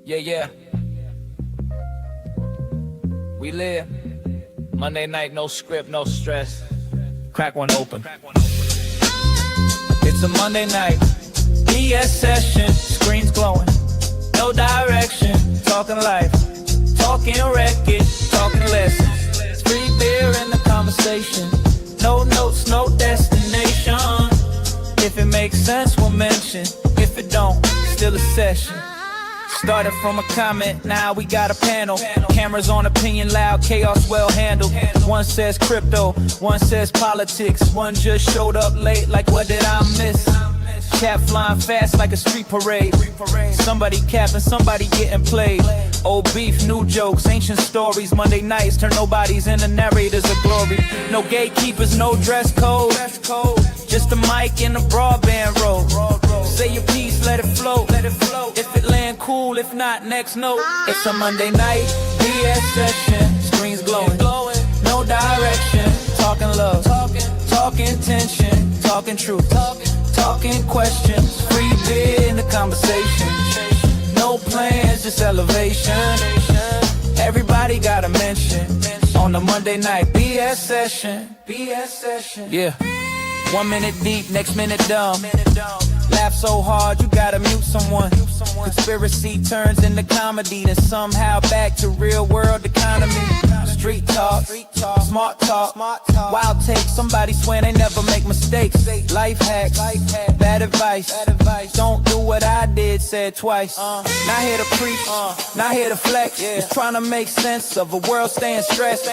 Yeah, yeah. We live. Monday night, no script, no stress. Crack one open. It's a Monday night. BS session. Screens glowing. No direction. Talking life. Talking record. Talking lessons. Free beer in the conversation. No notes, no destination. If it makes sense, we'll mention. If it don't, still a session. Started from a comment, now we got a panel. Cameras on, opinion loud, chaos well handled. One says crypto, one says politics. One just showed up late, like what did I miss? Cap flying fast like a street parade. Somebody capping, somebody getting played. Old beef, new jokes, ancient stories. Monday nights turn nobodies into narrators of glory. No gatekeepers, no dress code. Just a mic and a broadband roll. Say your piece, let it float. If it land cool, if not, next note. It's a Monday night, BS session. Screens glowing, no direction. Talking love, talking tension, talking truth, talking questions. Free beer in the conversation. No plans, just elevation. Everybody got a mention on the Monday night BS session. Yeah. 1 minute deep, next minute dumb. Laugh so hard, you gotta mute someone. Conspiracy turns into comedy, then somehow back to real world economy. Street talk, smart talk, wild take. Somebody swear they never make mistakes. Life hacks, bad advice. Don't do what I did, said twice. Not here to preach, not here to flex. Just trying to make sense of a world staying stressed.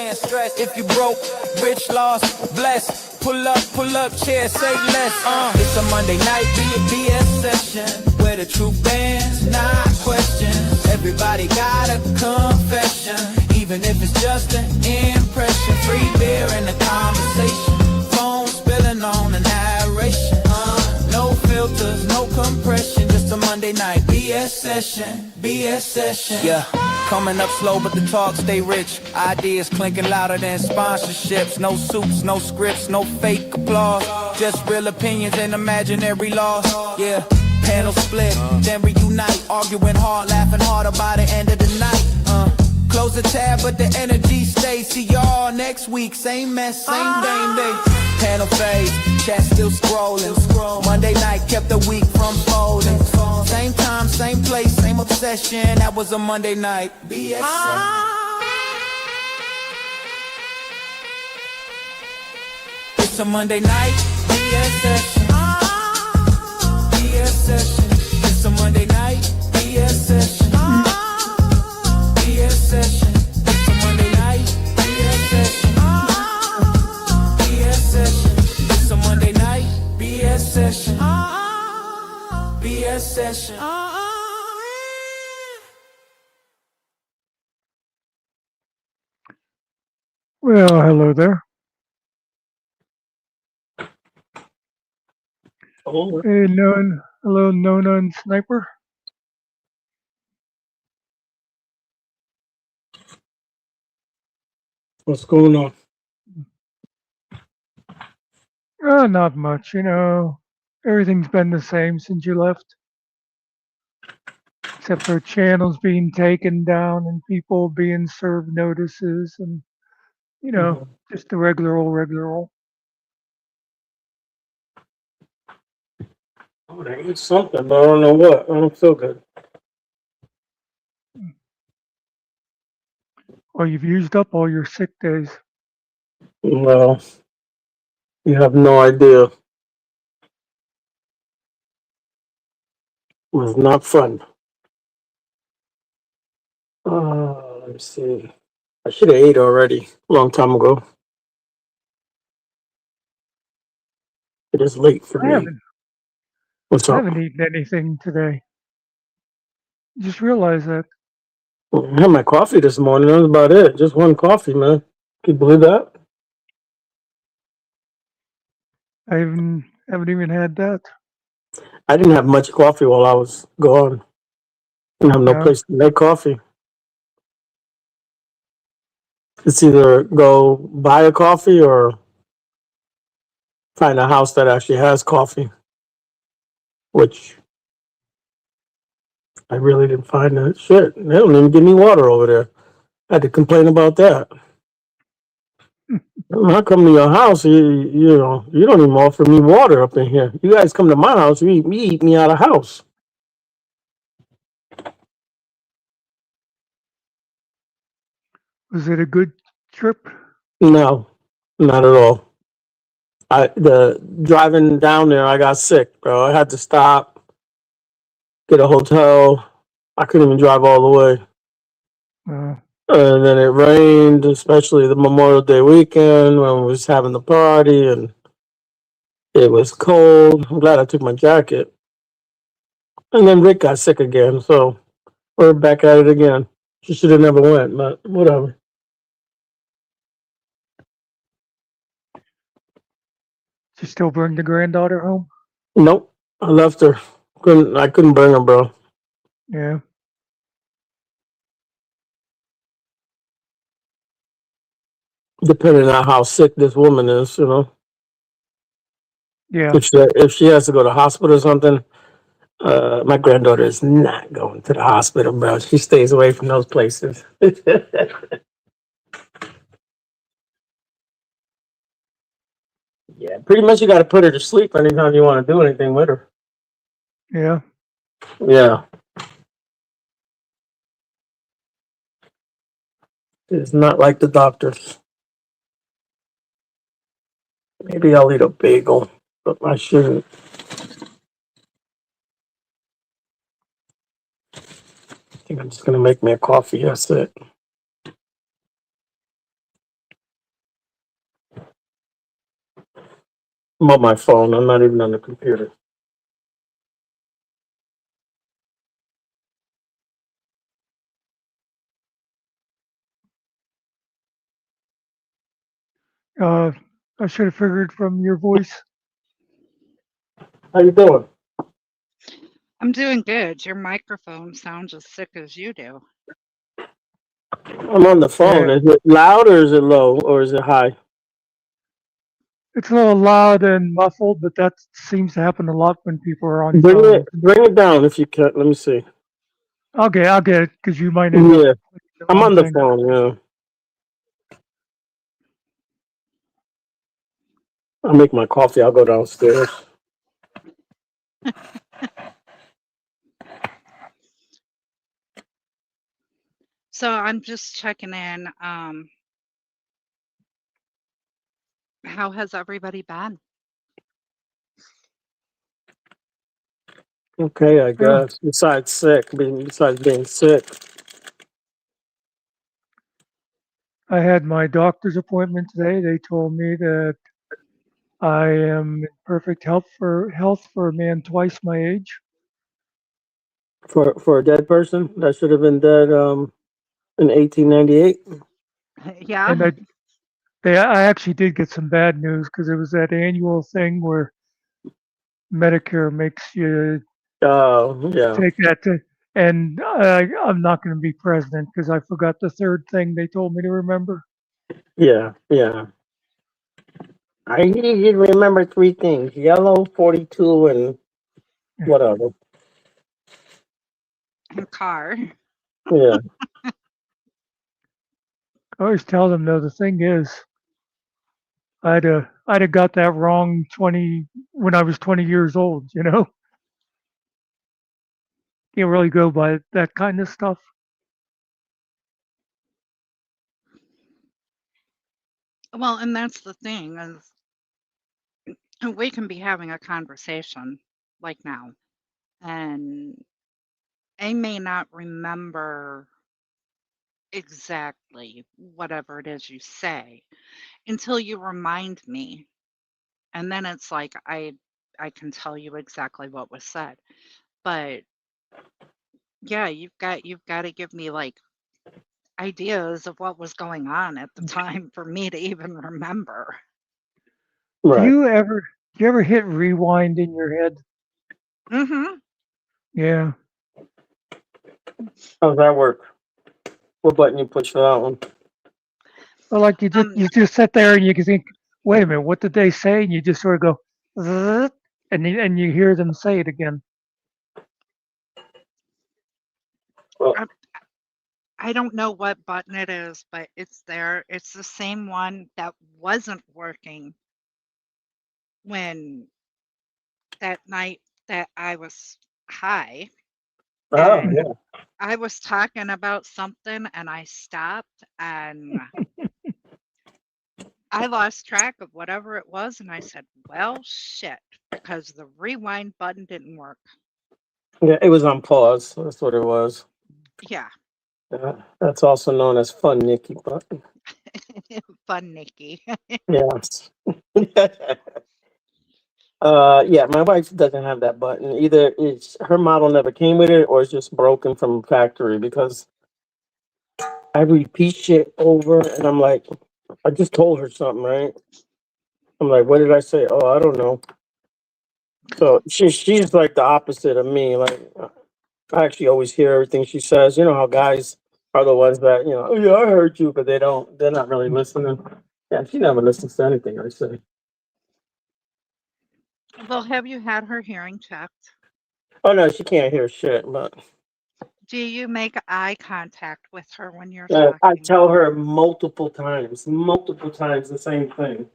If you broke, rich, lost, blessed. Pull up, chair, say less. It's a Monday night BS session where the truth bands, not questions. Everybody got a confession, even if it's just an impression. Free beer in the conversation, phone spilling on the narration. No filters, no compression, just a Monday night BS session. Yeah, coming up slow but the talk stay rich. Ideas clinking louder than sponsorships. No suits, no scripts, no fake applause. Just real opinions and imaginary laws. Yeah, panel split, then reunite. Arguing hard, laughing harder by the end of the night. Close the tab but the energy stays. See y'all next week, same mess, same game day. Panel phase, chat still scrolling. Monday night kept the week from folding. Same time, same place, same obsession. That was a Monday night BS. It's a Monday night BS session. BS session. It's a Monday night BS session. BS session. It's a Monday night BS session. BS session. It's a Monday night BS session. BS session. Well, hello there. Hey, hello, Nona and Sniper. What's going on? Not much, everything's been the same since you left. Except for channels being taken down and people being served notices and, just the regular old. Oh, they eat something, but I don't know what. I don't feel good. Well, you've used up all your sick days. Well, you have no idea. It was not fun. Let me see. I should have ate already a long time ago. It is late for me. What's I up? haven't eaten anything today. Just realized that. Well, I had my coffee this morning. That was about it. Just one coffee, man. Can you believe that? I haven't even had that. I didn't have much coffee while I was gone. Didn't have no place to make coffee. It's either go buy a coffee or find a house that actually has coffee, which I really didn't find that shit. They don't even give me water over there. I had to complain about that. When I come to your house, you know, you don't even offer me water up in here. You guys come to my house, you eat me out of house. Was it a good trip? No, not at all. The driving down there, I got sick, bro. I had to stop, get a hotel. I couldn't even drive all the way. Uh, And then it rained, especially the Memorial Day weekend when we was having the party, and it was cold. I'm glad I took my jacket. And then Rick got sick again, so we're back at it again. She should have never went, but whatever. did you still bring the granddaughter home? Nope, I left her. I couldn't bring her, bro. Yeah. Depending on how sick this woman is, you know. Yeah. If she has to go to hospital or something, my granddaughter is not going to the hospital, bro. She stays away from those places. Yeah, pretty much you got to put her to sleep anytime you want to do anything with her. Yeah. Yeah. It's not like the doctors. Maybe I'll eat a bagel, but I shouldn't. I think I'm just going to make me a coffee. That's it. I'm on my phone. I'm not even on the computer. I should have figured from your voice. How you doing? I'm doing good. Your microphone sounds as sick as you do. I'm on the phone. Yeah. Is it loud or is it low or is it high? It's a little loud and muffled, but that seems to happen a lot when people are on phone. Bring it down if you can. Let me see. I'll get it because you might end up Yeah, clicking the I'm wrong on the thing. phone. Yeah, I'll make my coffee. I'll go downstairs. So I'm just checking in. How has everybody been? Okay, I Yeah. guess. Besides being sick. I had my doctor's appointment today. They told me that I am in perfect health for a man twice my age. For a dead person that should have been dead in 1898. Yeah. And I actually did get some bad news because it was that annual thing where Medicare makes you Oh yeah, take that to, and I'm not going to be president because I forgot the third thing they told me to remember. yeah. I need you to remember three things: yellow, 42, and whatever. Car. Yeah, I always tell them though, the thing is, I'd have got that wrong when I was 20 years old. You know, can't really go by that kind of stuff. Well, and that's the thing is we can be having a conversation like now, and I may not remember exactly whatever it is you say until you remind me. And then it's like I can tell you exactly what was said. But yeah, you've got to give me like ideas of what was going on at the time for me to even remember. Do right. you ever hit rewind in your head? Mm-hmm. Yeah. How's that work? What button you push for that one? Well, like Um, you just sit there and you can think, wait a minute, what did they say? And you just sort of go, "Zzz," and you hear them say it again. Well, I don't know what button it is, but it's there. It's the same one that wasn't working when that night that I was high. oh, And yeah. I was talking about something and I stopped and I lost track of whatever it was. And I said, well, shit, because the rewind button didn't work. Yeah, it was on pause. That's what it was. Yeah. That's also known as Fun Nikki button. Fun, Nikki. Yes. Yeah, my wife doesn't have that button. Either it's her model never came with it or it's just broken from factory because I repeat shit over and I'm like, I just told her something, right? I'm like, what did I say? Oh, I don't know. So she's like the opposite of me. Like I actually always hear everything she says. You know how guys are the ones that, oh yeah, I heard you, but they're not really listening. Yeah, she never listens to anything I say. Well, have you had her hearing checked? Oh no, she can't hear shit, but Do you make eye contact with her when you're I talking? tell her multiple times the same thing.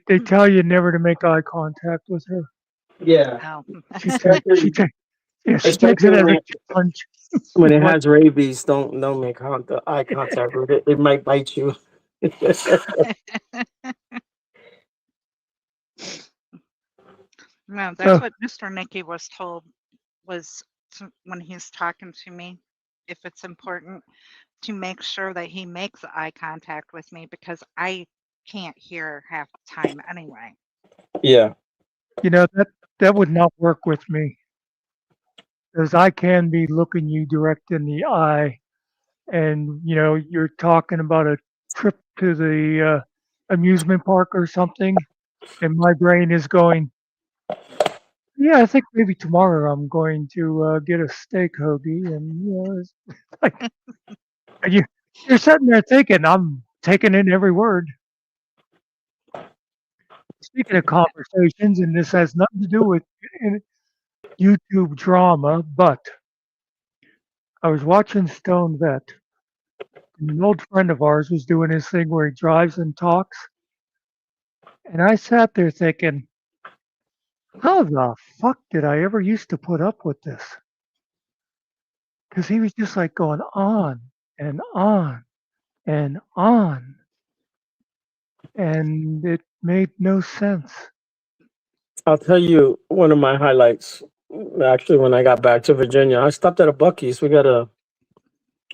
They tell you never to make eye contact with her. Yeah, Oh. She especially takes it as a when challenge. when it What? has rabies, don't make eye contact with it. It might bite you. No, that's Oh, what Mr. Nicky was told was when he's talking to me, if it's important to make sure that he makes eye contact with me because I can't hear half the time anyway. Yeah. that would not work with me because I can be looking you direct in the eye, and you're talking about a trip to the amusement park or something, and my brain is going, yeah, I think maybe tomorrow I'm going to get a steak hoagie, and it's like and you're sitting there thinking I'm taking in every word. Speaking of conversations, and this has nothing to do with YouTube drama, but I was watching Stone Vet, and an old friend of ours was doing his thing where he drives and talks, and I sat there thinking, how the fuck did I ever used to put up with this? Because he was just like going on and on and on, and it made no sense. I'll tell you one of my highlights. Actually, when I got back to Virginia, I stopped at a Buc-ee's. We got a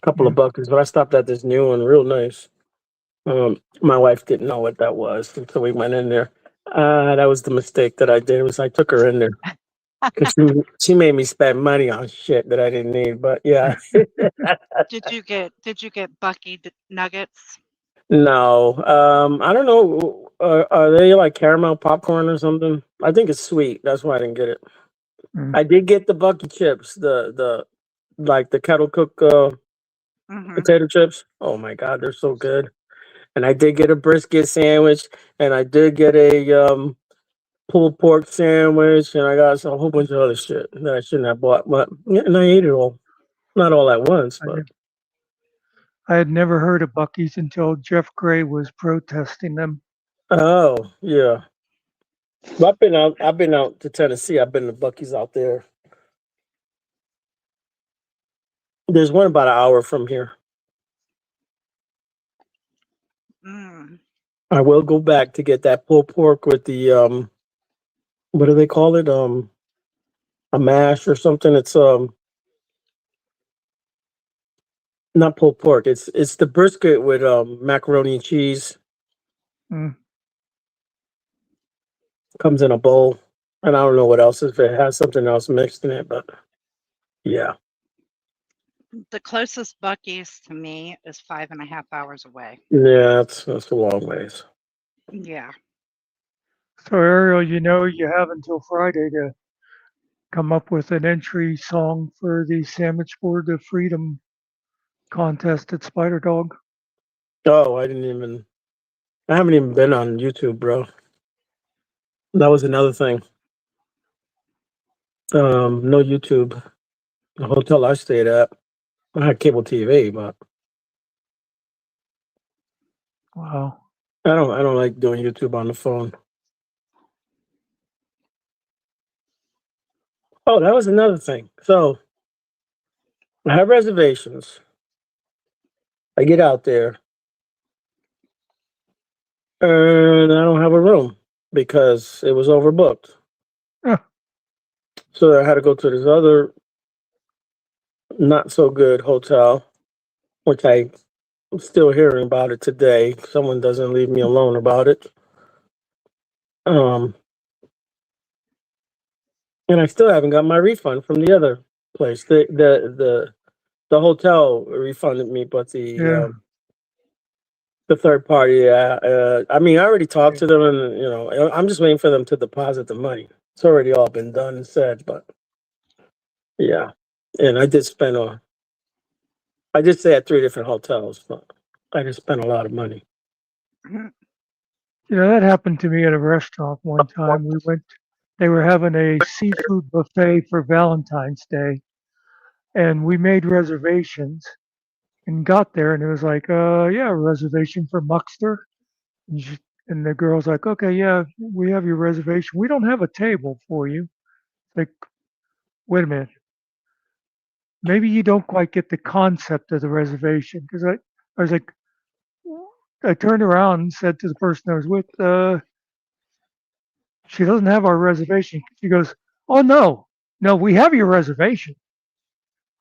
couple Yeah. of Buc-ee's, but I stopped at this new one, real nice. My wife didn't know what that was, so we went in there. That was the mistake that I did. Was I took her in there because she made me spend money on shit that I didn't need. But yeah, Did you get Bucky nuggets? no. I don't know. Are they like caramel popcorn or something? I think it's sweet. That's why I didn't get it. Mm. I did get the Bucky chips, the like the kettle cook Hmm. potato chips. Oh my god, they're so good. And I did get a brisket sandwich, and I did get a pulled pork sandwich, and I got a whole bunch of other shit that I shouldn't have bought. But yeah, and I ate it all, not all at once, I, but ne- I had never heard of Bucky's until Jeff Gray was protesting them. oh yeah. But I've been out. I've been out to Tennessee. I've been to Bucky's out there. There's one about an hour from here. Mm. I will go back to get that pulled pork with the what do they call it? A mash or something. It's not pulled pork. It's the brisket with macaroni and cheese. Mm. Comes in a bowl, and I don't know what else if it has something else mixed in it, but yeah, The closest Bucky's to me is 5.5 hours away. yeah, that's a long ways. Yeah. So Ariel, you have until Friday to come up with an entry song for the Sandwich Board of Freedom contest at Spider Dog. Oh, I haven't even been on YouTube, bro. That was another thing. No YouTube. The hotel I stayed at, I had cable TV, but Wow. I don't like doing YouTube on the phone. Oh, that was another thing. So I have reservations. I get out there and I don't have a room because it was overbooked. Huh. So I had to go to this other not so good hotel, which I'm still hearing about it today. Someone doesn't leave me alone about it. And I still haven't got my refund from the other place. The hotel refunded me, but Yeah. the third party, I mean, I already talked to them, and I'm just waiting for them to deposit the money. It's already all been done and said, but yeah, and I did stay at 3 different hotels, but I just spent a lot of money. That happened to me at a restaurant one time. They were having a seafood buffet for Valentine's Day, and we made reservations and got there, and it was like, yeah, a reservation for Muckster. And the girl's like, okay, yeah, we have your reservation. We don't have a table for you. Like, wait a minute. Maybe you don't quite get the concept of the reservation. Because I was like, I turned around and said to the person I was with, she doesn't have our reservation. She goes, oh, no, we have your reservation.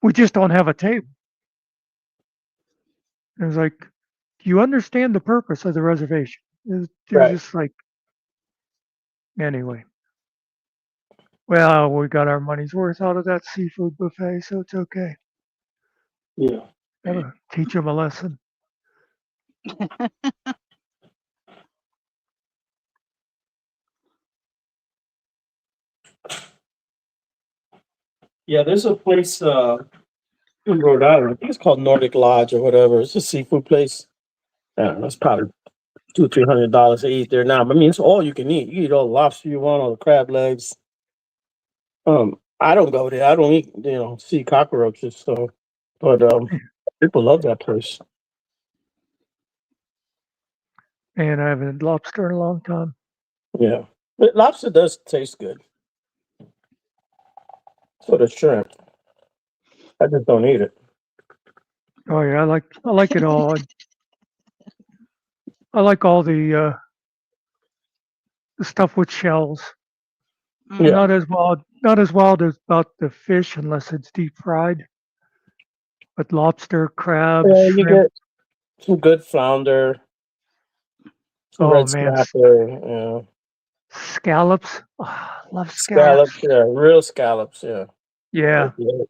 We just don't have a table. And I was like, do you understand the purpose of the reservation? It was just like, anyway. Well, we got our money's worth out of that seafood buffet, so it's okay. Yeah. Gotta teach them a lesson. Yeah, there's a place in Rhode Island. I think it's called Nordic Lodge or whatever. It's a seafood place. I don't know, it's probably $200-300 to eat there now. But I mean, it's all you can eat. You eat all the lobster you want, all the crab legs. I don't go there. I don't eat, sea cockroaches. So, but people love that place. And I haven't had lobster in a long time. Yeah, but lobster does taste good. So does shrimp. I just don't eat it. Oh yeah, I like it all. I like all the stuff with shells. Yeah. Not as wild as about the fish unless it's deep fried. But lobster, crab, Yeah, you shrimp. get some good flounder. Some Oh red man, snapper. Yeah. scallops. Oh, I love scallops. Scallops. Yeah, real scallops. Yeah. Yeah, Yeah.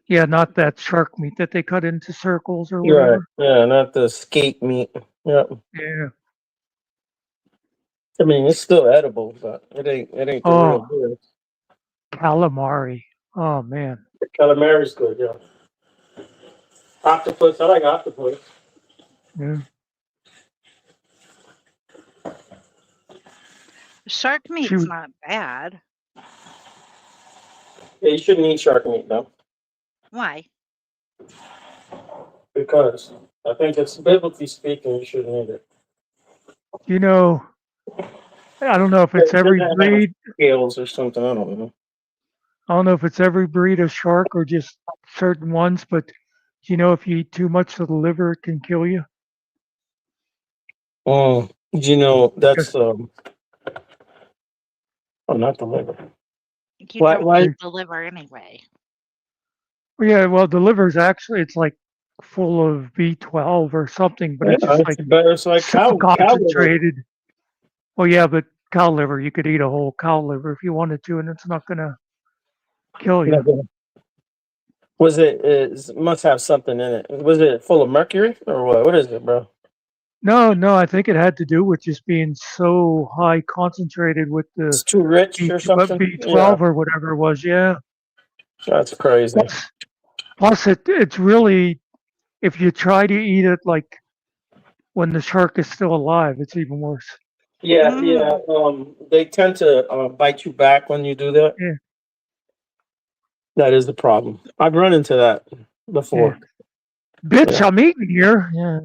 yeah, not that shark meat that they cut into circles or You're right. whatever. Yeah, not the skate meat. Yeah. Yeah. I mean, it's still edible, but it ain't the real Oh, deal. calamari. Oh man. Calamari's good, yeah. Octopus, I like octopus. Yeah. Shark meat's was- not bad. Yeah, you shouldn't eat shark meat though, Why? because I think it's biblically speaking, you shouldn't eat it. I don't know if it's every Doesn't have breed. Scales or something, I don't know. I don't know if it's every breed of shark or just certain ones, but if you eat too much of the liver, it can kill you. That's oh, not the liver. You Why? don't Why? eat the liver anyway. Well, yeah, well, the liver's actually it's like full of B12 or something, but it's Yeah, just it's like better. It's like so cow liver. concentrated. Well, yeah, but cow liver, you could eat a whole cow liver if you wanted to, and it's not gonna kill you. Yeah. Was it must have something in it. Was it full of mercury or what? What is it, bro? No, I think it had to do with just being so high concentrated with the It's too rich or something. B12 or whatever it was. Yeah. That's crazy. Plus, it's really, if you try to eat it like when the shark is still alive, it's even worse. Yeah. They tend to bite you back when you do that. Yeah. That is the problem. I've run into that before. Bitch, Yeah. I'm eating here. Yeah.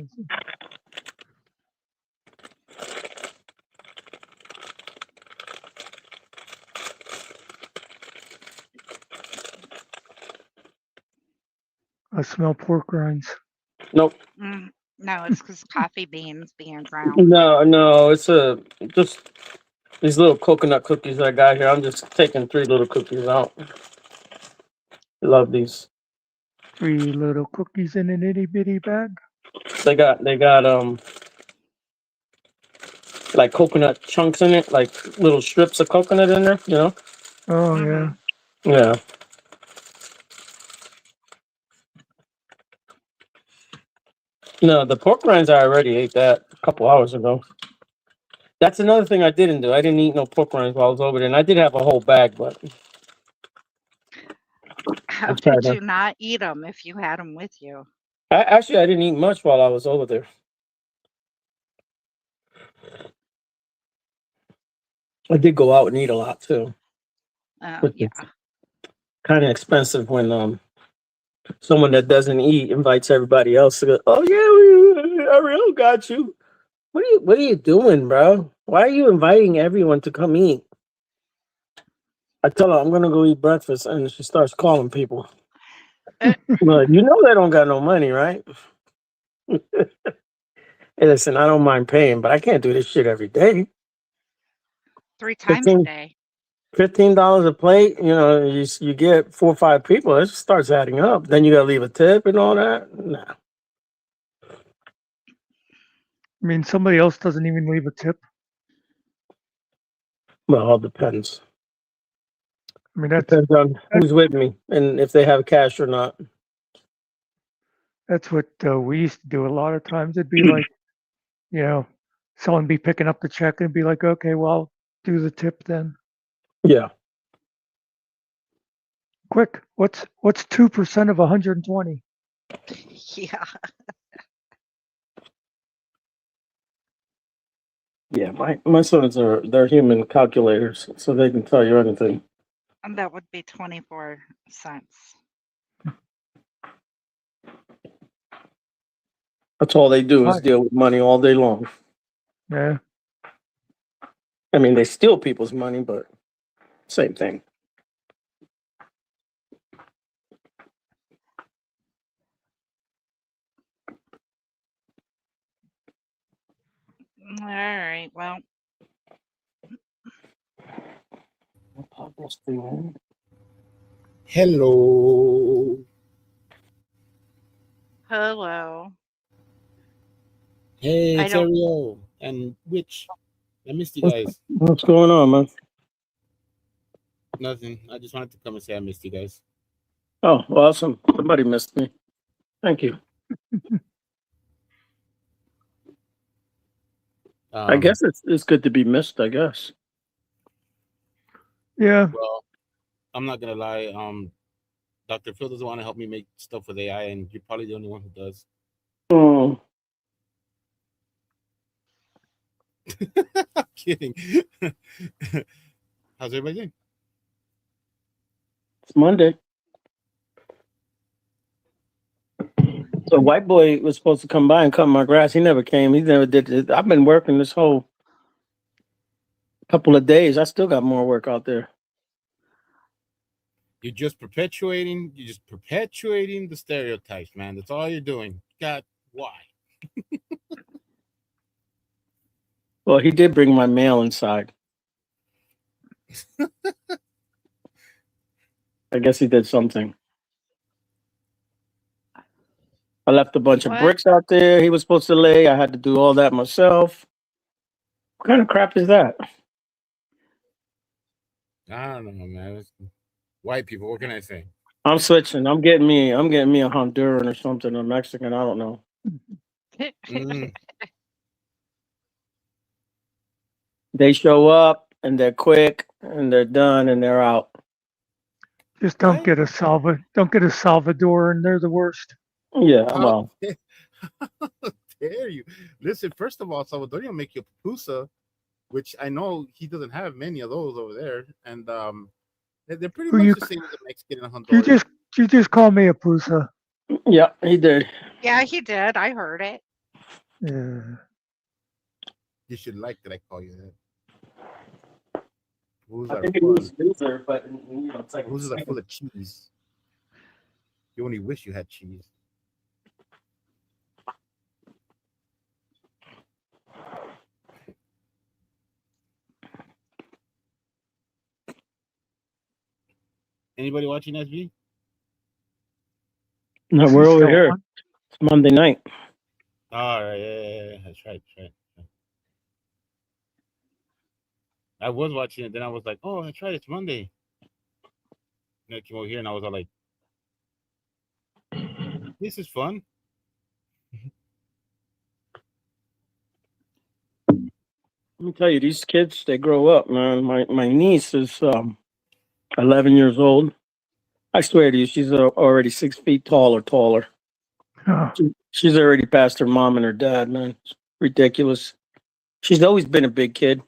I smell pork rinds. Nope. No, it's because coffee beans being ground. No, it's just these little coconut cookies I got here. I'm just taking 3 little cookies out. Love these. 3 little cookies in an itty bitty bag. They got like coconut chunks in it, like little strips of coconut in there, you know? Oh Mhm. yeah. Yeah. No, the pork rinds I already ate that a couple hours ago. That's another thing I didn't do. I didn't eat no pork rinds while I was over there, and I did have a whole bag, but How I tried did to. you not eat them if you had them with you? I didn't eat much while I was over there. I did go out and eat a lot too, which Yeah. is kind of expensive when someone that doesn't eat invites everybody else to go. Oh yeah, Ariel got you. What are you doing, bro? Why are you inviting everyone to come eat? I tell her I'm gonna go eat breakfast, and she starts calling people. Uh, But you know they don't got no money, right? Hey, listen, I don't mind paying, but I can't do this shit every day. 3 times a 15 day. $15 a plate. You know, you get 4 or 5 people. It starts adding up. Then you gotta leave a tip and all that. Nah. I mean, somebody else doesn't even leave a tip. Well, it all depends. I mean, Depends on who's with me and if they have cash or not. that's what we used to do. A lot of times it'd be like, you know, someone be picking up the check and be like, okay, well, I'll do the tip then. Yeah. Quick, what's 2% of 120? Yeah. Yeah, my sons they're human calculators, so they can tell you anything. And that would be 24 cents. That's all they do is Hi. deal with money all day long. Yeah. I mean, they steal people's money, but same thing. All right. Well, Hello. hello. Hey, I it's don't. Ariel and Witch. I missed you guys. What's going on, man? Nothing. I just wanted to come and say I missed you guys. Oh, awesome. Somebody missed me. Thank you. I guess it's good to be missed, I guess. Yeah. Well, I'm not gonna lie. Dr. Phil doesn't want to help me make stuff with AI, and you're probably the only one who does. Oh, I'm kidding. How's everybody doing? it's Monday. The white boy was supposed to come by and cut my grass. He never came. He never did it. I've been working this whole couple of days. I still got more work out there. You're just perpetuating the stereotypes, man. That's all you're doing. God, why? Well, he did bring my mail inside. I guess he did something. I left a bunch of What? bricks out there he was supposed to lay. I had to do all that myself. What kind of crap is that? I don't know, man. It's white people. What can I say? I'm switching. I'm getting me a Honduran or something, a Mexican. I don't know. Mm. They show up and they're quick and they're done and they're out. Just don't Right? get a Salvador, and they're the worst. Yeah, How well, dare you? Listen, first of all, Salvadorian make you pupusa, which I know he doesn't have many of those over there. And They're pretty Who much you the same as a Mexican and you Honduran. just call me a pusa. Yeah, he did. Yeah, he did. I heard it. Yeah. You should like that I call you that. Fools I are think it fun. was loser, but it's like Fools are full of cheese. You only wish you had cheese. Anybody watching SB? No, Is he we're over still here. on? It's Monday night. All right, yeah. That's right. I was watching it, then I was like, oh, that's right, it's Monday. And I came over here and I was all like, this is fun. Let me tell you, these kids, they grow up, man. My niece is 11 years old. I swear to you, she's already 6 feet tall or taller. Oh, She's already past her mom and her dad, man. It's ridiculous. She's always been a big kid.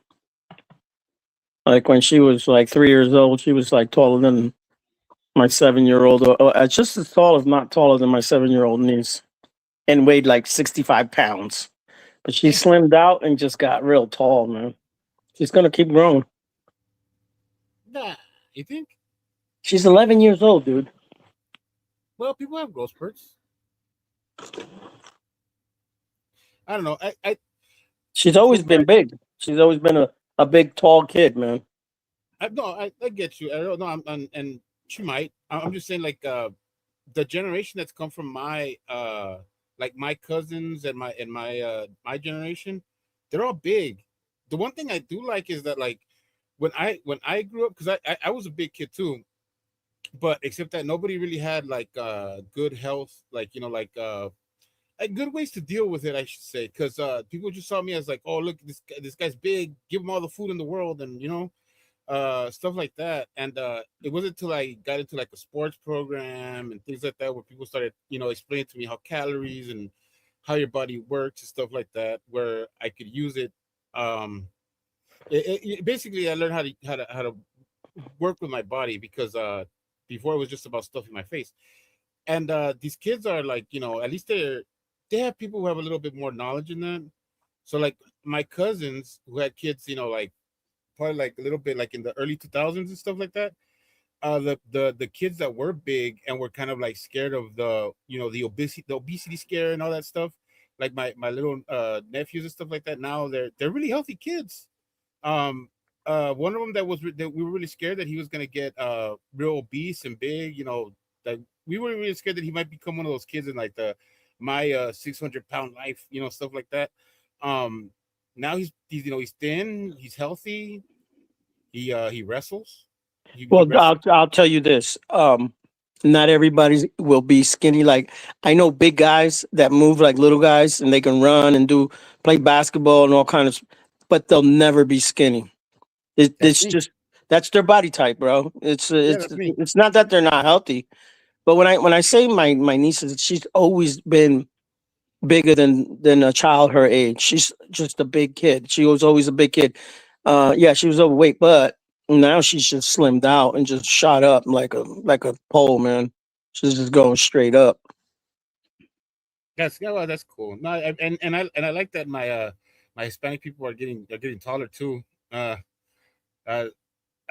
Like when she was like 3 years old, she was like taller than my 7 year old. Just as tall, if not taller than my 7 year old niece, and weighed like 65 pounds. But she slimmed out and just got real tall, man. She's gonna keep growing. Nah, you think? She's 11 years old, dude. Well, people have growth spurts. I don't know. I She's always been big. She's always been a big, tall kid, man. I get you. I don't know. And she might. I'm just saying, like, the generation that's come from my like my cousins and my generation, they're all big. The one thing I do like is that, like, when I grew up, because I was a big kid too, but except that nobody really had like good health, like, like good ways to deal with it, I should say, because people just saw me as like, oh, look, this guy's big, give him all the food in the world, and stuff like that. And it wasn't until I got into like a sports program and things like that where people started, explaining to me how calories and how your body works and stuff like that, where I could use it. Basically, I learned how to work with my body, because before it was just about stuffing my face. And these kids are like, at least they have people who have a little bit more knowledge in that. So like my cousins who had kids, like probably like a little bit like in the early 2000s and stuff like that. The kids that were big and were kind of like scared of the obesity scare and all that stuff, like my little nephews and stuff like that. Now they're really healthy kids. Um, one of them that we were really scared that he was gonna get real obese and big. That we were really scared that he might become one of those kids in like the my 600-pound life, stuff like that. Um, Now he's thin, he's healthy, he wrestles. He Well, wrestles. I'll tell you this. Not everybody will be skinny. Like I know big guys that move like little guys, and they can run and play basketball and all kinds of, but they'll never be skinny. That's It's me. just that's their body type, bro. It's Yeah, it's that's me. it's not that they're not healthy, but when I say my niece, she's always been bigger than a child her age. She's just a big kid. She was always a big kid. Yeah, she was overweight, but now she's just slimmed out and just shot up like a pole, man. She's just going straight up. That's cool. No, and I like that my Hispanic people are getting taller too. Uh, uh,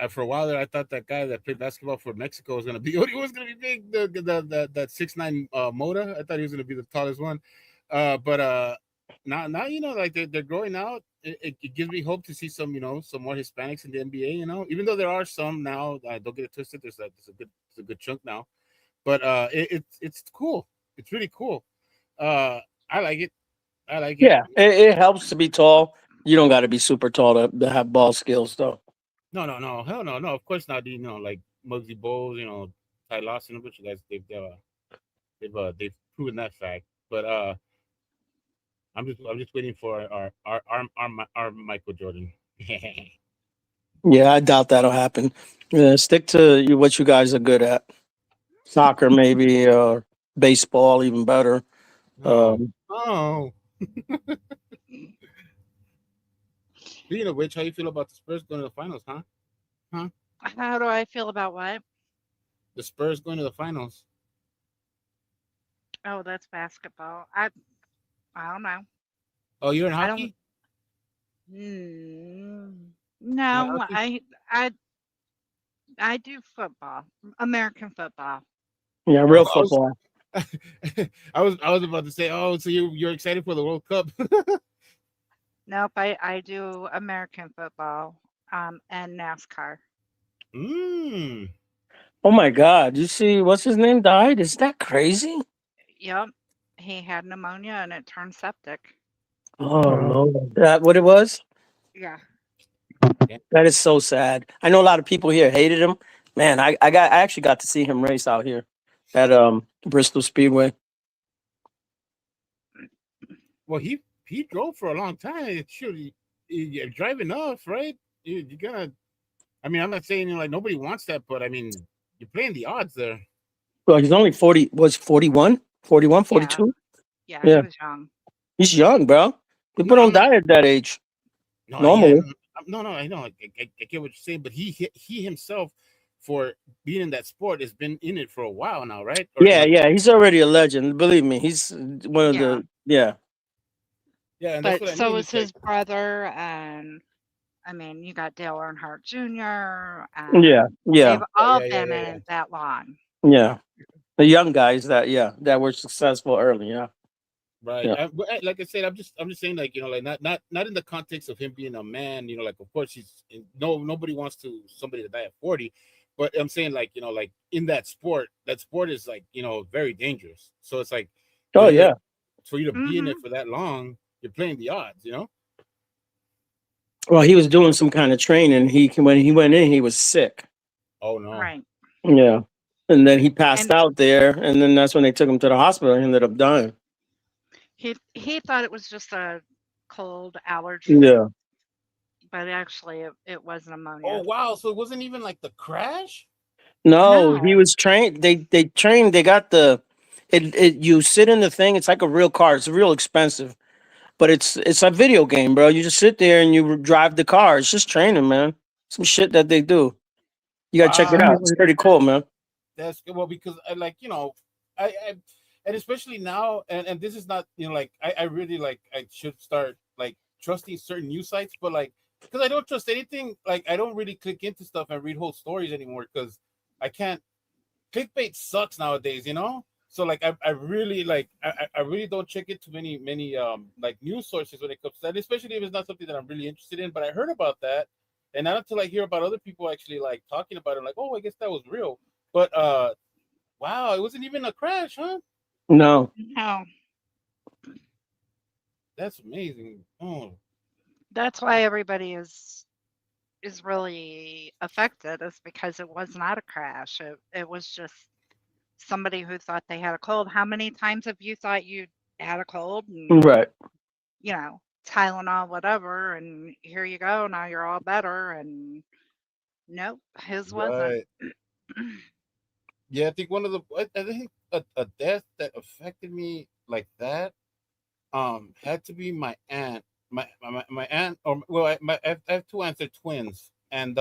for a while there, I thought that guy that played basketball for Mexico was gonna be he was gonna be big. That 6'9" Moda. I thought he was gonna be the tallest one. But now like they're growing out. It gives me hope to see some more Hispanics in the NBA. Even though there are some now. Don't get it twisted. There's a good chunk now. But it's cool. It's really cool. I like it. I like it. Yeah, it helps to be tall. You don't got to be super tall to have ball skills, though. No, hell no, no. Of course not. Like Muggsy Bowles, Ty Lawson, a bunch of guys. They've proven that fact. But I'm just waiting for our Michael Jordan. Yeah, I doubt that'll happen. Yeah, stick to what you guys are good at. Soccer, maybe, or baseball, even better. Oh, Um, oh. Speaking of which, how you feel about the Spurs going to the finals, huh? Huh? How do I feel about what? The Spurs going to the finals. Oh, that's basketball. I don't know. Oh, you're in I don't. hockey? No, No, hockey. I do football, American football. Yeah, Oh, real football. I was about to say, oh, so you're excited for the World Cup? Nope, I do American football, and NASCAR. Mm. Oh my God! You see, what's his name died? Is that crazy? Yep, he had pneumonia and it turned septic. Oh Uh, no, that what it was? Yeah. Yeah. That is so sad. I know a lot of people here hated him. Man, I actually got to see him race out here at Bristol Speedway. Well, he drove for a long time. Shoot, you're driving off, right? You gotta. I mean, I'm not saying like nobody wants that, but I mean, you're playing the odds there. Well, he's only 40, was 41, 41, Yeah. 42. Yeah, he Yeah, was young. he's young, bro. People No, don't I'm not. die at that age No, yeah, normally. no, I know. I get what you're saying, but he himself, for being in that sport, has been in it for a while now, right? Or Yeah, like, yeah, he's already a legend. Believe me, he's one of Yeah. the yeah, yeah, and that's But what I so mean. was It's like, his brother, and I mean, you got Dale Earnhardt Jr., yeah, and yeah, they've all yeah, been in yeah. it that long. yeah. The young guys that were successful early. Yeah, Right. yeah. Like I said, I'm just saying, like, like not in the context of him being a man. Like, of course nobody wants somebody to die at 40, but I'm saying, like, like in that sport is like, very dangerous. So it's like for Oh you to yeah. be in it Hmm. for that long, you're playing the odds. Well, he was doing some kind of training. When he went in, he was sick. Oh no. Right. Yeah, and then he passed And out there, and then that's when they took him to the hospital. He ended up dying. he thought it was just a cold allergy, Yeah. but actually it was Oh pneumonia. wow. So it wasn't even like the crash. No, he No. was trained. They trained. They got the it. You sit in the thing. It's like a real car. It's real expensive, but it's a video game, bro. You just sit there and you drive the car. It's just training, man. Some shit that they do. You gotta check it out. Wow. It's simulated. pretty cool, man. That's good. Well, because I like, I and especially now, and this is not, like, I really, like, I should start like trusting certain news sites, but like, because I don't trust anything, like I don't really click into stuff and read whole stories anymore because I can't. Clickbait sucks nowadays. So like, I really, like, I really don't check into many like news sources when it comes to that, especially if it's not something that I'm really interested in. But I heard about that, and not until I hear about other people actually like talking about it, like, oh, I guess that was real. But wow, it wasn't even a crash, huh? No. No. That's amazing. Oh, That's why everybody is really affected, is because it was not a crash. It was just somebody who thought they had a cold. How many times have you thought you had a cold and, Right. Tylenol, whatever, and here you go, now you're all better, and nope, his wasn't. right. Yeah, I think one of the I think a death that affected me like that had to be my aunt. My aunt, or well, I have two aunts, they're twins, and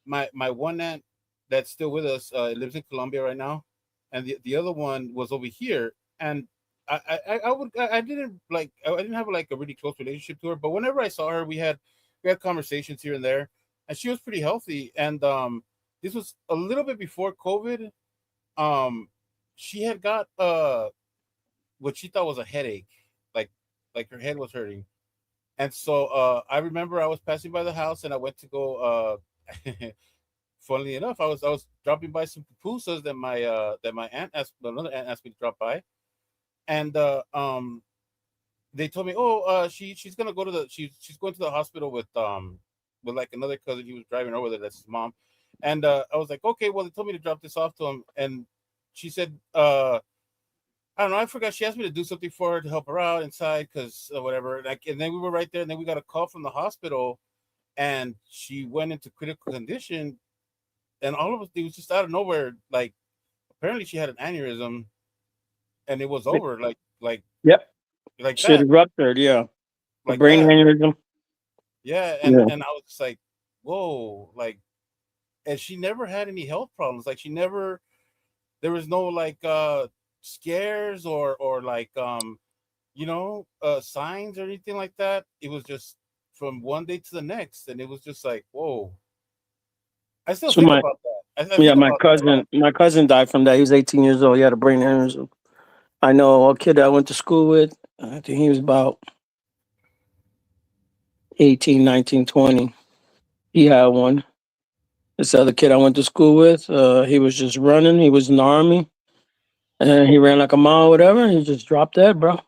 my one aunt that's still with us lives in Colombia right now, and the other one was over here, and I didn't like, I didn't have like a really close relationship to her, but whenever I saw her, we had conversations here and there, and she was pretty healthy, and this was a little bit before COVID. um she had got what she thought was a headache, like her head was hurting, and so I remember I was passing by the house and I went to go funnily enough, I was dropping by some pupusas that my aunt asked another aunt asked me to drop by, and they told me, oh, she's gonna go to she's going to the hospital with like another cousin he was driving over there, that's his mom. And I was like, okay, well, they told me to drop this off to him, and she said, I don't know, I forgot, she asked me to do something for her to help her out inside because whatever, like, and then we were right there, and then we got a call from the hospital, and she went into critical condition, and all of us, it was just out of nowhere, like, apparently she had an aneurysm, and it was over, Yep. like Shit that, ruptured. Yeah. A like brain that. aneurysm. Yeah, and Yeah. I was just like, whoa, like, and she never had any health problems. Like there was no like scares or like signs or anything like that. It was just from one day to the next, and it was just like, whoa. I still So think about that. I think my about that a lot. cousin died from that. He was 18 years old. He had a brain aneurysm. I know a kid that I went to school with. I think he was about 18, 19, 20. He had one. This other kid I went to school with, he was just running. He was in the army, and he ran like a mile, whatever. And he just dropped dead, bro.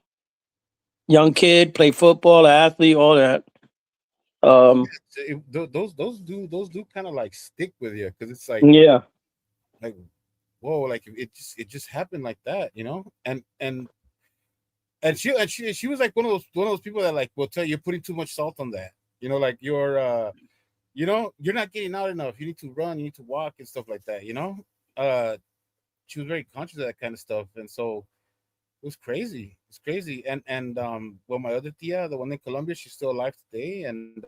Young kid, played football, athlete, all that. Those do kind of like stick with you because it's Yeah, like whoa, like it just happened like that, and she was like one of those people that like will tell you you're putting too much salt on that, like you're not getting out enough. You need to run, you need to walk and stuff like that. Uh, she was very conscious of that kind of stuff, and so it was crazy. It's crazy, and well, my other tia, the one in Colombia, she's still alive today, and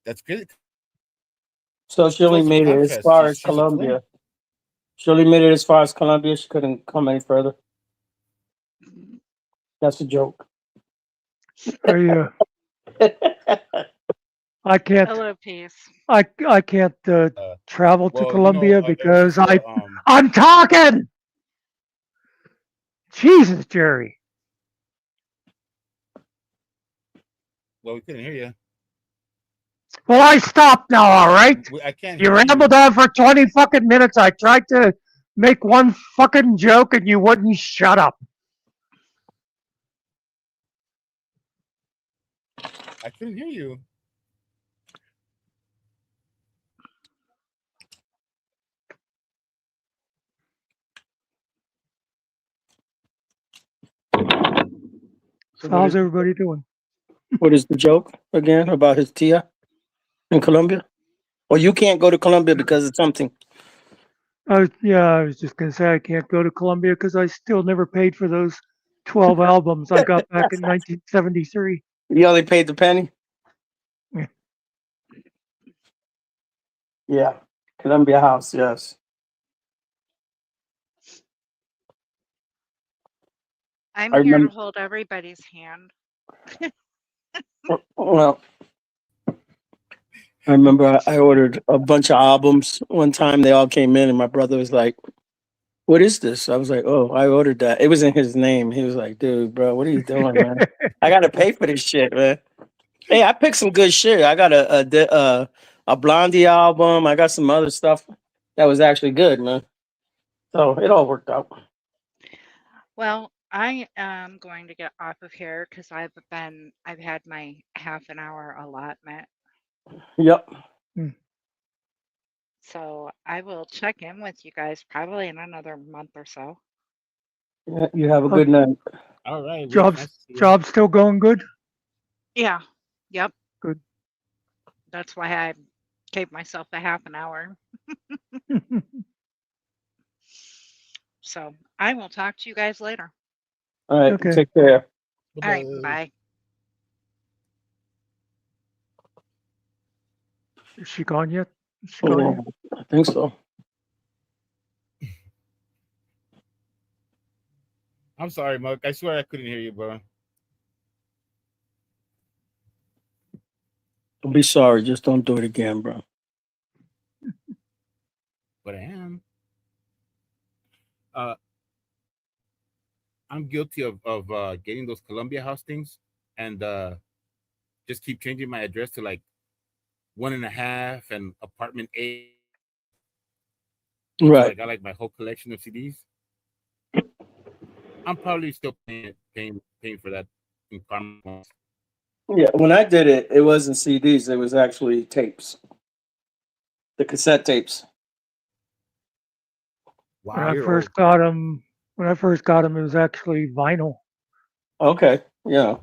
that's crazy. so she She only also made it as manifests. far She's as she's a twin. Colombia. She only made it as far as Colombia. She couldn't come any further. That's a joke. I I can't Hello, peace. I can't travel to Well, Colombia ever since because the I'm talking. Jesus, Jerry. well, we couldn't hear you. Well, I stopped now. All right. I can't You hear rambled you. on for 20 fucking minutes. I tried to make one fucking joke and you wouldn't shut up. I couldn't hear you. So how's everybody doing? What is the joke again about his tia in Colombia? Well, you can't go to Colombia because of something. I was just gonna say I can't go to Colombia because I still never paid for those 12 albums I got back in 1973. You only paid the penny. Yeah. Yeah, Columbia House. Yes. I'm I here to remember. hold everybody's hand. Well, I remember I ordered a bunch of albums one time. They all came in, and my brother was like, "What is this?" I was like, "Oh, I ordered that." It was in his name. He was like, "Dude, bro, what are you doing, man? I gotta pay for this shit, man." Hey, I picked some good shit. I got a Blondie album. I got some other stuff that was actually good, man. So it all worked out. Well, I am going to get off of here because I've had my half an hour allotment. Yep. So I will check in with you guys probably in another month or so. Yeah, you have a good night. All right, Rich. Jobs Nice to see you. jobs still going good? Yeah. Yep. Good. That's why I gave myself a half an hour. So I will talk to you guys later. All right. Okay. Take care. All right. Bye-bye. Bye. Is she gone yet? Is she gone Yeah, yet? I think so. I'm sorry, Muck. I swear I couldn't hear you, bro. Don't be sorry. Just don't do it again, bro. But I am. Uh, I'm guilty of getting those Columbia House things and just keep changing my address to like 1.5 and apartment A. So Right. I got like my whole collection of CDs. I'm probably still paying for that in karma. Yeah. When I did it, it wasn't CDs. It was actually tapes. The cassette tapes. Wow, When I you're first old. got them, it was actually vinyl. Okay. Yeah.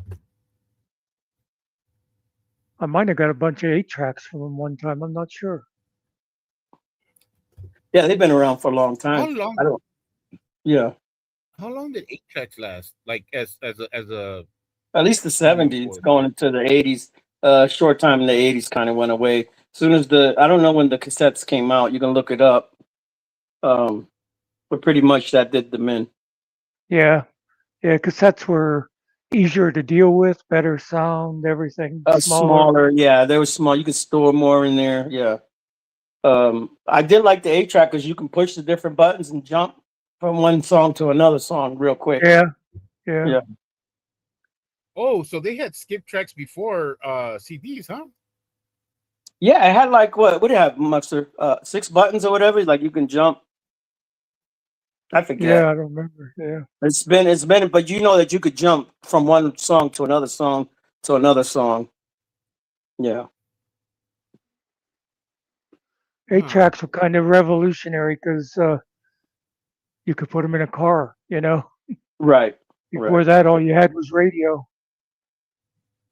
I might have got a bunch of 8 tracks from them one time. I'm not sure. Yeah. They've been around for a long How time. long? I don't. Yeah. How long did 8 tracks last? Like as a At least the medium 70s for? going into the 80s. Short time in the 80s kind of went away. soon as I don't know when the cassettes came out. You can look it up. But pretty much that did them in. Yeah, yeah, cassettes were easier to deal with, better sound, everything smaller. Smaller, yeah, they were small. You could store more in there. Yeah. I did like the 8-track because you can push the different buttons and jump from one song to another song real quick. Yeah, yeah. Yeah. Oh, so they had skip tracks before CDs, huh? Yeah, it had like what do you have, Muckster? 6 buttons or whatever. Like you can jump. I forget. Yeah, I don't remember. Yeah. It's been, but you know that you could jump from one song to another song to another song. Yeah. 8-tracks were kind of revolutionary because you could put them in a car, you know. Right. Before that, all you had was radio.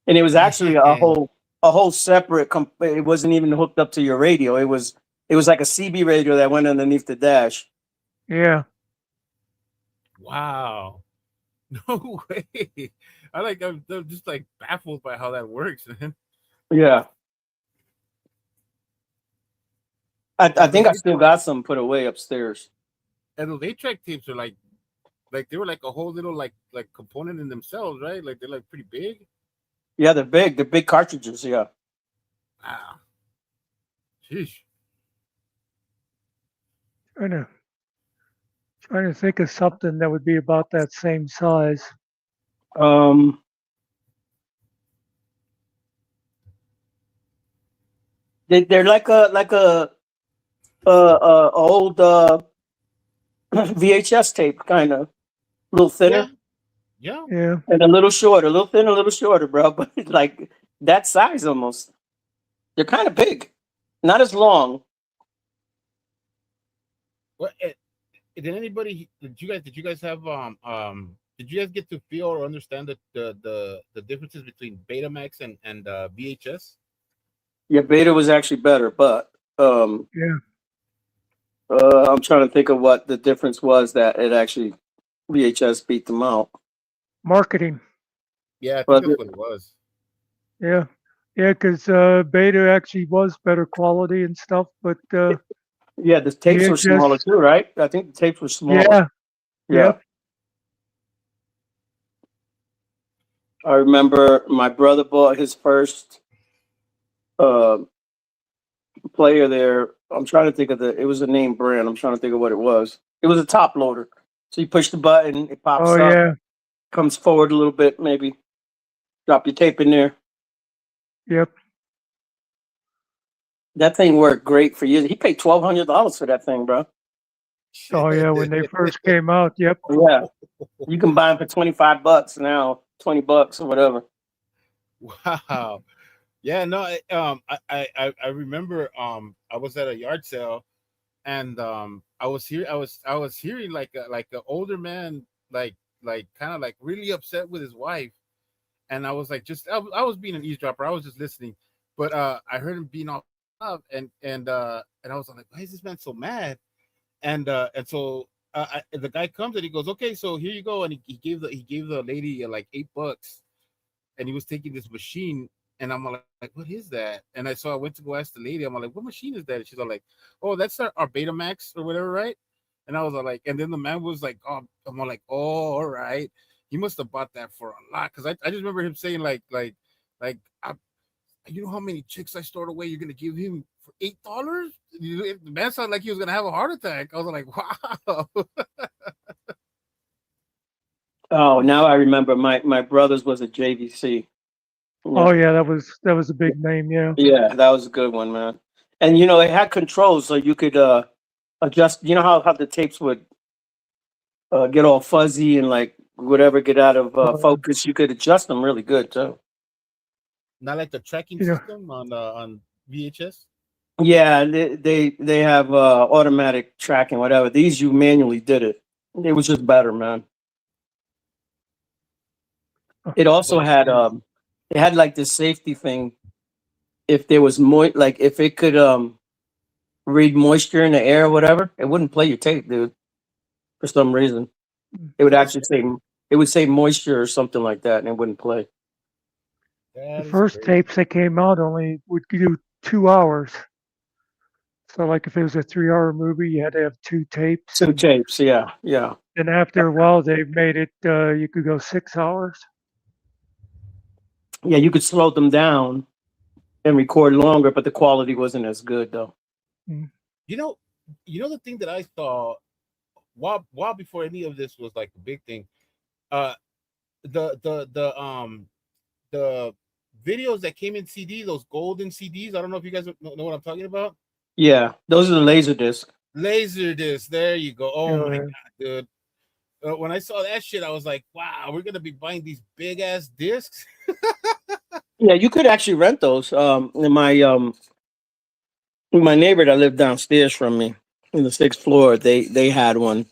And it was actually a whole separate. It wasn't even hooked up to your radio. It was like a CB radio that went underneath the dash. Yeah. Wow. No way. I'm just like baffled by how that works, man. Yeah. I think I still got some put away upstairs. And those 8-track tapes are like they were like a whole little like component in themselves, right? Like they're like pretty big. Yeah, they're big. They're big cartridges. Yeah. Wow. Sheesh. Trying to think of something that would be about that same size. They're like a old VHS tape, kind of, a little thinner. Yeah. Yeah. And a little shorter, a little thinner, a little shorter, bro. But like that size almost. They're kind of big, not as long. What did you guys have did you guys get to feel or understand the differences between Betamax and VHS? Yeah, Beta was actually better, but Yeah. I'm trying to think of what the difference was that it actually VHS beat them out. Marketing. Yeah, I But think that's what it was. Yeah. Yeah, because Beta actually was better quality and stuff, but yeah, the tapes were VHS smaller too, right? I think the tapes were smaller. yeah. Yeah. Yep. I remember my brother bought his first player there. I'm trying to think of it was a name brand. I'm trying to think of what it was. It was a top loader. So you push the button, it pops Oh up, yeah. comes forward a little bit, maybe. Drop your tape in there. Yep. That thing worked great for years. He paid $1,200 for that thing, bro. Oh yeah, when they first came out. Yep. Yeah. You can buy them for $25 now, $20 or whatever. Wow. Yeah, no, I remember I was at a yard sale and I was hearing like an older man like kind of like really upset with his wife, and I was like I was being an eavesdropper. I was just listening, but I heard him being all up and I was like, why is this man so mad? And so the guy comes and he goes, okay, so here you go, and he gave the lady like $8, and he was taking this machine. And I'm like, what is that? And I went to go ask the lady. I'm like, what machine is that? And she's all like, oh, that's our Betamax or whatever, right? And I was all like, and then the man was like, oh, I'm all like, oh, all right. He must have bought that for a lot, because I just remember him saying you know how many chicks I stored away? You're gonna give him for $8? The man sounded like he was gonna have a heart attack. I was like, wow. Oh, now I remember. My brother's was a JVC. Oh yeah, that was a big name. Yeah. Yeah, that was a good one, man. And it had controls, so you could adjust. You know how the tapes would get all fuzzy and like whatever get out of focus. You could adjust them really good too. Not like the tracking system on VHS. Yeah, they have automatic tracking, whatever. These you manually did it. It was just better, man. It also had it had like this safety thing. If there was like if it could read moisture in the air or whatever, it wouldn't play your tape, dude. For some reason, it would actually say moisture or something like that, and it wouldn't play. The first tapes that came out only would do 2 hours. So like if it was a 3-hour movie, you had to have 2 tapes. 2 tapes. Yeah. And after a while, they made it, you could go 6 hours. Yeah, you could slow them down and record longer, but the quality wasn't as good though. You know, the thing that I saw while before any of this was like a big thing. The videos that came in CD, those golden CDs. I don't know if you guys know what I'm talking about. Yeah, those are the laser disc. Laser disc. There you go. Oh my Yeah. god, dude. When I saw that shit, I was like, wow, we're gonna be buying these big ass discs. Yeah, you could actually rent those. In my neighbor that lived downstairs from me in the 6th floor, they had one,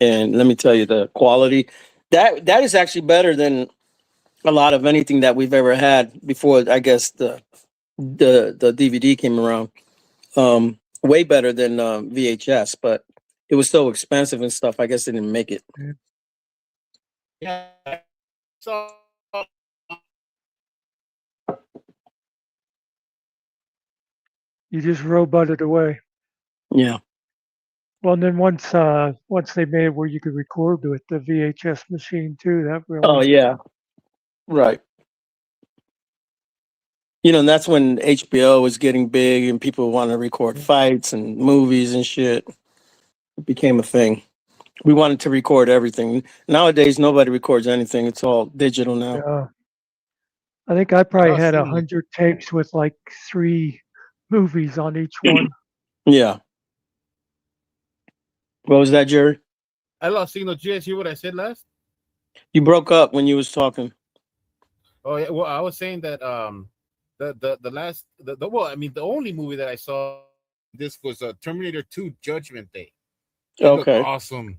and let me tell you, the quality that is actually better than a lot of anything that we've ever had before. I guess the DVD came around. Way better than VHS, but it was so expensive and stuff. I guess they didn't make it. Yeah. So You just roboted away. Yeah. Well, and then once they made it where you could record with the VHS machine too, that really. Oh yeah. Right. And that's when HBO was getting big and people want to record fights and movies and shit. It became a thing. We wanted to record everything. Nowadays, nobody records anything. It's all digital now. Yeah. I think I probably had I've seen 100 tapes with like 3 movies on each one. Yeah. What was that, Jerry? I lost signal. Did you guys hear what I said last? You broke up when you was talking. Oh yeah. Well, I was saying that the last the only movie that I saw this was Terminator 2 Judgment Day. It looked Okay. awesome.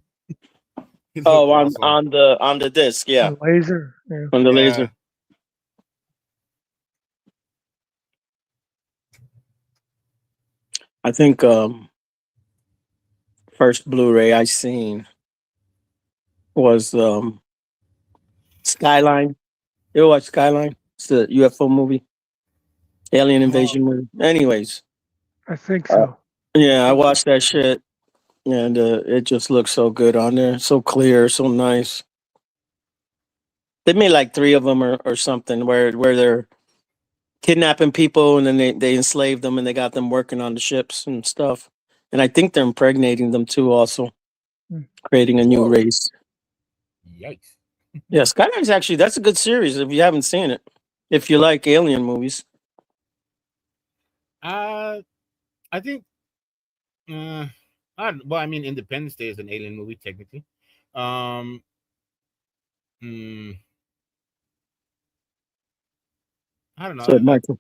It Oh, looked awesome. on the disc, yeah. The laser. Yeah. On the Yeah. laser. I think first Blu-ray I seen was Skyline. You ever watch Skyline? It's the UFO movie. Alien invasion movie. Anyways. I think so. Yeah, I watched that shit and it just looks so good on there. So clear, so nice. They made like 3 of them or something where they're kidnapping people and then they enslave them and they got them working on the ships and stuff. And I think they're impregnating them too also. Creating a new race. Yikes. Yeah, Skyline's actually, that's a good series if you haven't seen it. If you like alien movies. I think Independence Day is an alien movie technically. I don't know. So, Michael.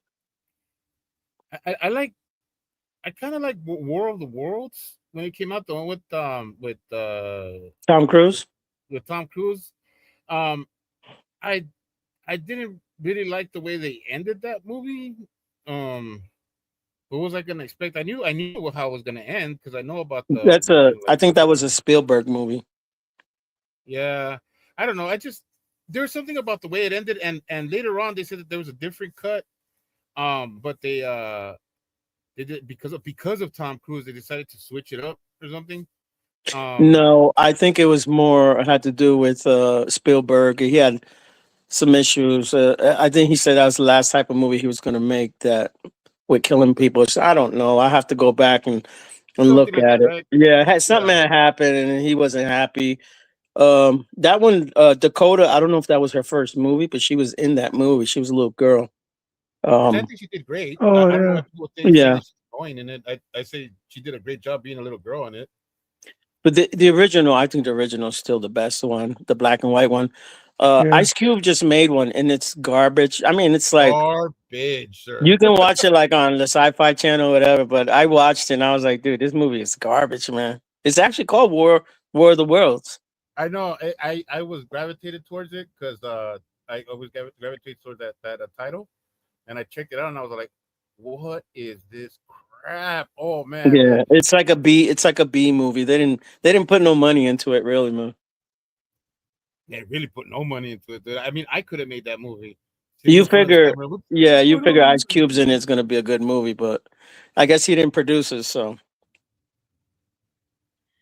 I kind of like War of the Worlds when it came out, the one with Tom Cruise. With Tom Cruise. I didn't really like the way they ended that movie. What was I gonna expect? I knew how it was gonna end because I know about the. I think that was a Spielberg movie. Yeah, I don't know. There was something about the way it ended, and later on they said that there was a different cut. But they did because of Tom Cruise, they decided to switch it up or something. No, I think it was more had to do with Spielberg. He had some issues. I think he said that was the last type of movie he was going to make that with killing people. So I don't know. I have to go back and look like at that, it. right? Yeah, something had happened and he wasn't happy. That one, Dakota, I don't know if that was her first movie, but she was in that movie. She was a little girl. I think she did great. Oh, I don't know yeah. why people think Yeah. she's annoying in it. I say she did a great job being a little girl in it. But the original, I think the original is still the best one, the black and white one. Yeah. Ice Cube just made one and it's garbage. I mean, it's like Garbage, sir. you can watch it like on the Sci-Fi Channel or whatever, but I watched it and I was like, dude, this movie is garbage, man. It's actually called War of the Worlds. I know. I was gravitated towards it because I always gravitated towards that title, and I checked it out and I was like, "What is this crap?" Oh man. Yeah, it's like a B movie. They didn't put no money into it, really, man. They really put no money into it, dude. I mean, I could have made that movie. You Taking front of the figure, camera. What's yeah, you going figure on? Ice Cube's in it's gonna be a good movie, but I guess he didn't produce it, so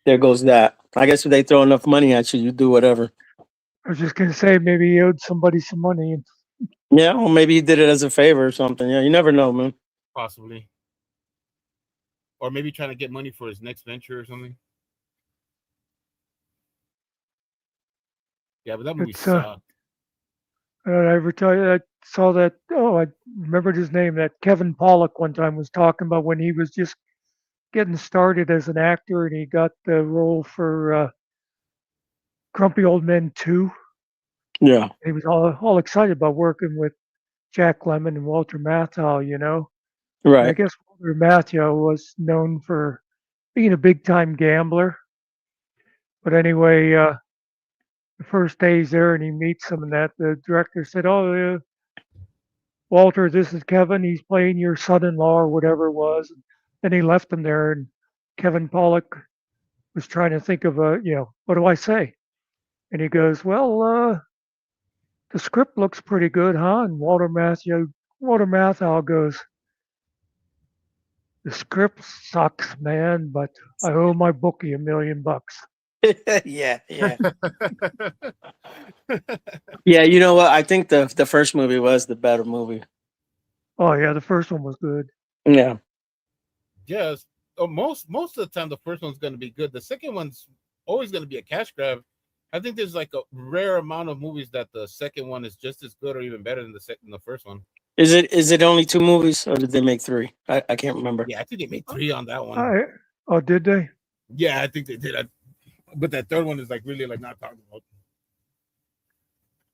there goes that. I guess if they throw enough money at you, you do whatever. I was just gonna say maybe he owed somebody some money. And Yeah, or maybe he did it as a favor or something. Yeah, you never know, man. Possibly. Or maybe trying to get money for his next venture or something. Yeah, but that movie it's sucked. did I ever tell you I saw that? Oh, I remembered his name. That Kevin Pollak one time was talking about when he was just getting started as an actor, and he got the role for Grumpy Old Men 2. Yeah, He was all excited about working with Jack Lemmon and Walter Matthau, you know. And I right. guess Walter Matthau was known for being a big time gambler. But anyway, the first day he's there and he meets him, and that the director said, "Oh, Walter, this is Kevin. He's playing your son-in-law or whatever it was." And then he left him there, and Kevin Pollak was trying to think of what do I say? And he goes, "Well, the script looks pretty good, huh?" And Walter Matthau goes, "The script sucks, man, but I owe my bookie $1 million." Yeah, yeah, yeah. You know what? I think the first movie was the better movie. Oh yeah, the first one was good. Yeah, Yes. Most of the time the first one's gonna be good. The second one's always gonna be a cash grab. I think there's like a rare amount of movies that the second one is just as good or even better than the first one. is it only 2 movies or did they make 3? I can't remember. Yeah, I think they made 3 on that one. I oh did they? Yeah, I think they did. But that third one is like really like not talking about.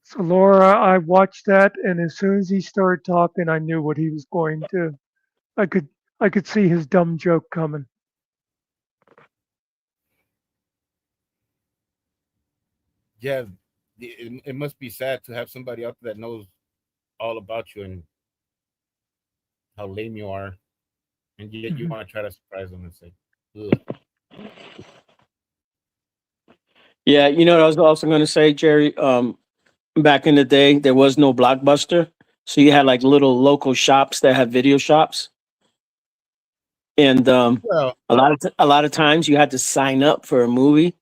So Laura, I watched that, and as soon as he started talking, I knew what he was going to. I could I could see his dumb joke coming. Yeah, it must be sad to have somebody out there that knows all about you and how lame you are, and yet you Mhm. want to try to surprise them and say, ugh. Yeah, you know what I was also going to say, Jerry. Back in the day, there was no Blockbuster, so you had like little local shops that had video shops, and Well, a lot of times you had to sign up for a movie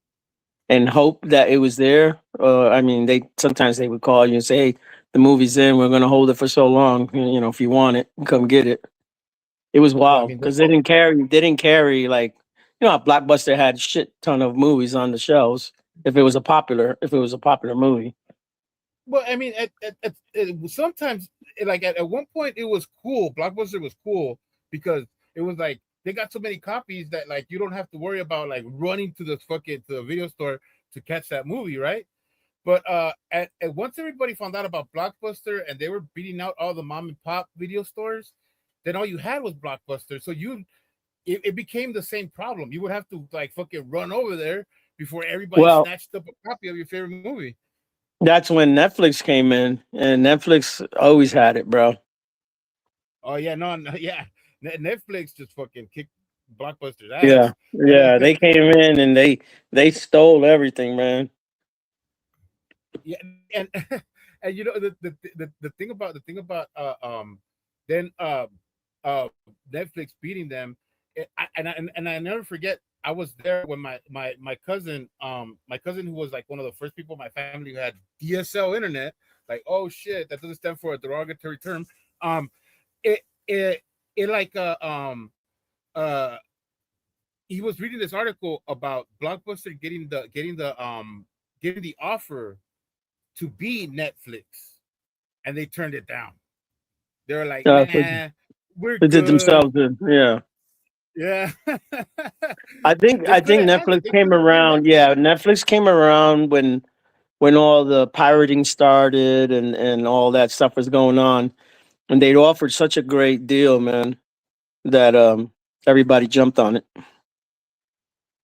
and hope that it was there. I mean, they sometimes they would call you and say, "Hey, the movie's in. We're going to hold it for so long. You know, if you want it, come get it." It was well, I wild mean, because they didn't carry like how Blockbuster had shit ton of movies on the shelves if it was a popular movie. well, I mean, sometimes, like at one point, it was cool. Blockbuster was cool because it was like they got so many copies that like you don't have to worry about like running to the video store to catch that movie, right? But at once everybody found out about Blockbuster and they were beating out all the mom and pop video stores, then all you had was Blockbuster. So it became the same problem. You would have to like fucking run over there before everybody Well, snatched up a copy of your favorite movie. that's when Netflix came in, and Netflix always had it, bro. Oh yeah, no, yeah. Netflix just fucking kicked Blockbuster's Yeah, ass. yeah, they came in and they stole everything, man. Yeah, and and you know the thing about then Netflix beating them, and I never forget. I was there when my cousin who was like one of the first people in my family who had DSL internet. Like, oh shit, that doesn't stand for a derogatory term. Um, it it it like uh he was reading this article about Blockbuster getting the offer to be Netflix, and they turned it down. They were like, So "Nah, we're they did good." themselves in. Yeah, Yeah, I they could think have had it. Netflix They came could have been around. Netflix. Yeah, Netflix came around when all the pirating started and all that stuff was going on, and they'd offered such a great deal, man, that everybody jumped on it.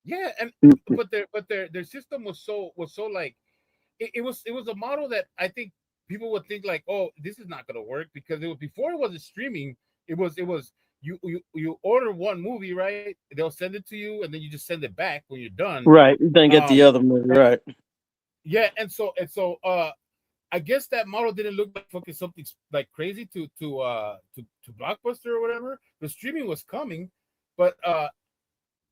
Yeah, and Mm. but their system was so like it was a model that I think people would think like, oh, this is not gonna work because it was before it wasn't streaming. It was you order one movie, right? They'll send it to you, and then you just send it back when you're done. Right, then get the Um, other movie. and Right. yeah, and so I guess that model didn't look like fucking something like crazy to Blockbuster or whatever. The streaming was coming, but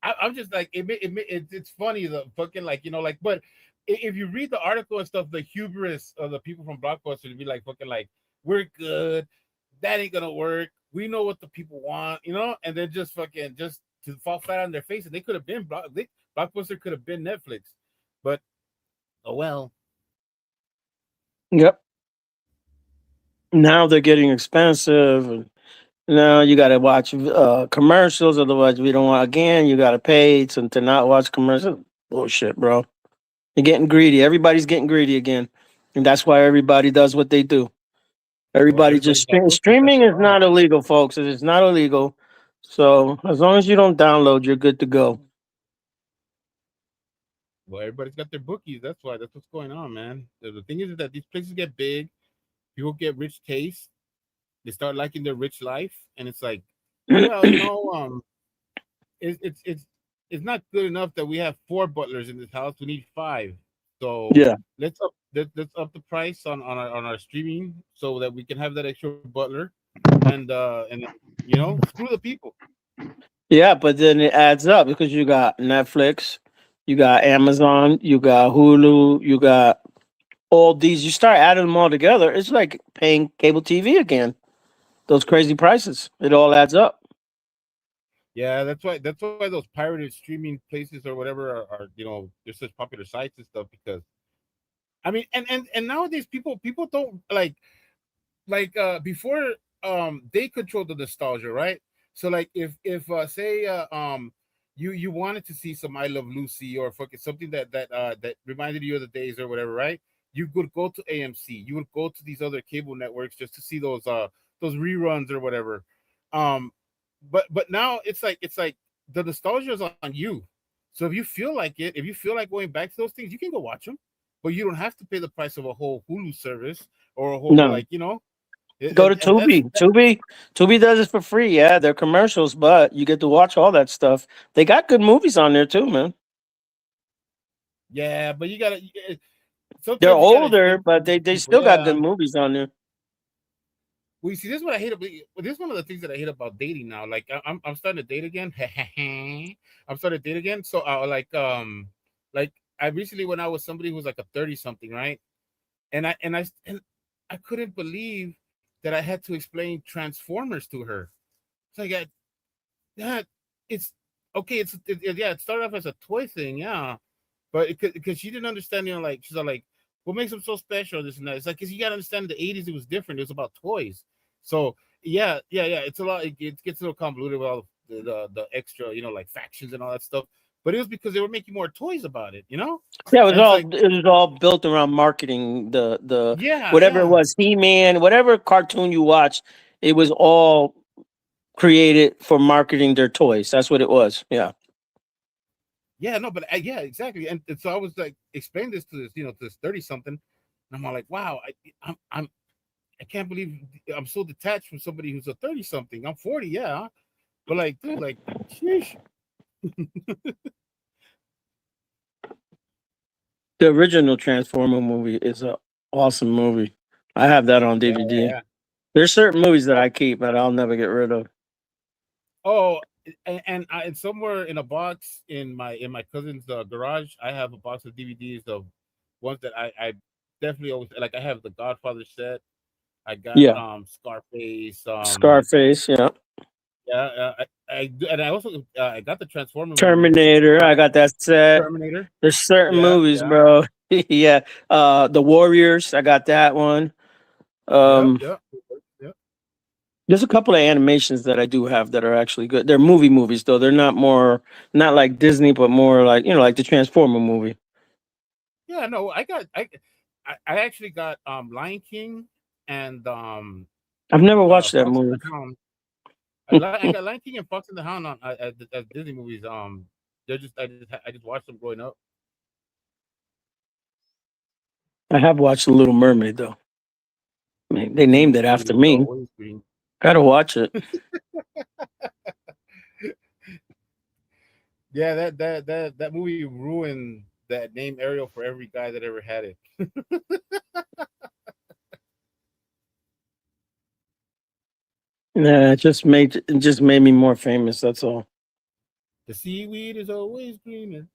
I'm just like it's funny the fucking like like, but if you read the article and stuff, the hubris of the people from Blockbuster to be like fucking like, we're good, that ain't gonna work, we know what the people want, and then just fucking just to fall flat on their face, and they could have been Blockbuster could have been Netflix, but oh well. Yep. Now they're getting expensive, and now you got to watch commercials. Otherwise, we don't want. Again, you got to pay to not watch commercials. Bullshit, bro. You're getting greedy. Everybody's getting greedy again, and that's why everybody does what they do. Well, Everybody everybody's just got cookies, that's streaming the is problem. not illegal, folks. It is not illegal. So as long as you don't download, you're good to go. Well, everybody's got their bookies. That's why. That's what's going on, man. The thing is that these places get big. People get rich taste. They start liking their rich life, and it's like, well, it's not good enough that we have 4 butlers in this house. We need 5. So Yeah. let's up the price on our streaming so that we can have that extra butler, and screw the people. Yeah, but then it adds up because you got Netflix, you got Amazon, you got Hulu, you got all these. You start adding them all together, it's like paying cable TV again. Those crazy prices. It all adds up. Yeah, that's why those pirated streaming places or whatever are they're such popular sites and stuff because I mean and nowadays people don't before they control the nostalgia, right? So like if say you wanted to see some I Love Lucy or fucking something that reminded you of the days or whatever, right? You would go to AMC, you would go to these other cable networks just to see those reruns or whatever. Um but now it's like the nostalgia is on you. So if you feel like it, if you feel like going back to those things, you can go watch them, but you don't have to pay the price of a whole Hulu service or a whole No. like Go to and that's Tubi. Tubi does it for free. Yeah, they're commercials, but you get to watch all that stuff. They got good movies on there too, man. yeah, but you gotta They're sometimes you gotta explain older, to but they people. still got good Yeah. movies on there. Well, you see, this is what I hate about. This is one of the things that I hate about dating now. Like, I'm starting to date again. I'm starting to date again. So, like I recently went out with somebody who was like a 30 something, right? And I couldn't believe that I had to explain Transformers to her. It's like, that it's okay. Yeah, it started off as a toy thing, yeah, but because she didn't understand, like she's all like, what makes them so special? This and that. It's like because you gotta understand, in the '80s it was different. It was about toys. So yeah. It's a lot. It gets a little convoluted with all the extra, like factions and all that stuff. But it was because they were making more toys about it. Yeah, And it's like, it was all built around marketing. The yeah, whatever it yeah, was, He-Man, whatever cartoon you watched, it was all created for marketing their toys. That's what it was. Yeah. yeah. No, but yeah, exactly. And so I was like, explain this to this 30 something, and I'm all like, wow, I can't believe I'm so detached from somebody who's a 30 something. I'm 40, yeah. But like, dude, like, sheesh. The original Transformer movie is a awesome movie. I have that on Yeah, DVD. yeah. There's certain movies that I keep that I'll never get rid of. Oh, and somewhere in a box in my cousin's garage, I have a box of DVDs of ones that I definitely always like. I have the Godfather set. I got Yeah. Scarface. Scarface, yeah. Yeah, and I also I got the Transformer movies. Terminator, I got that set. Terminator. There's certain Yeah, movies, yeah, bro. Yeah. The Warriors, I got that one. yep, Um, yep, yep. there's a couple of animations that I do have that are actually good. They're movies though. They're not like Disney, but more like, like the Transformer movie. Yeah, no, I actually got Lion King and I've never watched that Fox and movie. the Hound. I got Lion King and Fox and the Hound on as Disney movies. I just watched them growing up. I have watched The Little Mermaid though. I mean, they He's named it after green, it's me. always green. Gotta watch it. Yeah, that movie ruined that name Ariel for every guy that ever had it. Yeah, it just made me more famous. That's all. The seaweed is always greener.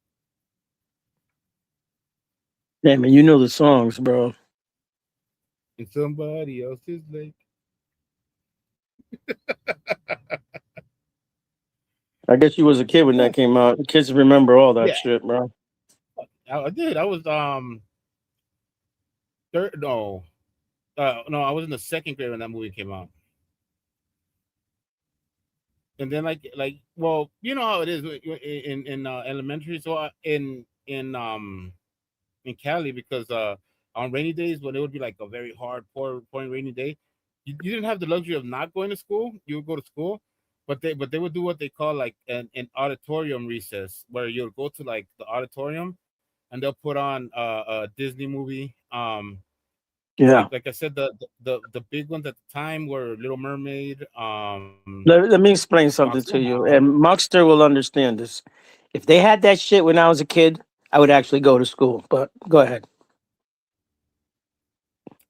Damn it, you know the songs, bro. In somebody else's lake. I guess you was a kid when that came out. Kids remember all that Yeah, shit, bro. I did. I was third. No, no, I was in the second grade when that movie came out. And then well, you know how it is in elementary. So in Cali, because on rainy days when it would be like a very hard pouring rainy day, you didn't have the luxury of not going to school. You would go to school, but they would do what they call like an auditorium recess, where you would go to like the auditorium and they'll put on a Disney movie. Yeah. Like I said, the big ones at the time were Little Mermaid. Let me explain something Monster to you, High. and Muckster will understand this. If they had that shit when I was a kid, I would actually go to school. But go ahead.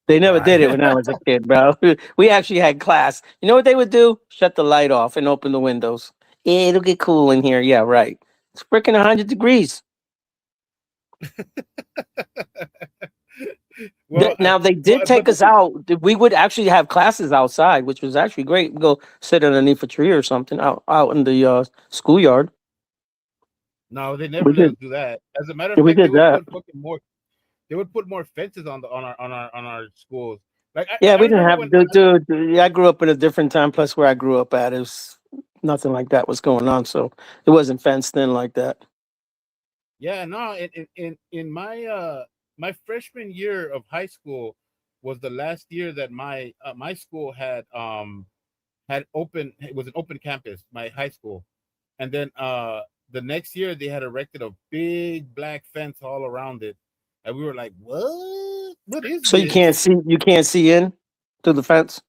They never did it Right. when I was a kid, bro. We actually had class. You know what they would do? Shut the light off and open the windows. Yeah, it'll get cool in here. Yeah, right. It's freaking 100 degrees. Well, Now they did but take us out. We would actually have classes outside, which was actually great. We go sit underneath a tree or something out in the schoolyard. no, they never We let us did. do that. As a matter of We fact, they did would that. put fucking more. They would put more fences on our schools. Like Yeah, I we didn't remember have when dude. I grew up in a different time. Plus, where I grew up at, it was nothing like that was going on, so it wasn't fenced in like that. yeah, no, in my freshman year of high school was the last year that my school had open. It was an open campus, my high school, and then the next year they had erected a big black fence all around it, and we were like, what is So this? you can't see in through the fence.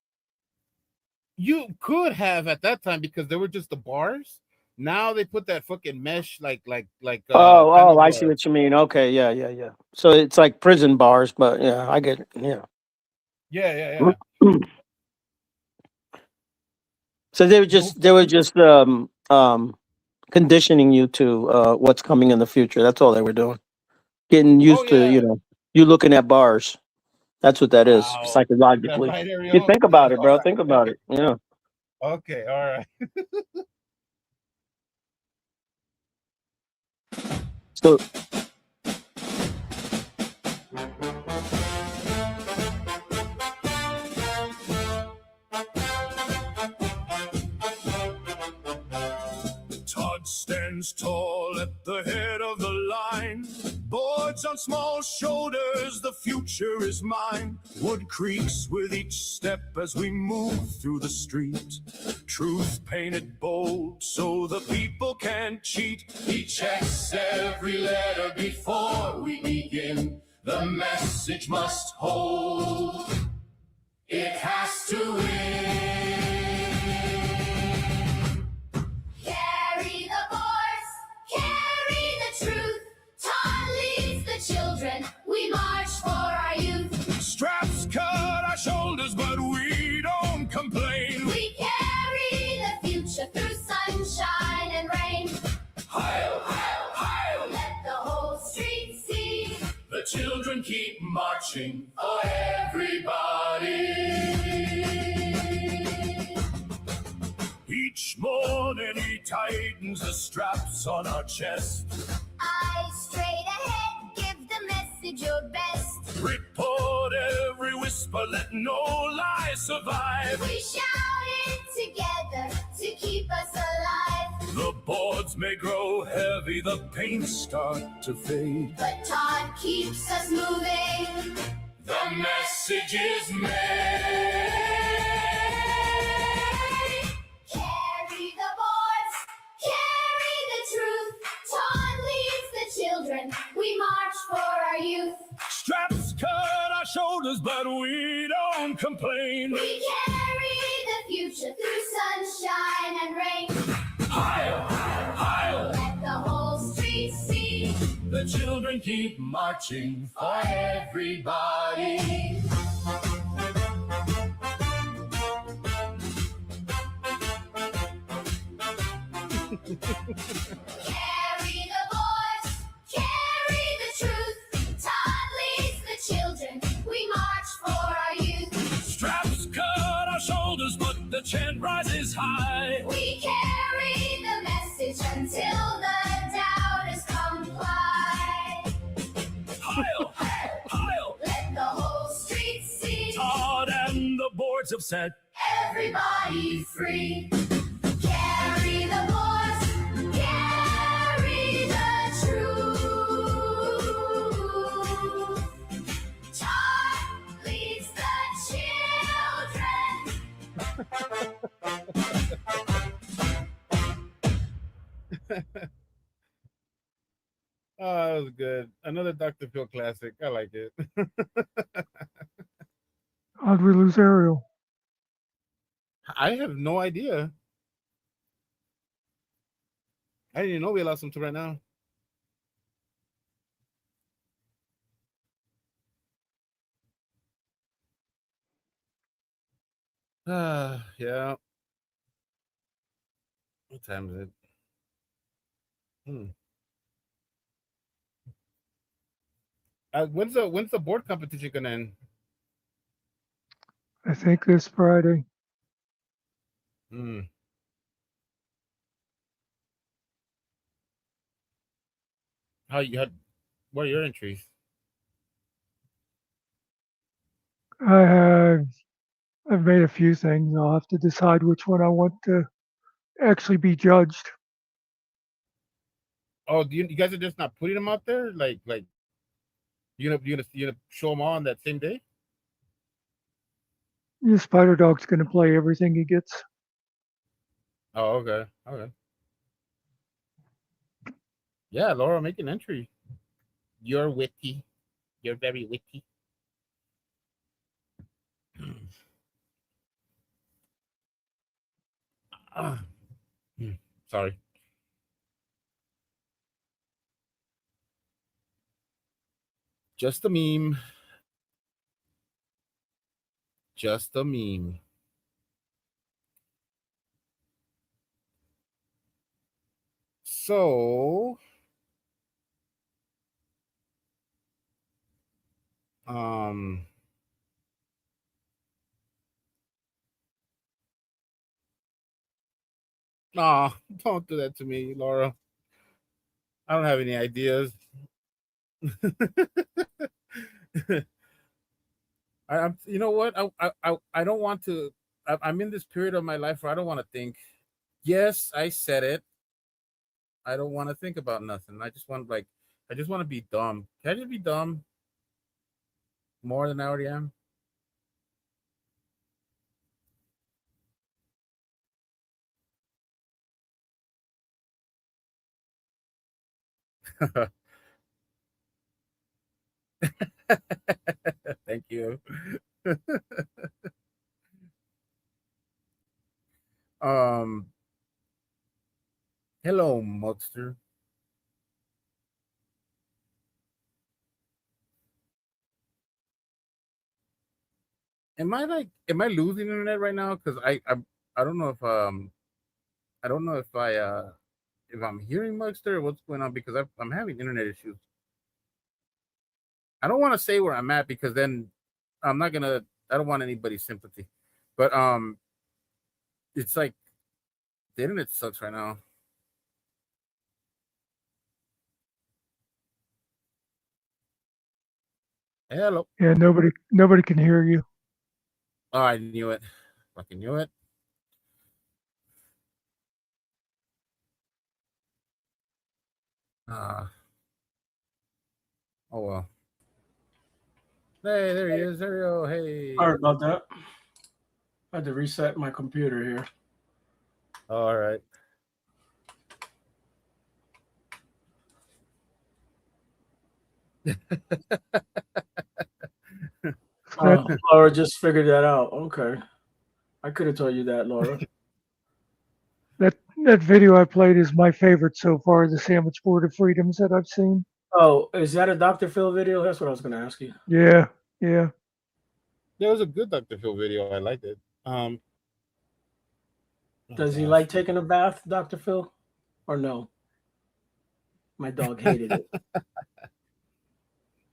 You could have at that time because there were just the bars. Now they put that fucking mesh kind Oh, of I see what you mean. Okay, yeah. So it's like prison bars, but yeah, I get it. Yeah. yeah. So they The were fucking just conditioning you to what's coming in the future. That's all they were doing. Getting oh used to, yeah. you looking at bars. That's what that is Wow. Is that psychologically. right, You Ariel? think about it, All bro. right. Think about it. Yeah. Okay, all right. So Todd stands tall at the head of the line. Boards on small shoulders, the future is mine. Wood creaks with each step as we move through the street. Truth painted bold so the people can't cheat. He checks every letter before we begin. The message must hold. It has to win. Carry the boards, carry the truth. Todd leads the children, we march for our youth. Straps cut our shoulders, but we don't complain. We carry the future through sunshine and rain. Heil, heil, heil, let the whole street see. The children keep marching for everybody. Each morning he tightens the straps on our chest. Eyes straight ahead, give the message your best. Report every whisper, let no lie survive. We shout it together to keep us alive. The boards may grow heavy, the paint start to fade, but Todd keeps us moving. The message is made. Carry the boards, carry the truth. Todd leads the children, we march for our youth. Straps cut our shoulders, but we don't complain. We carry the future through sunshine and rain. Heil, heil, heil, let the whole street see. The children keep marching for everybody. Carry the boys, carry the truth. Todd leads the children, we march for our youth. Straps cut our shoulders, but the chant rises high. We carry the message until the doubters comply. Heil! Heil! Let the whole street see, Todd and the boards have said, everybody free. Carry the boys, carry the truth. Todd leads the children. Oh, that was good. Another Dr. Phil classic. I like it. How'd we lose Ariel? I have no idea. I didn't even know we lost him to right now. Yeah. What time is it? When's the board competition gonna end? I think this Friday. What are your entries? I've made a few things. I'll have to decide which one I want to actually be judged. Oh, you guys are just not putting them out there? Like you gonna show them all on that same day? The Spider Dog's going to play everything he gets. Oh, okay. Yeah, Laura, make an entry. You're witty. You're very witty. Sorry. Just a meme. Just a meme. So, no, don't do that to me, Laura. I don't have any ideas. You know what? I don't want to. I'm in this period of my life where I don't want to think. Yes, I said it. I don't want to think about nothing. I just want to be dumb. Can I just be dumb more than I already am? Thank you. Hello, Muckster. Am I losing internet right now? Because I don't know if if I'm hearing Muckster or what's going on, because I'm having internet issues. I don't want to say where I'm at, because then I don't want anybody's sympathy. But it's like the internet sucks right now. Hello. Yeah, nobody can hear you. Oh, I knew it. Fucking knew it. Oh well. Hey, there he is. There you go. Hey. Sorry about that. I had to reset my computer here. All right. Laura just figured that out. Okay. I could have told you that, Laura. That video I played is my favorite so far, the Sandwich Board of Freedoms that I've seen. Oh, is that a Dr. Phil video? That's what I was going to ask you. Yeah. There was a good Dr. Phil video. I liked it. Does he like taking a bath, Dr. Phil? or no? My dog hated it.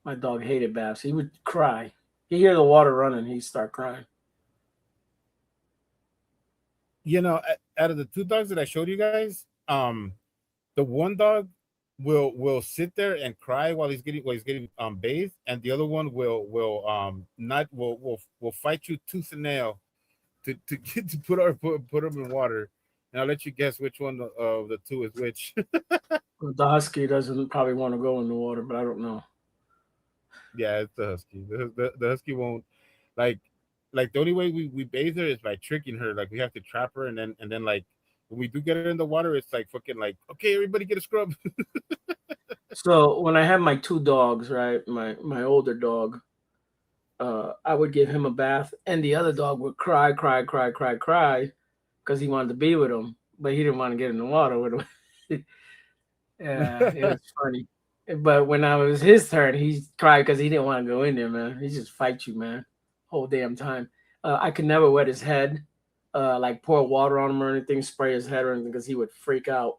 My dog hated baths. He would cry. He'd hear the water running, he'd start crying. You know, out of the two dogs that I showed you guys, the one dog will sit there and cry while he's getting bathed, and the other one will not will fight you tooth and nail to get to put him in water. And I'll let you guess which one of the two is which. The husky doesn't probably want to go in the water, but I don't know. Yeah, it's the husky. The husky won't like the only way we bathe her is by tricking her. Like we have to trap her, and then like when we do get her in the water, it's like fucking like, okay, everybody get a scrub. So when I had my two dogs, right, my older dog, I would give him a bath, and the other dog would cry, because he wanted to be with him, but he didn't want to get in the water with him. Yeah, it was funny. But when I was his turn, he cried because he didn't want to go in there, man. He just fight you, man, whole damn time. I could never wet his head, like pour water on him or anything, spray his head or anything, because he would freak out.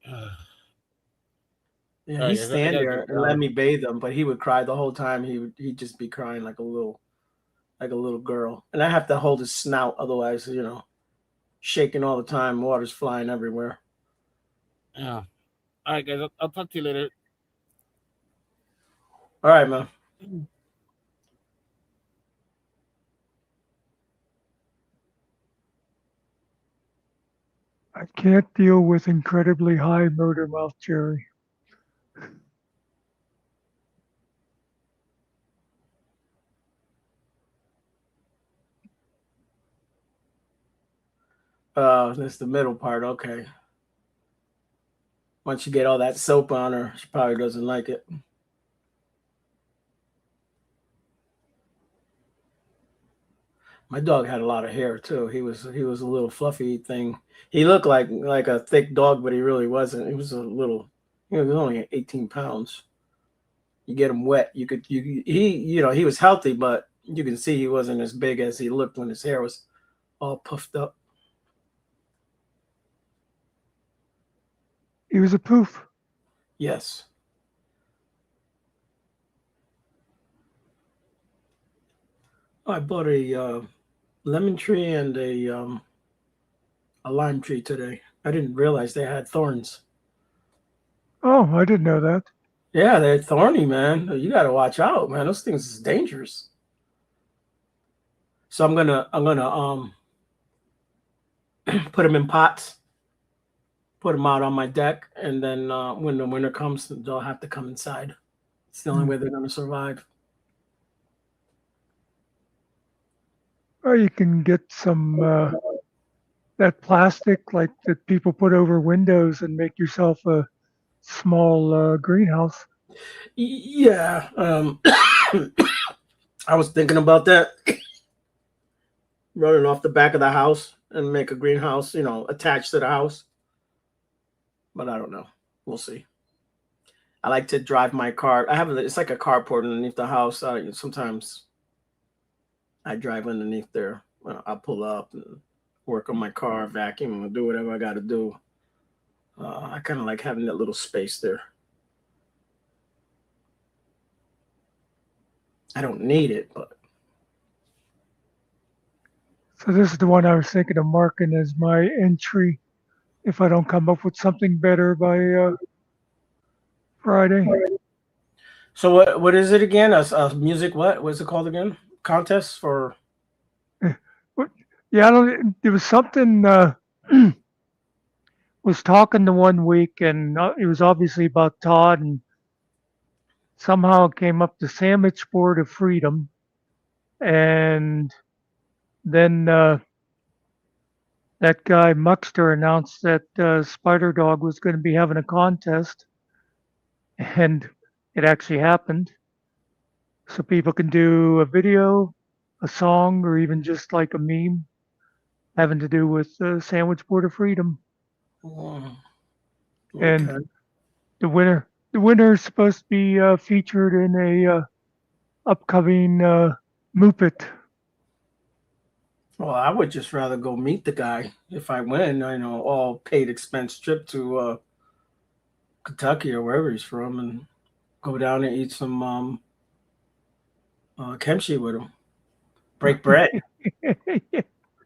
Yeah, All he'd right, guys, I stand gotta there get and let down. me bathe him, but he would cry the whole time. He'd just be crying like a little girl, and I have to hold his snout, otherwise, shaking all the time, water's flying everywhere. Yeah. All right, guys, I'll talk to you later. All right, man. I can't deal with incredibly high motor mouth, Jerry. That's the middle part. Okay. Once you get all that soap on her, she probably doesn't like it. My dog had a lot of hair too. He was a little fluffy thing. He looked like a thick dog, but he really wasn't. He was a little. He was only 18 pounds. You get him wet, he was healthy, but you can see he wasn't as big as he looked when his hair was all puffed up. He was a poof. Yes. I bought a lemon tree and a lime tree today. I didn't realize they had thorns. Oh, I didn't know that. Yeah, they're thorny, man. You got to watch out, man. Those things is dangerous. So I'm gonna put them in pots, put them out on my deck, and then when the winter comes, they'll have to come inside. It's the only way they're gonna survive. Or you can get some that plastic like that people put over windows and make yourself a small greenhouse. Yeah, I was thinking about that, running off the back of the house and make a greenhouse, attached to the house. But I don't know. We'll see. I like to drive my car. It's like a carport underneath the house. Sometimes I drive underneath there. I'll pull up and work on my car, vacuum, and do whatever I got to do. I kind of like having that little space there. I don't need it, but. So this is the one I was thinking of marking as my entry if I don't come up with something better by Friday. So what is it again? A music what? What's it called again? Contest for? Yeah, I don't. There was something. Was talking to one week, and it was obviously about Todd, and somehow it came up the Sandwich Board of Freedom, and then that guy Muckster announced that Spider Dog was going to be having a contest, and it actually happened. So people can do a video, a song, or even just like a meme having to do with the Sandwich Board of Freedom. Oh, And okay. the winner is supposed to be featured in a upcoming Moopit. Well, I would just rather go meet the guy if I win. All paid expense trip to Kentucky or wherever he's from, and go down and eat some kimchi with him. Break bread,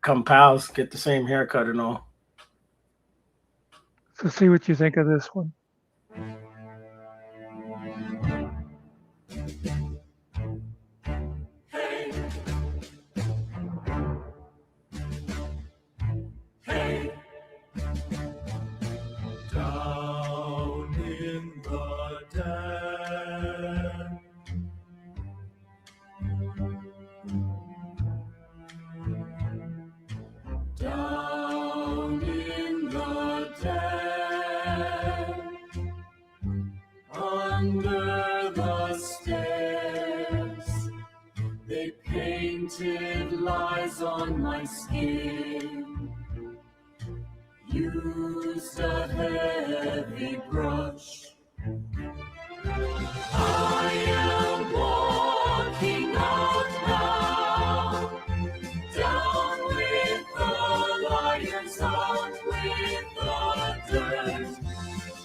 come pals, get the same haircut and all. So see what you think of this one. Down in the den. Down in the den. Under the stairs. They painted lies on my skin. Used a heavy brush. I am walking out now, down with the lions, out with the dirt,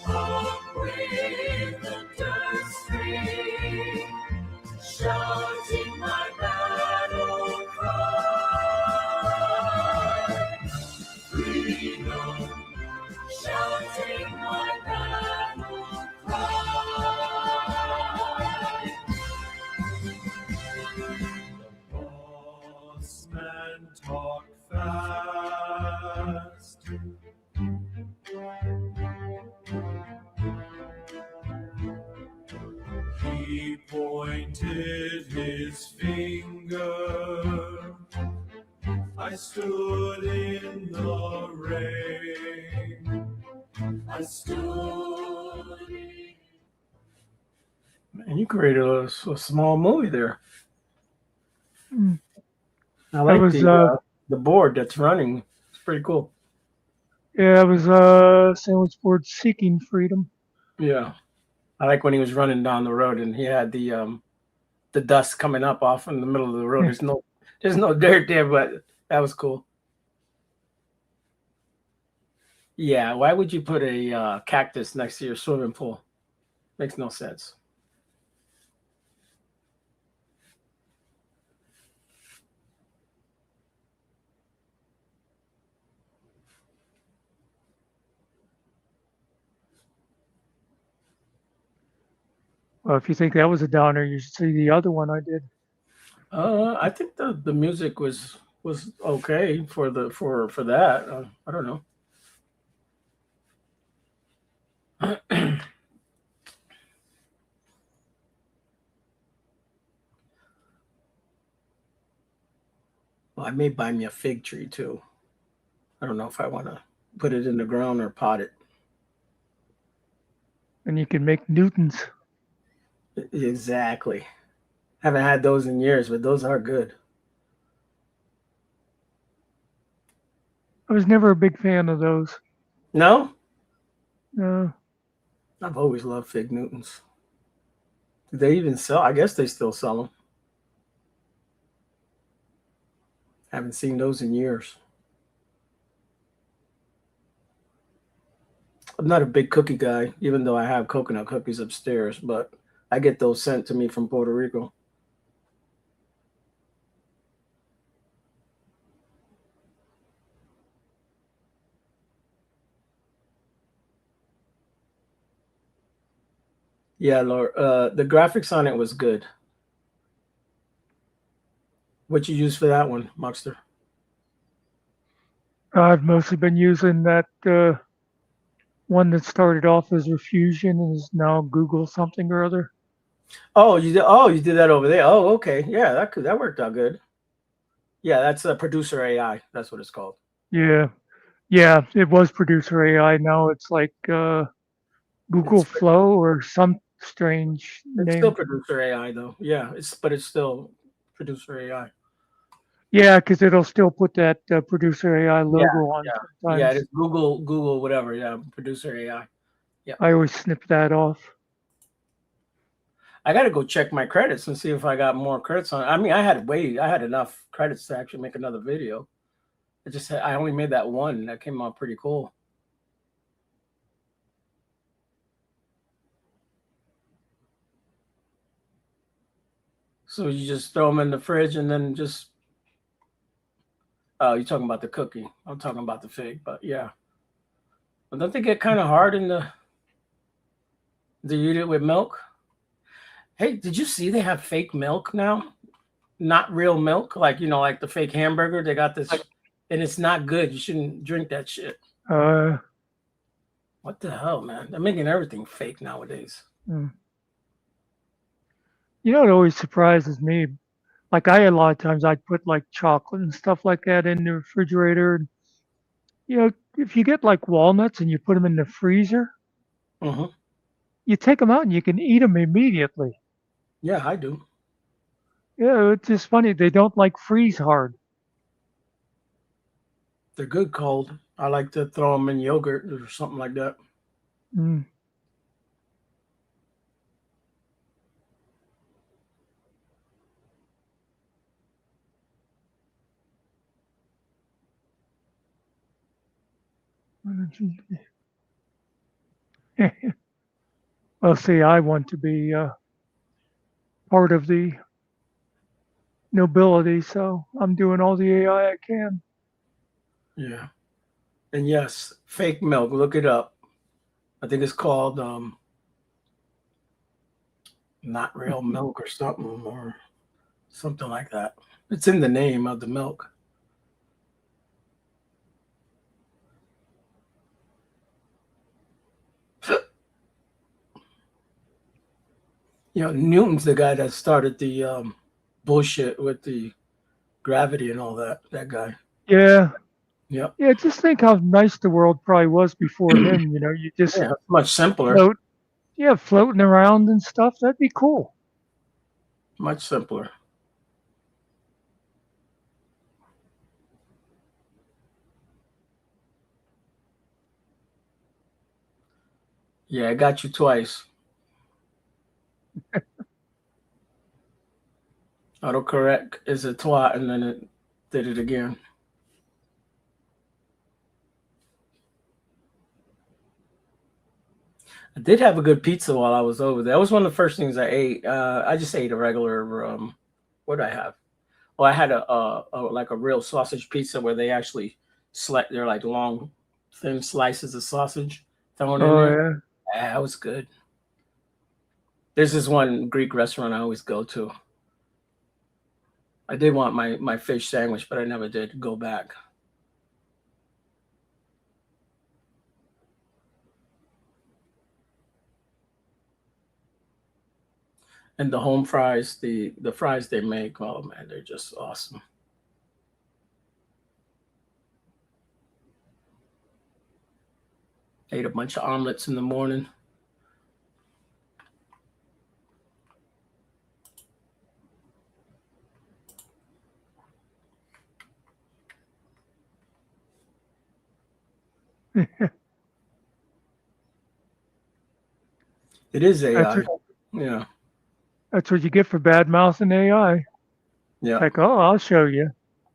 up with the dirt stream, shouting my battle cry. Freedom, shouting my battle cry. The boss man talk fast. He pointed his finger. I stood in the rain. I stood in... Man, you created a small movie there. Mm. I like was, the board that's running. It's pretty cool. Yeah, it was sandwich board seeking freedom. Yeah, I like when he was running down the road and he had the dust coming up off in the middle of the road. There's no dirt there, but that was cool. Yeah, why would you put a cactus next to your swimming pool? Makes no sense. Well, if you think that was a downer, you should see the other one I did. I think the music was okay for that. I don't know. Well, I may buy me a fig tree too. I don't know if I want to put it in the ground or pot it. And you can make Newtons. Exactly. Haven't had those in years, but those are good. I was never a big fan of those. No? No. I've always loved fig Newtons. Do they even sell? I guess they still sell them. Haven't seen those in years. I'm not a big cookie guy, even though I have coconut cookies upstairs, but I get those sent to me from Puerto Rico. Yeah, Laura, the graphics on it was good. What you use for that one, Muckster? I've mostly been using that one that started off as Refusion and is now Google something or other. Oh, you did that over there. Oh, okay. Yeah, that worked out good. Yeah, that's a producer AI. That's what it's called. Yeah. Yeah, it was Producer AI. Now it's like Google Flow or some strange It's name. still producer AI though. Yeah, it's still producer AI. Yeah, because it'll still put that Producer AI logo on sometimes. Yeah, it's Google whatever. Yeah, producer AI. Yeah. I always snip that off. I got to go check my credits and see if I got more credits on. I mean, I had enough credits to actually make another video. I only made that one. That came out pretty cool. So you just throw them in the fridge and then just. Oh, you're talking about the cookie. I'm talking about the fig, but yeah. But don't they get kind of hard in the? Do you eat it with milk? Hey, did you see they have fake milk now? Not real milk, like like the fake hamburger. They got this, and it's not good. You shouldn't drink that shit. What the hell, man? They're making everything fake nowadays. It always surprises me. Like a lot of times I'd put like chocolate and stuff like that in the refrigerator. And, if you get like walnuts and you put them in the freezer, Mm-hmm. you take them out and you can eat them immediately. Yeah, I do. Yeah, it's just funny. They don't like freeze hard. They're good cold. I like to throw them in yogurt or something like that. Mm. Well, see, I want to be part of the nobility, so I'm doing all the AI I can. Yeah. And yes, fake milk. Look it up. I think it's called not real milk or something like that. It's in the name of the milk. Newton's the guy that started the bullshit with the gravity and all that. That guy. Yeah. Yep. Yeah, just think how nice the world probably was before him. You just much simpler. Floating around and stuff. That'd be cool. Much simpler. Yeah, I got you twice. Autocorrect is a twat, and then it did it again. I did have a good pizza while I was over there. That was one of the first things I ate. I just ate a regular. What did I have? Well, I had a real sausage pizza where they actually they're like long, thin slices of sausage thrown in there. Yeah, that was good. There's this one Greek restaurant I always go to. I did want my fish sandwich, but I never did go back. And the home fries, the fries they make, oh man, they're just awesome. Ate a bunch of omelets in the morning. It is AI. Yeah. That's what you get for bad mouthing AI. Yeah. Like, I'll show you.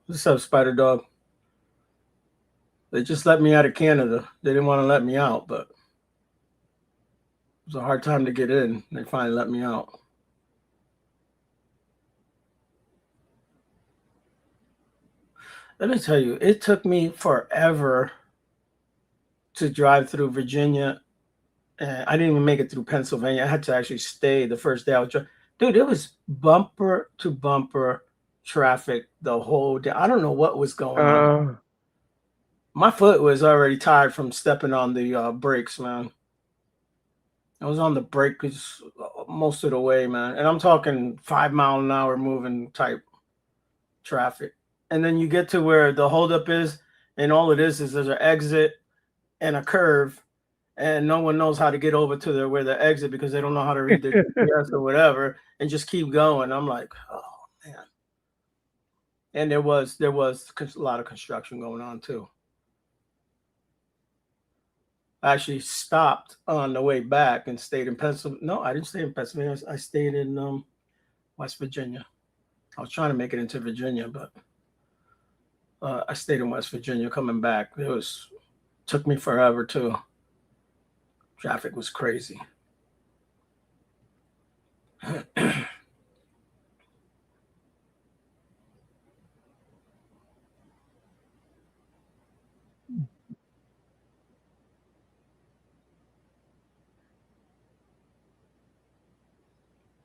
What's up, Spider Dog? They just let me out of Canada. They didn't want to let me out, but it was a hard time to get in. They finally let me out. Let me tell you, it took me forever to drive through Virginia. And I didn't even make it through Pennsylvania. I had to actually stay the first day I was driving. Dude, it was bumper to bumper traffic the whole day. I don't know what was going on. My foot was already tired from stepping on the brakes, man. I was on the brake most of the way, man. And I'm talking 5 mile an hour moving type traffic. And then you get to where the holdup is, and all it is there's an exit and a curve, and no one knows how to get over to where the exit because they don't know how to read the GPS or whatever, and just keep going. I'm like, oh man. And there was a lot of construction going on too. I actually stopped on the way back and stayed in Pennsylvania. No, I didn't stay in Pennsylvania. I stayed in West Virginia. I was trying to make it into Virginia, but I stayed in West Virginia coming back. Took me forever too. Traffic was crazy.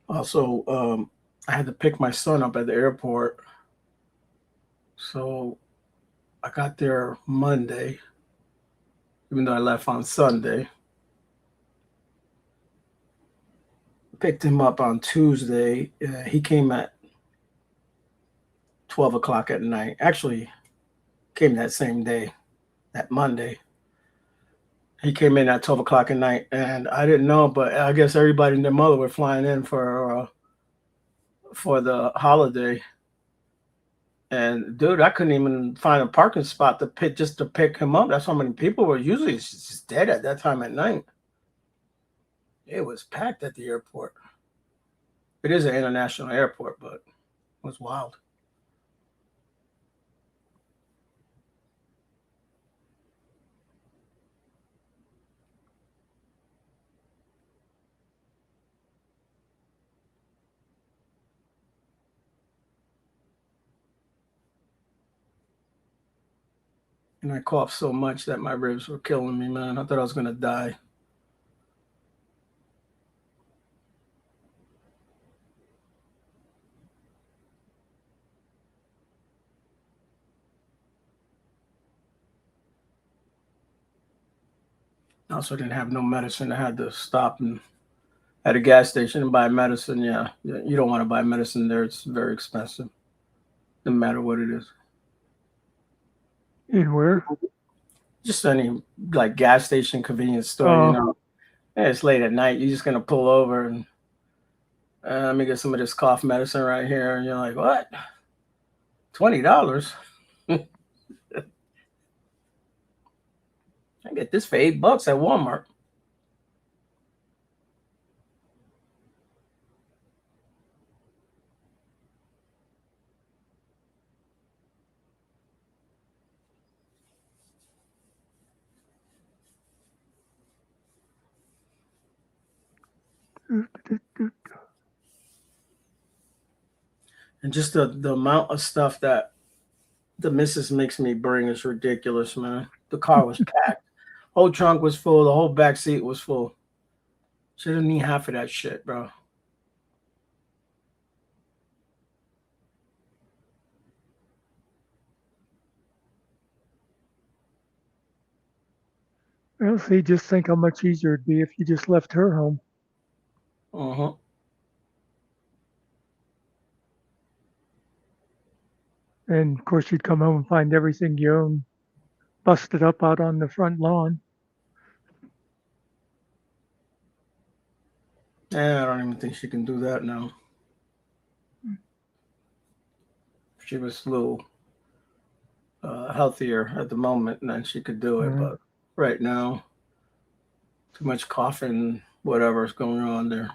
Also, I had to pick my son up at the airport. So I got there Monday, even though I left on Sunday. Picked him up on Tuesday. He came at 12 o'clock at night. Actually, came that same day, that Monday. He came in at 12 o'clock at night, and I didn't know, but I guess everybody and their mother were flying in for the holiday. And dude, I couldn't even find a parking spot to pick him up. That's how many people were. Usually it's just dead at that time at night. It was packed at the airport. It is an international airport, but it was wild. And I coughed so much that my ribs were killing me, man. I thought I was going to die. I also didn't have no medicine. I had to stop at a gas station and buy medicine. Yeah, you don't want to buy medicine there. It's very expensive, no matter what it is. In where? Just any like gas station, convenience store, you know. And it's late at night. You're just gonna pull over and let me get some of this cough medicine right here. And you're like, what? $20? I get this for $8 at Walmart. And just the amount of stuff that the missus makes me bring is ridiculous, man. The car was packed. Whole trunk was full. The whole back seat was full. She didn't need half of that shit, bro. Well, see, just think how much easier it'd be if you just left her home. Uh-huh. And of course, you'd come home and find everything you own busted up out on the front lawn. Yeah, I don't even think she can do that now. If she was a little healthier at the moment, then she could do it. But right now, too much coughing, whatever's going on there.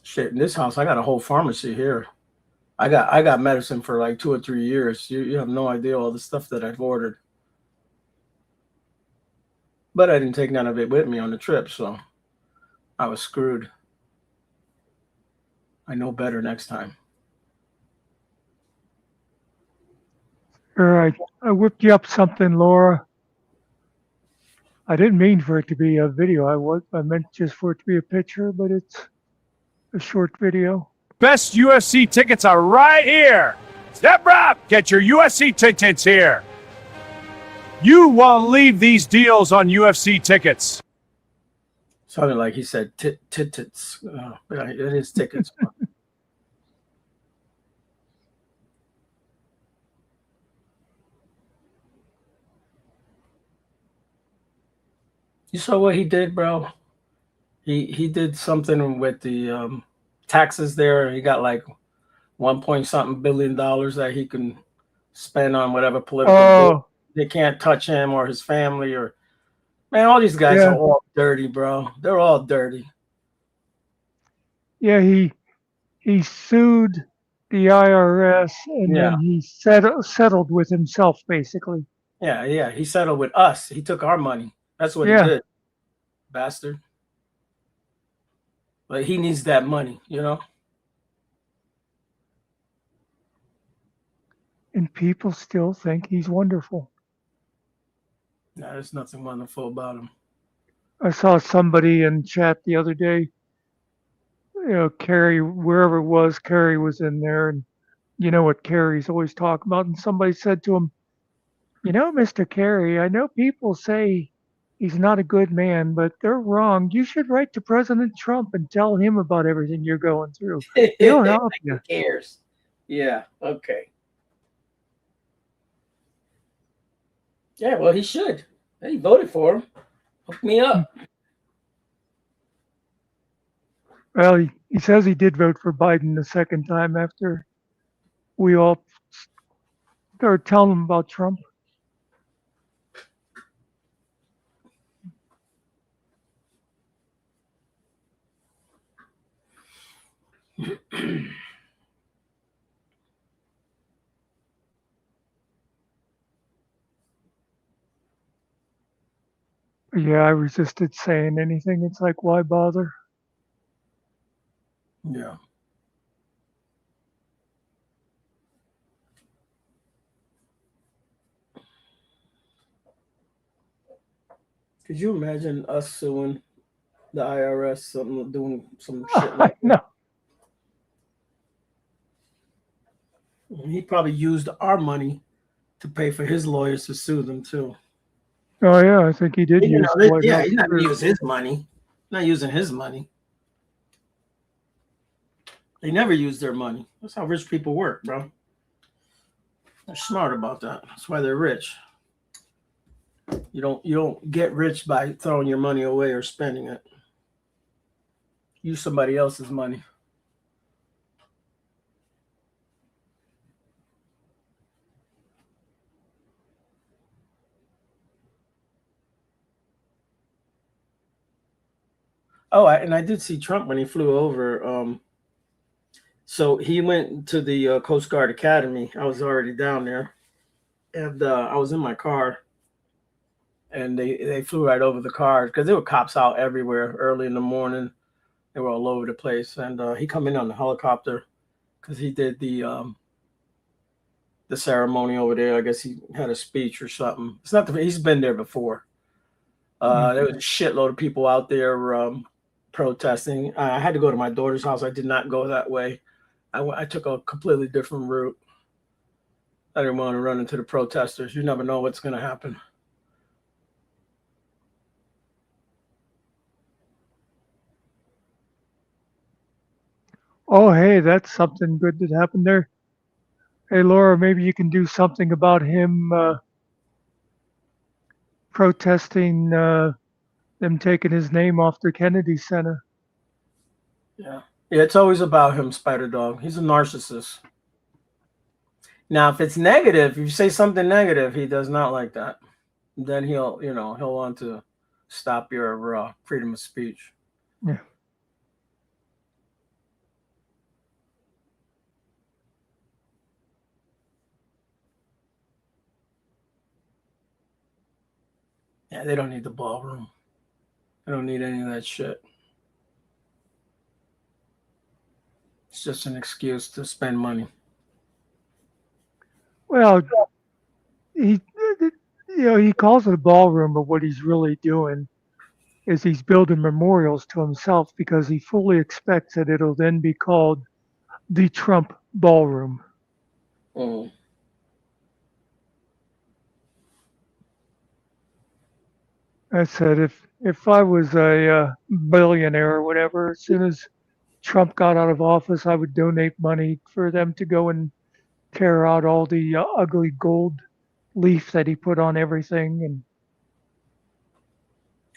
Shit, in this house, I got a whole pharmacy here. I got medicine for like 2 or 3 years. You have no idea all the stuff that I've ordered. But I didn't take none of it with me on the trip, so I was screwed. I know better next time. All right, I whipped you up something, Laura. I didn't mean for it to be a video. I meant just for it to be a picture, but it's a short video. Best UFC tickets are right here. Step up, get your UFC tickets here. You won't leave these deals on UFC tickets. Sounded like he said tits. It is tickets. You saw what he did, bro? He did something with the taxes there. He got like 1 billion that he can spend on whatever political. They can't touch him or his family or Man, all these guys Yeah. are all dirty, bro. They're all dirty. Yeah, he sued the IRS and Yeah. then he settled with himself basically. Yeah. He settled with us. He took our money. That's what he Yeah. did, bastard. But he needs that money, you know? And people still think he's wonderful. Nah, there's nothing wonderful about him. I saw somebody in chat the other day, Carrie, wherever it was, Carrie was in there, and you know what Carrie's always talking about. And somebody said to him, Mr. Carey, I know people say he's not a good man, but they're wrong. You should write to President Trump and tell him about everything you're going through. He'll help you. Who cares? Yeah, okay. Yeah, well, he should. He voted for him. Hook me up. Well, he says he did vote for Biden the second time after we all started telling him about Trump. Yeah, I resisted saying anything. It's like, why bother? Yeah. Could you imagine us suing the IRS, doing some shit like that? No. He probably used our money to pay for his lawyers to sue them too. Oh yeah, I think he did use. Yeah, he's not using his money. Not using his money. They never use their money. That's how rich people work, bro. They're smart about that. That's why they're rich. You don't get rich by throwing your money away or spending it. Use somebody else's money. Oh, and I did see Trump when he flew over. So he went to the Coast Guard Academy. I was already down there, and I was in my car, and they flew right over the car because there were cops out everywhere early in the morning. They were all over the place, and he come in on the helicopter because he did the ceremony over there. I guess he had a speech or something. It's not he's been there before. There was a shitload of people out there protesting. I had to go to my daughter's house. I did not go that way. I took a completely different route. I didn't want to run into the protesters. You never know what's going to happen. Oh, hey, that's something good that happened there. Hey, Laura, maybe you can do something about him protesting them taking his name off the Kennedy Center. Yeah, it's always about him, Spider Dog. He's a narcissist. Now, if it's negative, if you say something negative, he does not like that. Then he'll want to stop your freedom of speech. Yeah. Yeah, they don't need the ballroom. They don't need any of that shit. It's just an excuse to spend money. Well, he calls it a ballroom, but what he's really doing is he's building memorials to himself because he fully expects that it'll then be called the Trump Ballroom. Mm. I said, if I was a billionaire or whatever, as soon as Trump got out of office, I would donate money for them to go and tear out all the ugly gold leaf that he put on everything. And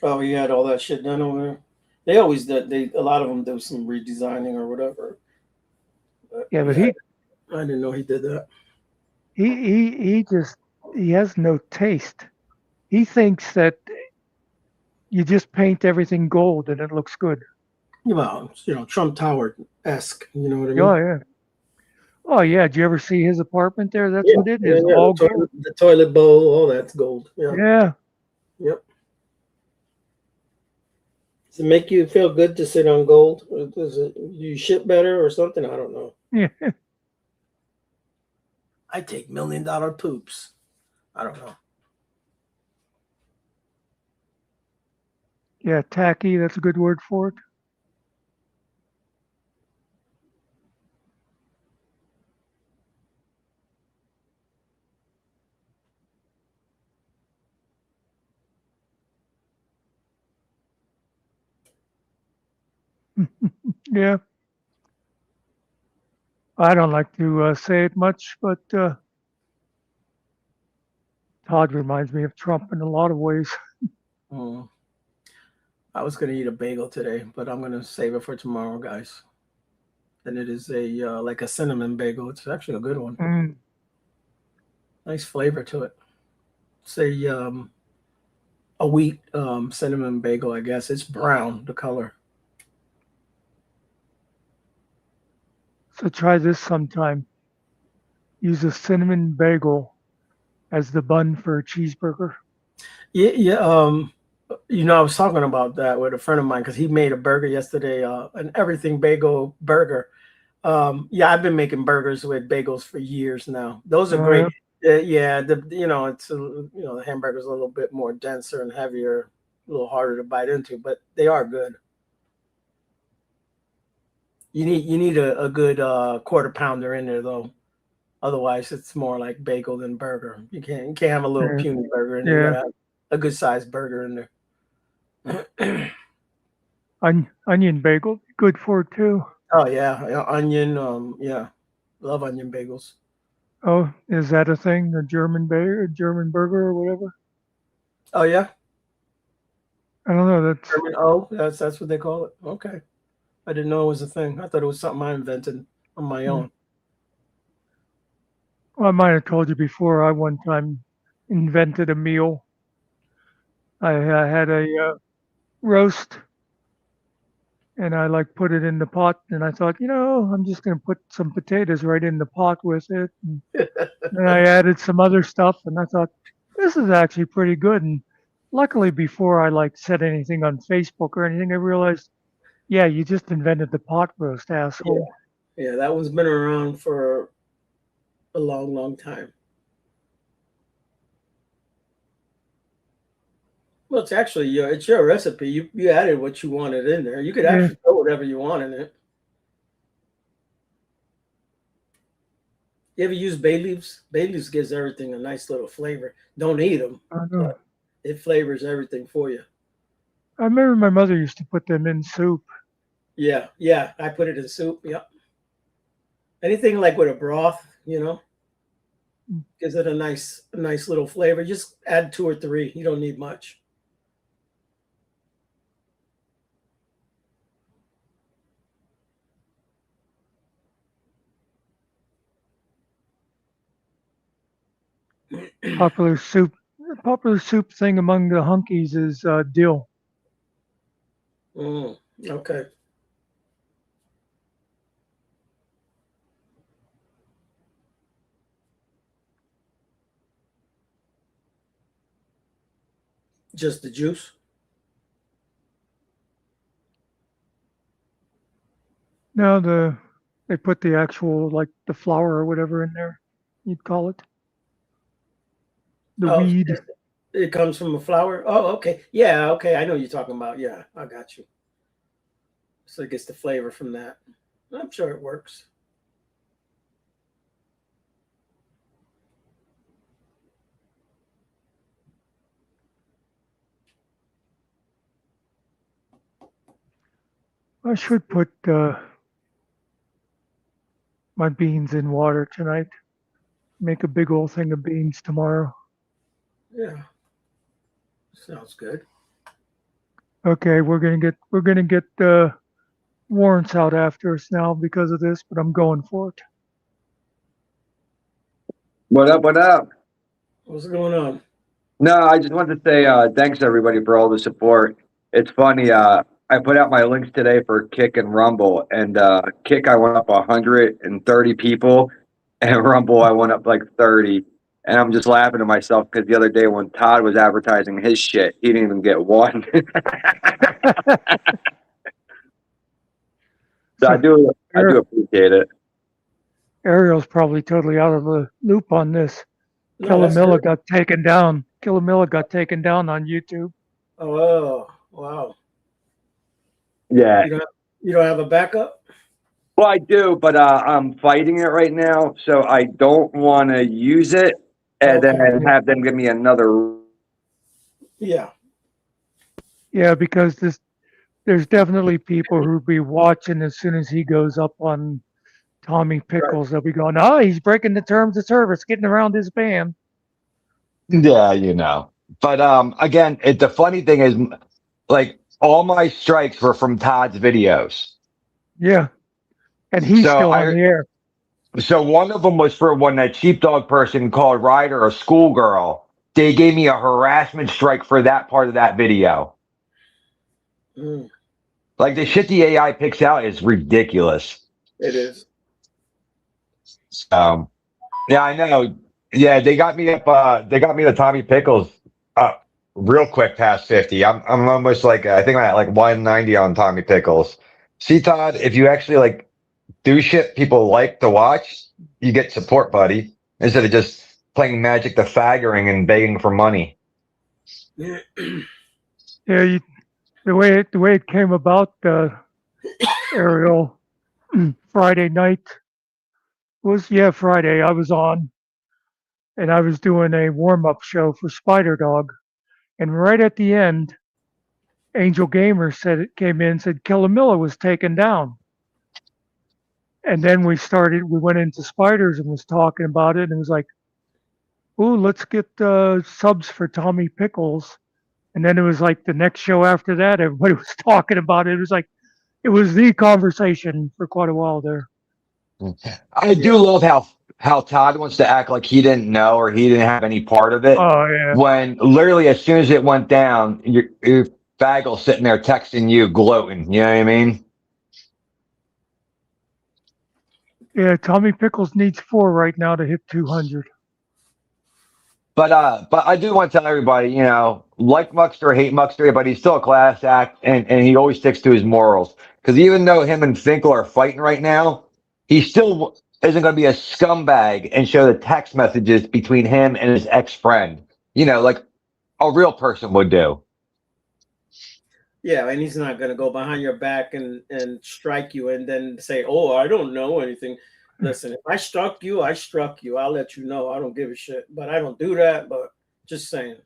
Oh, he had all that shit done over there. They always did. A lot of them do some redesigning or whatever. yeah, but I didn't know he did that. he has no taste. He thinks that you just paint everything gold and it looks good. Well, Trump Tower-esque, you know what I mean? Oh yeah. Oh yeah. Did you ever see his apartment there? That's Yeah, what it yeah, is. yeah. All gold. The toilet bowl, all that's gold. Yeah. Yeah. Yep. Does it make you feel good to sit on gold? Or does it you shit better or something? I don't know. Yeah. I take $1 million poops. I don't know. Yeah. Tacky. That's a good word for it. Yeah. I don't like to say it much, but Todd reminds me of Trump in a lot of ways. Mm. I was gonna eat a bagel today, but I'm gonna save it for tomorrow, guys. And it is a like a cinnamon bagel. It's actually a good one. Mm. Nice flavor to it. It's a wheat cinnamon bagel, I guess. It's brown, the color. So try this sometime. Use a cinnamon bagel as the bun for a cheeseburger. Yeah, yeah. I was talking about that with a friend of mine because he made a burger yesterday, an everything bagel burger. Yeah, I've been making burgers with bagels for years now. Those are Oh, great. Yeah, the hamburger's a little bit more denser and heavier, a little harder to bite into, but they are good. You need a good quarter pounder in there though. Otherwise, it's more like bagel than burger. You can't have a little Yeah. puny burger in there. You Yeah. gotta have a good sized burger in there. Onion bagel, good for it too. Oh yeah, onion. Yeah, love onion bagels. Oh, is that a thing? A German burger or whatever? Oh yeah, I don't know. That's German. Oh, that's what they call it. Okay, I didn't know it was a thing. I thought it was something I invented on my own. well, I might have told you before. I one time invented a meal. I had a roast, and I like put it in the pot, and I thought, I'm just gonna put some potatoes right in the pot with it. And then I added some other stuff, and I thought, this is actually pretty good. And luckily, before I said anything on Facebook or anything, I realized, yeah, you just invented the pot roast, asshole. Yeah, that one's been around for a long, long time. Well, it's actually your recipe. You added what you wanted in there. You could Yeah. actually put whatever you want in it. You ever use bay leaves? Bay leaves gives everything a nice little flavor. Don't eat them, I don't know. but it flavors everything for you. I remember my mother used to put them in soup. Yeah, yeah. I put it in soup. Yep. Anything like with a broth, gives it a nice little flavor. Just add 2 or 3. You don't need much. Popular soup thing among the hunkies is dill. Okay. Just the juice? No, they put the actual the flour or whatever in there. You'd call it the Oh, weed. it comes from a flour? Oh, okay. Yeah, okay. I know what you're talking about. Yeah, I got you. So it gets the flavor from that. I'm sure it works. I should put my beans in water tonight. Make a big old thing of beans tomorrow. Yeah. Sounds good. Okay, we're gonna get warrants out after us now because of this, but I'm going for it. What up? What up? What's going on? No, I just wanted to say thanks everybody for all the support. It's funny. I put out my links today for Kick and Rumble, and Kick I went up 130 people, and Rumble I went up like 30. And I'm just laughing to myself because the other day when Todd was advertising his shit, he didn't even get one. So I do appreciate it. Ariel's probably totally out of the loop on this. No, that's Killamilla good. got taken down. Killamilla got taken down on YouTube. Oh, wow. Yeah. You don't have a backup? Well, I do, but I'm fighting it right now, so I don't want to use it and Okay. then have them give me another. Yeah. Yeah, because there's definitely people who'll be watching as soon as he goes up on Tommy Pickles. They'll be going, oh, he's breaking the terms of service, getting around his ban. Yeah, you know. But again, the funny thing is, like, all my strikes were from Todd's videos. Yeah. And he's So still on the air. So one of them was for when that sheepdog person called Ryder a schoolgirl. They gave me a harassment strike for that part of that video. Mm, Like the shit the AI picks out is ridiculous. it is. Yeah, I know. Yeah, they got me up. They got me to Tommy Pickles up real quick past 50. I'm almost like I think I'm at like 190 on Tommy Pickles. See, Todd, if you actually like do shit people like to watch, you get support, buddy, instead of just playing Magic the Faggering and begging for money. Yeah, the way it came about, Ariel, Friday night was Friday. I was on, and I was doing a warm up show for Spider Dog, and right at the end, Angel Gamer came in and said Killamilla was taken down, and then we went into Spiders and was talking about it, and it was like, ooh, let's get subs for Tommy Pickles. And then it was like the next show after that, everybody was talking about it. It was like, it was the conversation for quite a while there. I do love how Todd wants to act like he didn't know or he didn't have any part of it. Oh, yeah. When literally as soon as it went down, your Bagel sitting there texting you, gloating. You know what I mean? Yeah, Tommy Pickles needs 4 right now to hit 200. But I do want to tell everybody, you know, like Muckster, hate Muckster, but he's still a class act, and he always sticks to his morals. Because even though him and Finkel are fighting right now, he still isn't going to be a scumbag and show the text messages between him and his ex-friend. You know, like a real person would do. Yeah, and he's not going to go behind your back and strike you and then say, oh, I don't know anything. Listen, if I struck you, I struck you. I'll let you know. I don't give a shit. But I don't do that. But just saying.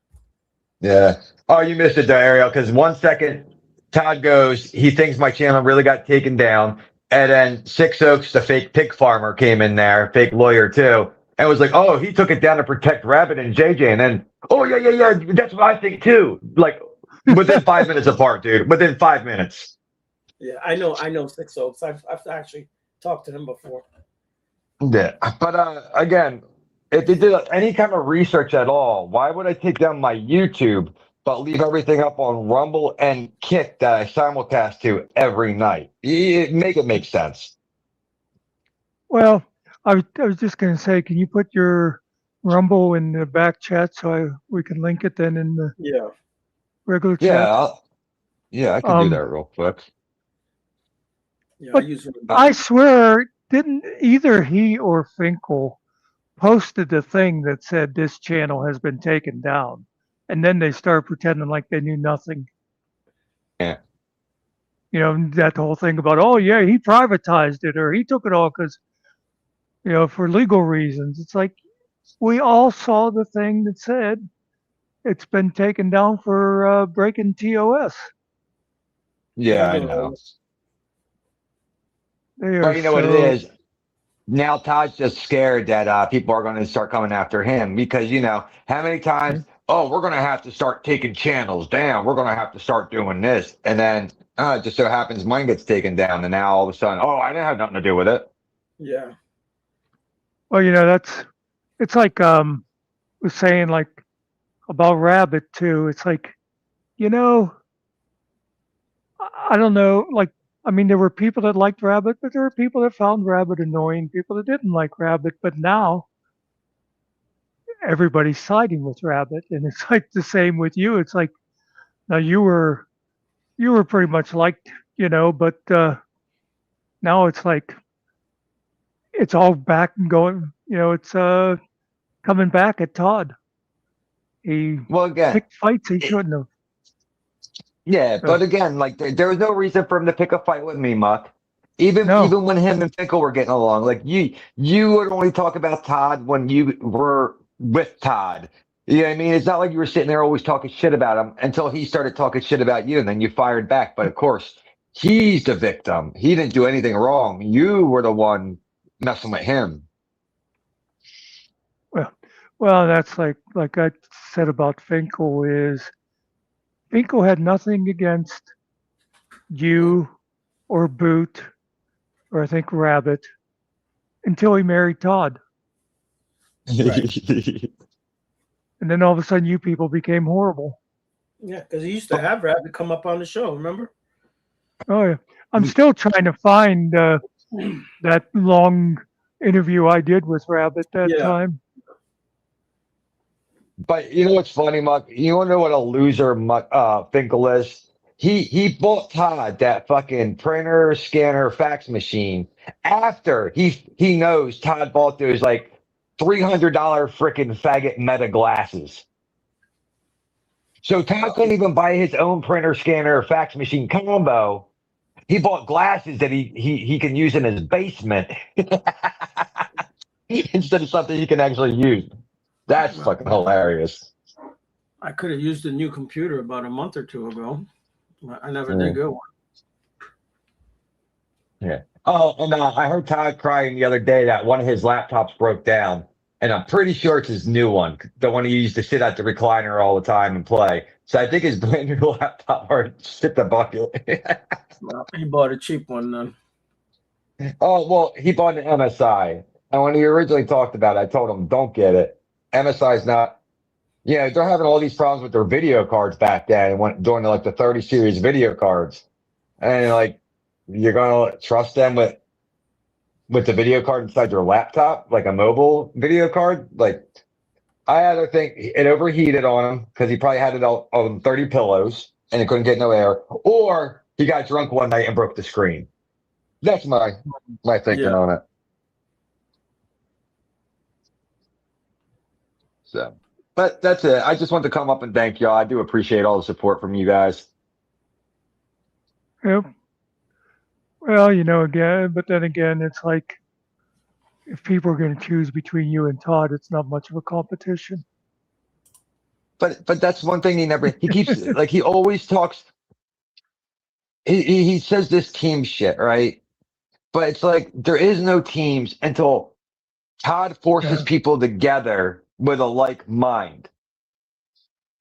Yeah. Oh, you missed it, Ariel, because 1 second Todd goes, he thinks my channel really got taken down. And then Six Oaks, the fake pig farmer, came in there, fake lawyer too, and was like, oh, he took it down to protect Rabbit and JJ. And then, oh, yeah, that's what I think too. Like within 5 minutes apart, dude. Within 5 minutes. Yeah, I know Six Oaks. I've actually talked to him before. Yeah. But again, if they did any kind of research at all, why would I take down my YouTube but leave everything up on Rumble and Kick that I simulcast to every night? Make it make sense. Well, I was just going to say, can you put your Rumble in the back chat so we can link it then in the regular chat? I can do that real quick. Yeah, But I swear, didn't either he or Finkel posted the thing that said this channel has been taken down, and then they started pretending like they knew nothing. Yeah. You know, that whole thing about, oh yeah, he privatized it or he took it all because, you know, for legal reasons. It's like, we all saw the thing that said it's been taken down for breaking TOS. Yeah, I know. But you know what it is? Now Todd's just scared that people are going to start coming after him because, you know, how many times, oh, we're going to have to start taking channels down. We're going to have to start doing this. And then it just so happens mine gets taken down. And now all of a sudden, oh, I didn't have nothing to do with it. Yeah. Well, you know, it's like was saying like about Rabbit too. It's like, you know, I don't know. Like, I mean, there were people that liked Rabbit, but there were people that found Rabbit annoying. People that didn't like Rabbit. But now everybody's siding with Rabbit, and it's like the same with you. It's like now you were pretty much liked, but now it's like it's all back and going. It's coming back at Todd. He Well, again, picked fights he shouldn't have. yeah, So, but again, like there was no reason for him to pick a fight with me, Muck. Even no, even when him and Finkel were getting along, like you would only talk about Todd when you were with Todd. You know what I mean? It's not like you were sitting there always talking shit about him until he started talking shit about you, and then you fired back. But of course, he's the victim. He didn't do anything wrong. You were the one messing with him. well, that's like I said about Finkel is Finkel had nothing against you or Boot or I think Rabbit until he married Todd. Right. And then all of a sudden you people became horrible. Yeah, because he used to have Rabbit come up on the show, remember? Oh yeah. I'm still trying to find that long interview I did with Rabbit that Yeah. time. But you know what's funny, Muck? You want to know what a loser Finkel is? He bought Todd that fucking printer, scanner, fax machine after he knows Todd bought those like $300 freaking faggot Meta glasses. So Todd couldn't even buy his own printer, scanner, fax machine combo. He bought glasses that he can use in his basement instead of something he can actually use. That's fucking hilarious. I could have used a new computer about a month or two ago. I never did get one. Yeah. Oh, and I heard Todd crying the other day that one of his laptops broke down, and I'm pretty sure it's his new one, the one he used to sit at the recliner all the time and play. So I think his brand new laptop already hit the bucket. Well, he bought a cheap one then. Oh, well, he bought an MSI. And when he originally talked about it, I told him, don't get it. MSI's not, they're having all these problems with their video cards back then and during the 30 series video cards. And like, you're going to trust them with the video card inside your laptop, like a mobile video card? Like, I either think it overheated on him because he probably had it on 30 pillows and it couldn't get no air, or he got drunk one night and broke the screen. That's my thinking on it. So, but that's it. I just want to come up and thank y'all. I do appreciate all the support from you guys. Yep. Well, but then again, it's like if people are going to choose between you and Todd, it's not much of a competition. But that's one thing he keeps like he always talks. He says this team shit, right? But it's like there is no teams until Todd forces people together with a like mind.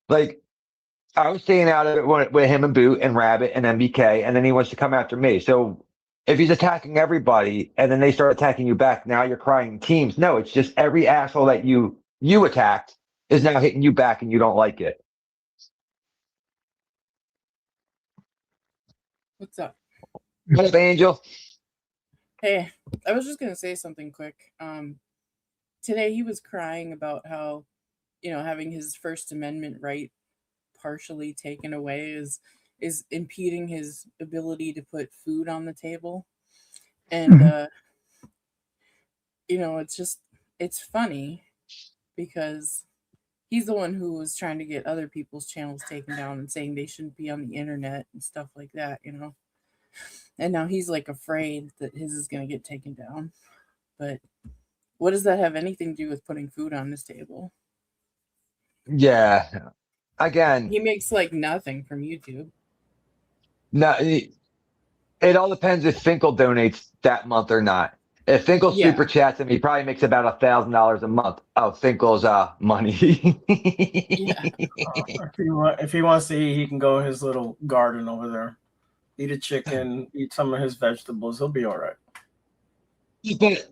Like I was staying out of it with him and Boot and Rabbit and MBK, and then he wants to come after me. So if he's attacking everybody and then they start attacking you back, now you're crying teams. No, it's just every asshole that you attacked is now hitting you back and you don't like it. What's up? What up, Angel? Hey, I was just gonna say something quick. Today he was crying about how, having his First Amendment right partially taken away is impeding his ability to put food on the table. And it's funny because he's the one who was trying to get other people's channels taken down and saying they shouldn't be on the internet and stuff like that, And now he's like afraid that his is going to get taken down. But what does that have anything to do with putting food on his table? Yeah. Again, He makes like nothing from YouTube. no, it all depends if Finkel donates that month or not. If Finkel Yeah. super chats him, he probably makes about $1,000 a month of Finkel's money. Yeah. If he wants to eat, he can go his little garden over there. Eat a chicken, eat some of his vegetables. He'll be all right. But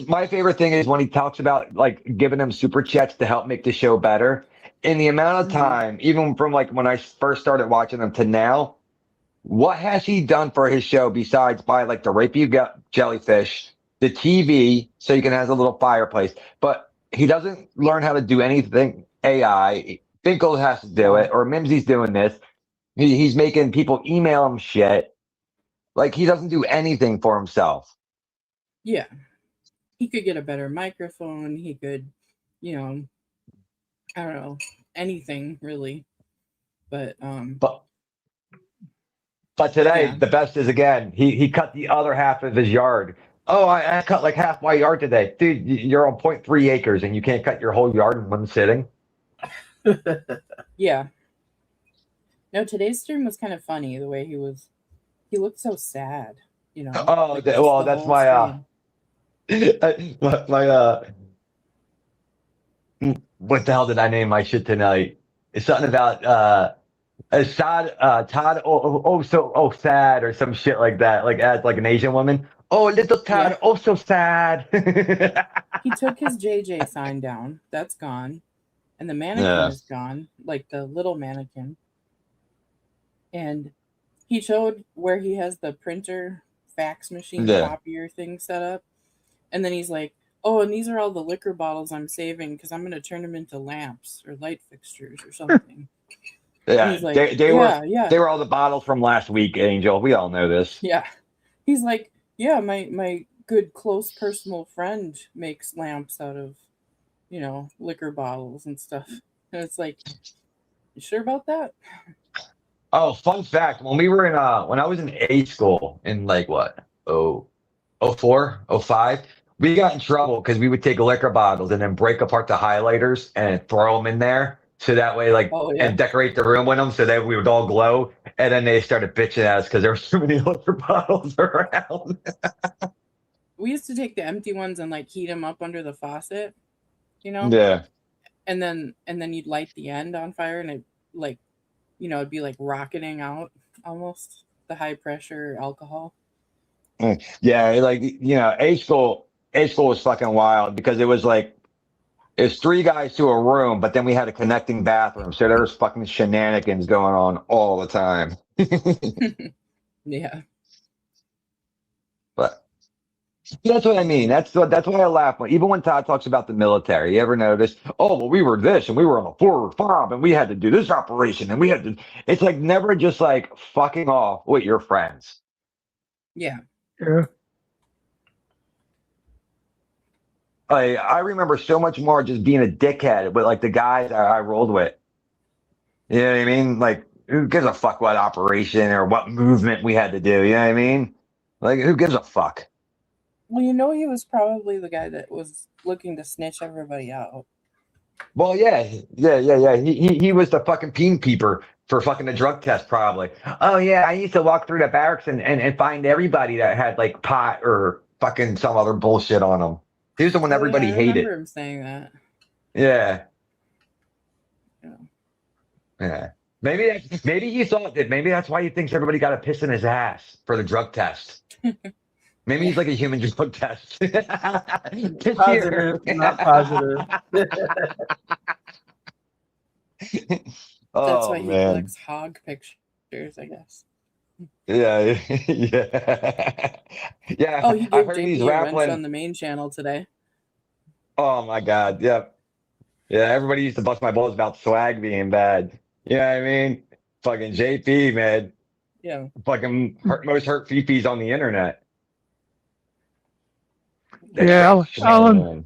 my favorite thing is when he talks about like giving him super chats to help make the show better. In the amount of time, even from like when I first started watching them to now, What has he done for his show besides buy like the rapey jellyfish, the TV, so you can have a little fireplace? But he doesn't learn how to do anything AI. Finkel has to do it, or Mimsy's doing this. He's making people email him shit. Like he doesn't do anything for himself. Yeah. He could get a better microphone. He could, you know, I don't know, anything really. But today yeah. the best is again, he cut the other half of his yard. Oh, I cut like half my yard today. Dude, you're on 0.3 acres and you can't cut your whole yard in one sitting. Yeah. No, today's stream was kind of funny the way he looked so sad, you know. Oh, like, well, the that's whole my stream. what the hell did I name my shit tonight? It's something about sad Todd sad or some shit like that, like as like an Asian woman. Oh, little Todd, Yeah. oh so sad. He took his JJ sign down. That's gone. And the mannequin is gone, like the little mannequin. And he showed where he has the printer fax machine copier thing set up. And then he's like, oh, and these are all the liquor bottles I'm saving because I'm going to turn them into lamps or light fixtures or something. Yeah, He's like, they were all the bottles from last week, Angel. We all know this. Yeah. He's like, yeah, my good close personal friend makes lamps out of, you know, liquor bottles and stuff. And it's like, you sure about that? Oh, fun fact. When we were in when I was in A school in like what? 04, 05, we got in trouble because we would take liquor bottles and then break apart the highlighters and throw them in there. So that way, like, and decorate the room with them so that we would all glow. And then they started bitching at us because there were so many liquor bottles around. We used to take the empty ones and like heat them up under the faucet, you know? Yeah. And then you'd light the end on fire and it like, you know, it'd be like rocketing out almost, the high pressure alcohol. Yeah, like, you know, A school was fucking wild because it was like, it's 3 guys to a room, but then we had a connecting bathroom. So there was fucking shenanigans going on all the time. Yeah. But that's what I mean. That's why I laugh. Even when Todd talks about the military, you ever notice, oh, well, we were this and we were on a forward fob and we had to do this operation and we had to, it's like never just like fucking off with your friends. Yeah. Yeah. I remember so much more just being a dickhead with like the guys I rolled with. You know what I mean? Like, who gives a fuck what operation or what movement we had to do? You know what I mean? Like, who gives a fuck? Well, you know, he was probably the guy that was looking to snitch everybody out. Well, yeah. He was the fucking peen peeper for fucking the drug test, probably. Oh yeah, I used to walk through the barracks and find everybody that had like pot or fucking some other bullshit on them. He was the one everybody hated. I remember him saying that. Yeah. Maybe he thought that maybe that's why he thinks everybody got a piss in his ass for the drug test. Maybe he's like a human drug test. Positive, not positive. That's why he collects hog pictures, I guess. Yeah. Oh, he gave heard JP he's a wrench rapping on the main channel today. Oh my god, yep. Yeah, everybody used to bust my balls about swag being bad. You know what I mean? Fucking JP, man. Yeah. Fucking most hurt fifis on the internet. Yeah, Alan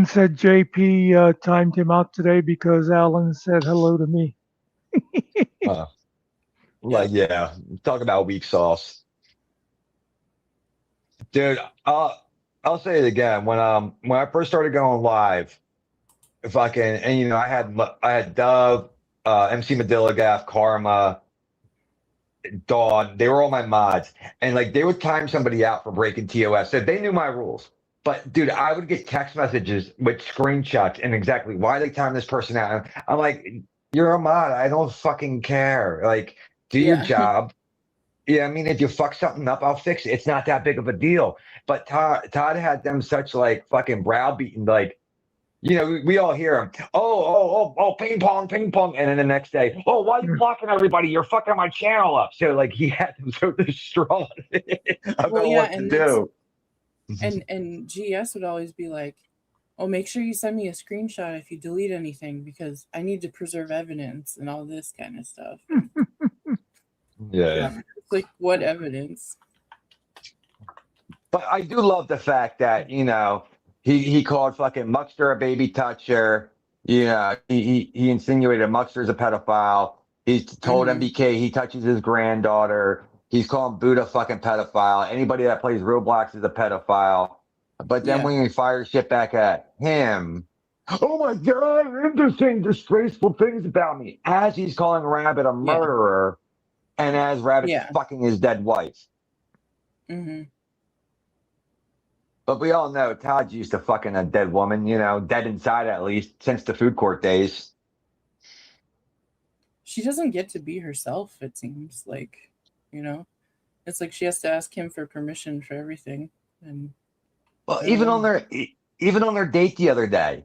said JP timed him out today because Alan said hello to me. Like, yeah, talk about weak sauce. Dude, I'll say it again. When I first started going live, and you know, I had Dove, MC Madillagaff, Karma, Dawn, they were all my mods. And like they would time somebody out for breaking TOS. So they knew my rules. But dude, I would get text messages with screenshots and exactly why they timed this person out. I'm like, you're a mod. I don't fucking care. Like, do your job. Yeah, I mean, if you fuck something up, I'll fix it. It's not that big of a deal. But Todd had them such like fucking browbeaten, like, we all hear him. Oh, ping pong. And then the next day, oh, why are you blocking everybody? You're fucking my channel up. So like he had them so distraught about what to do. And GS would always be like, oh, make sure you send me a screenshot if you delete anything because I need to preserve evidence and all this kind of stuff. Yeah. It's like, what evidence? But I do love the fact that, he called fucking Muckster a baby toucher. He insinuated Muckster's a pedophile. He's told MBK he touches his granddaughter. He's calling Buddha fucking pedophile. Anybody that plays Roblox is a pedophile. But then when he fires shit back at him, oh my God, they're saying disgraceful things about me. As he's calling Rabbit a murderer and as Rabbit's fucking his dead wife. Mm-hmm. But we all know Todd's used to fucking a dead woman, dead inside at least, since the food court days. She doesn't get to be herself, it seems like, It's like she has to ask him for permission for everything. And well, even on their date the other day.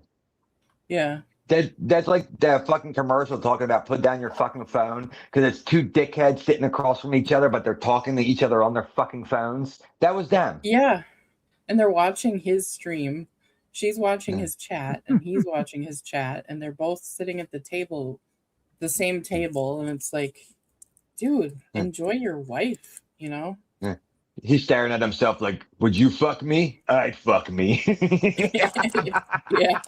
Yeah. That's like that fucking commercial talking about put down your fucking phone because it's two dickheads sitting across from each other, but they're talking to each other on their fucking phones. That was them. Yeah. And they're watching his stream. She's watching his chat and he's watching his chat and they're both sitting at the same table. And it's like, dude, enjoy your wife, Yeah. He's staring at himself like, would you fuck me? I'd fuck me. Yeah.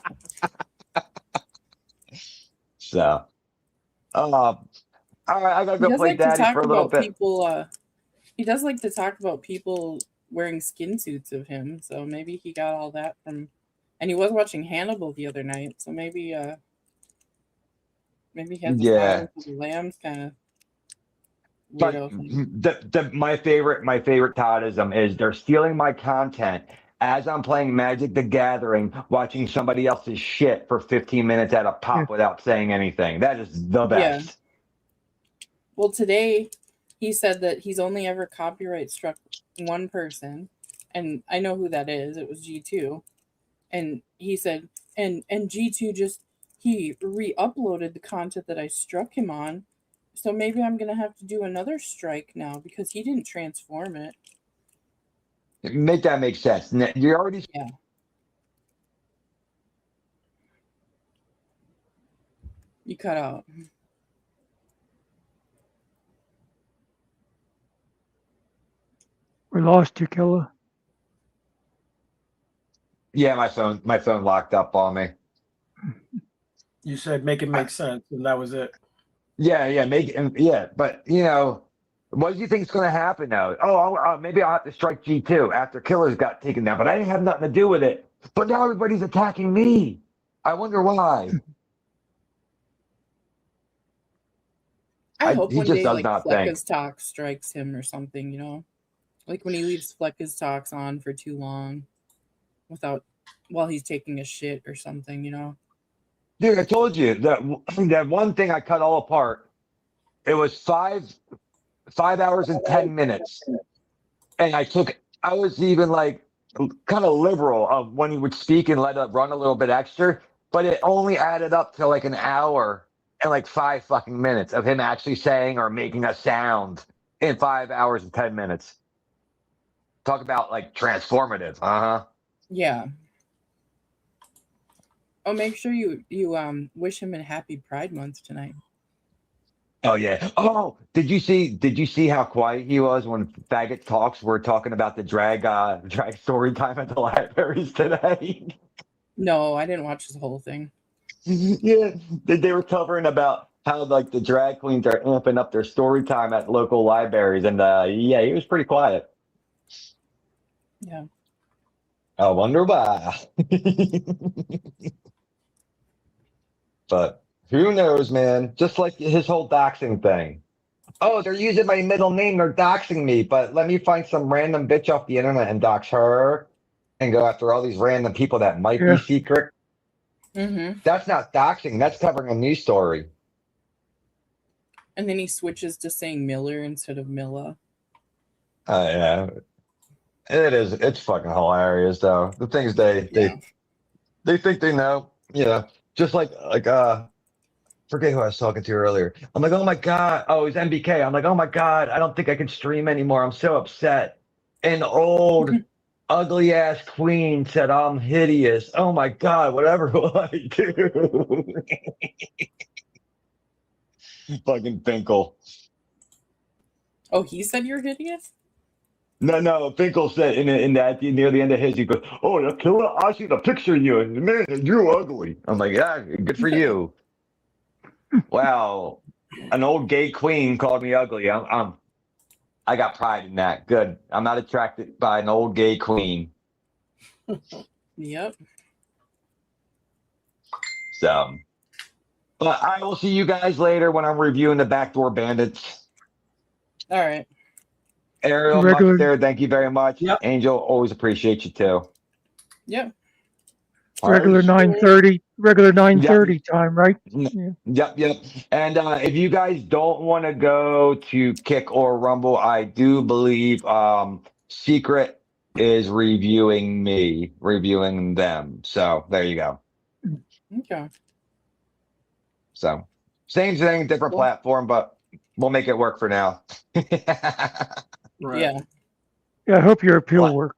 So, all right, I gotta go play daddy for a little bit. He does like to talk about people wearing skin suits of him, so maybe he got all that from. And he was watching Hannibal the other night, so maybe he has Silence of the Lambs kind of. But my favorite Toddism is they're stealing my content as I'm playing Magic the Gathering, watching somebody else's shit for 15 minutes at a pop without saying anything. That is the best. Yeah. Well, today he said that he's only ever copyright struck one person, and I know who that is. It was G2. And he said, and G2 he re-uploaded the content that I struck him on. So maybe I'm going to have to do another strike now because he didn't transform it. Make that make sense. You're already... Yeah. You cut out. We lost you, Killa. Yeah, my phone locked up on me. You said make it make sense, and that was it. Yeah, but what do you think is going to happen now? Oh, maybe I'll have to strike G2 after Killer's got taken down, but I didn't have nothing to do with it. But now everybody's attacking me. I wonder why. I hope he one just day does like not Flecka's think. talk strikes him or something, like when he leaves Flecka's talks on for too long while he's taking a shit or something, Dude, I told you that one thing I cut all apart. It was 5 hours and 10 minutes. And I was even like kind of liberal of when he would speak and let it run a little bit extra, but it only added up to like an hour and like 5 fucking minutes of him actually saying or making a sound in 5 hours and 10 minutes. Talk about like transformative. Yeah. Oh, make sure you wish him a happy Pride Month tonight. Oh yeah. Oh, did you see how quiet he was when Faggot Talks were talking about the drag story time at the libraries today? No, I didn't watch the whole thing. Yeah, they were covering about how like the drag queens are amping up their story time at local libraries, and yeah, he was pretty quiet. Yeah. I wonder why. But who knows, man? Just like his whole doxing thing. Oh, they're using my middle name. They're doxing me. But let me find some random bitch off the internet and dox her and go after all these random people that might be secret. Mm-hmm. That's not doxing. That's covering a news story. And then he switches to saying Miller instead of Milla. Yeah. It is. It's fucking hilarious, though. The things they think they know. Yeah, just forget who I was talking to earlier. I'm like, oh my god, oh, it's MBK. I'm like, oh my god, I don't think I can stream anymore. I'm so upset. An old, ugly ass queen said I'm hideous. Oh my god, whatever will I do? Fucking Finkel. Oh, he said you're hideous? No, Finkel said in that near the end of his, he goes, "Oh, the killer, I see the picture of you, and man, you're ugly." I'm like, "Yeah, good for you." Wow, an old gay queen called me ugly. I got pride in that. Good. I'm not attracted by an old gay queen. Yep. So, but I will see you guys later when I'm reviewing the Backdoor Bandits. All right. Ariel, Regular- Muckster, thank you very much. Yep. Angel, always appreciate you too. Yep. Regular All right. 9:30. Regular 9:30 time, right? Yep. And if you guys don't want to go to Kick or Rumble, I do believe Secret is reviewing them. So there you go. Okay. So same thing, different Cool. platform, but we'll make it work for now. Right. Yeah. Yeah, I hope your appeal What? works.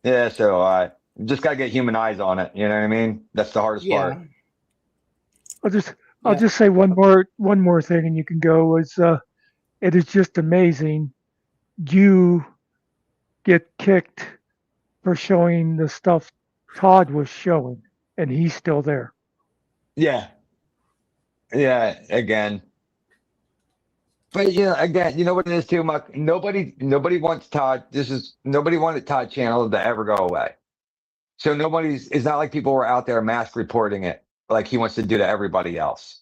Yeah, so I just gotta get human eyes on it. You know what I mean? That's the hardest Yeah. part. I'll Yeah. just say one more thing, and you can go. It is just amazing. You get kicked for showing the stuff Todd was showing, and he's still there. Yeah. Yeah, again. But again, you know what it is too, Muck? Nobody wants Todd. Nobody wanted Todd channel to ever go away. So it's not like people were out there mass reporting it like he wants to do to everybody else.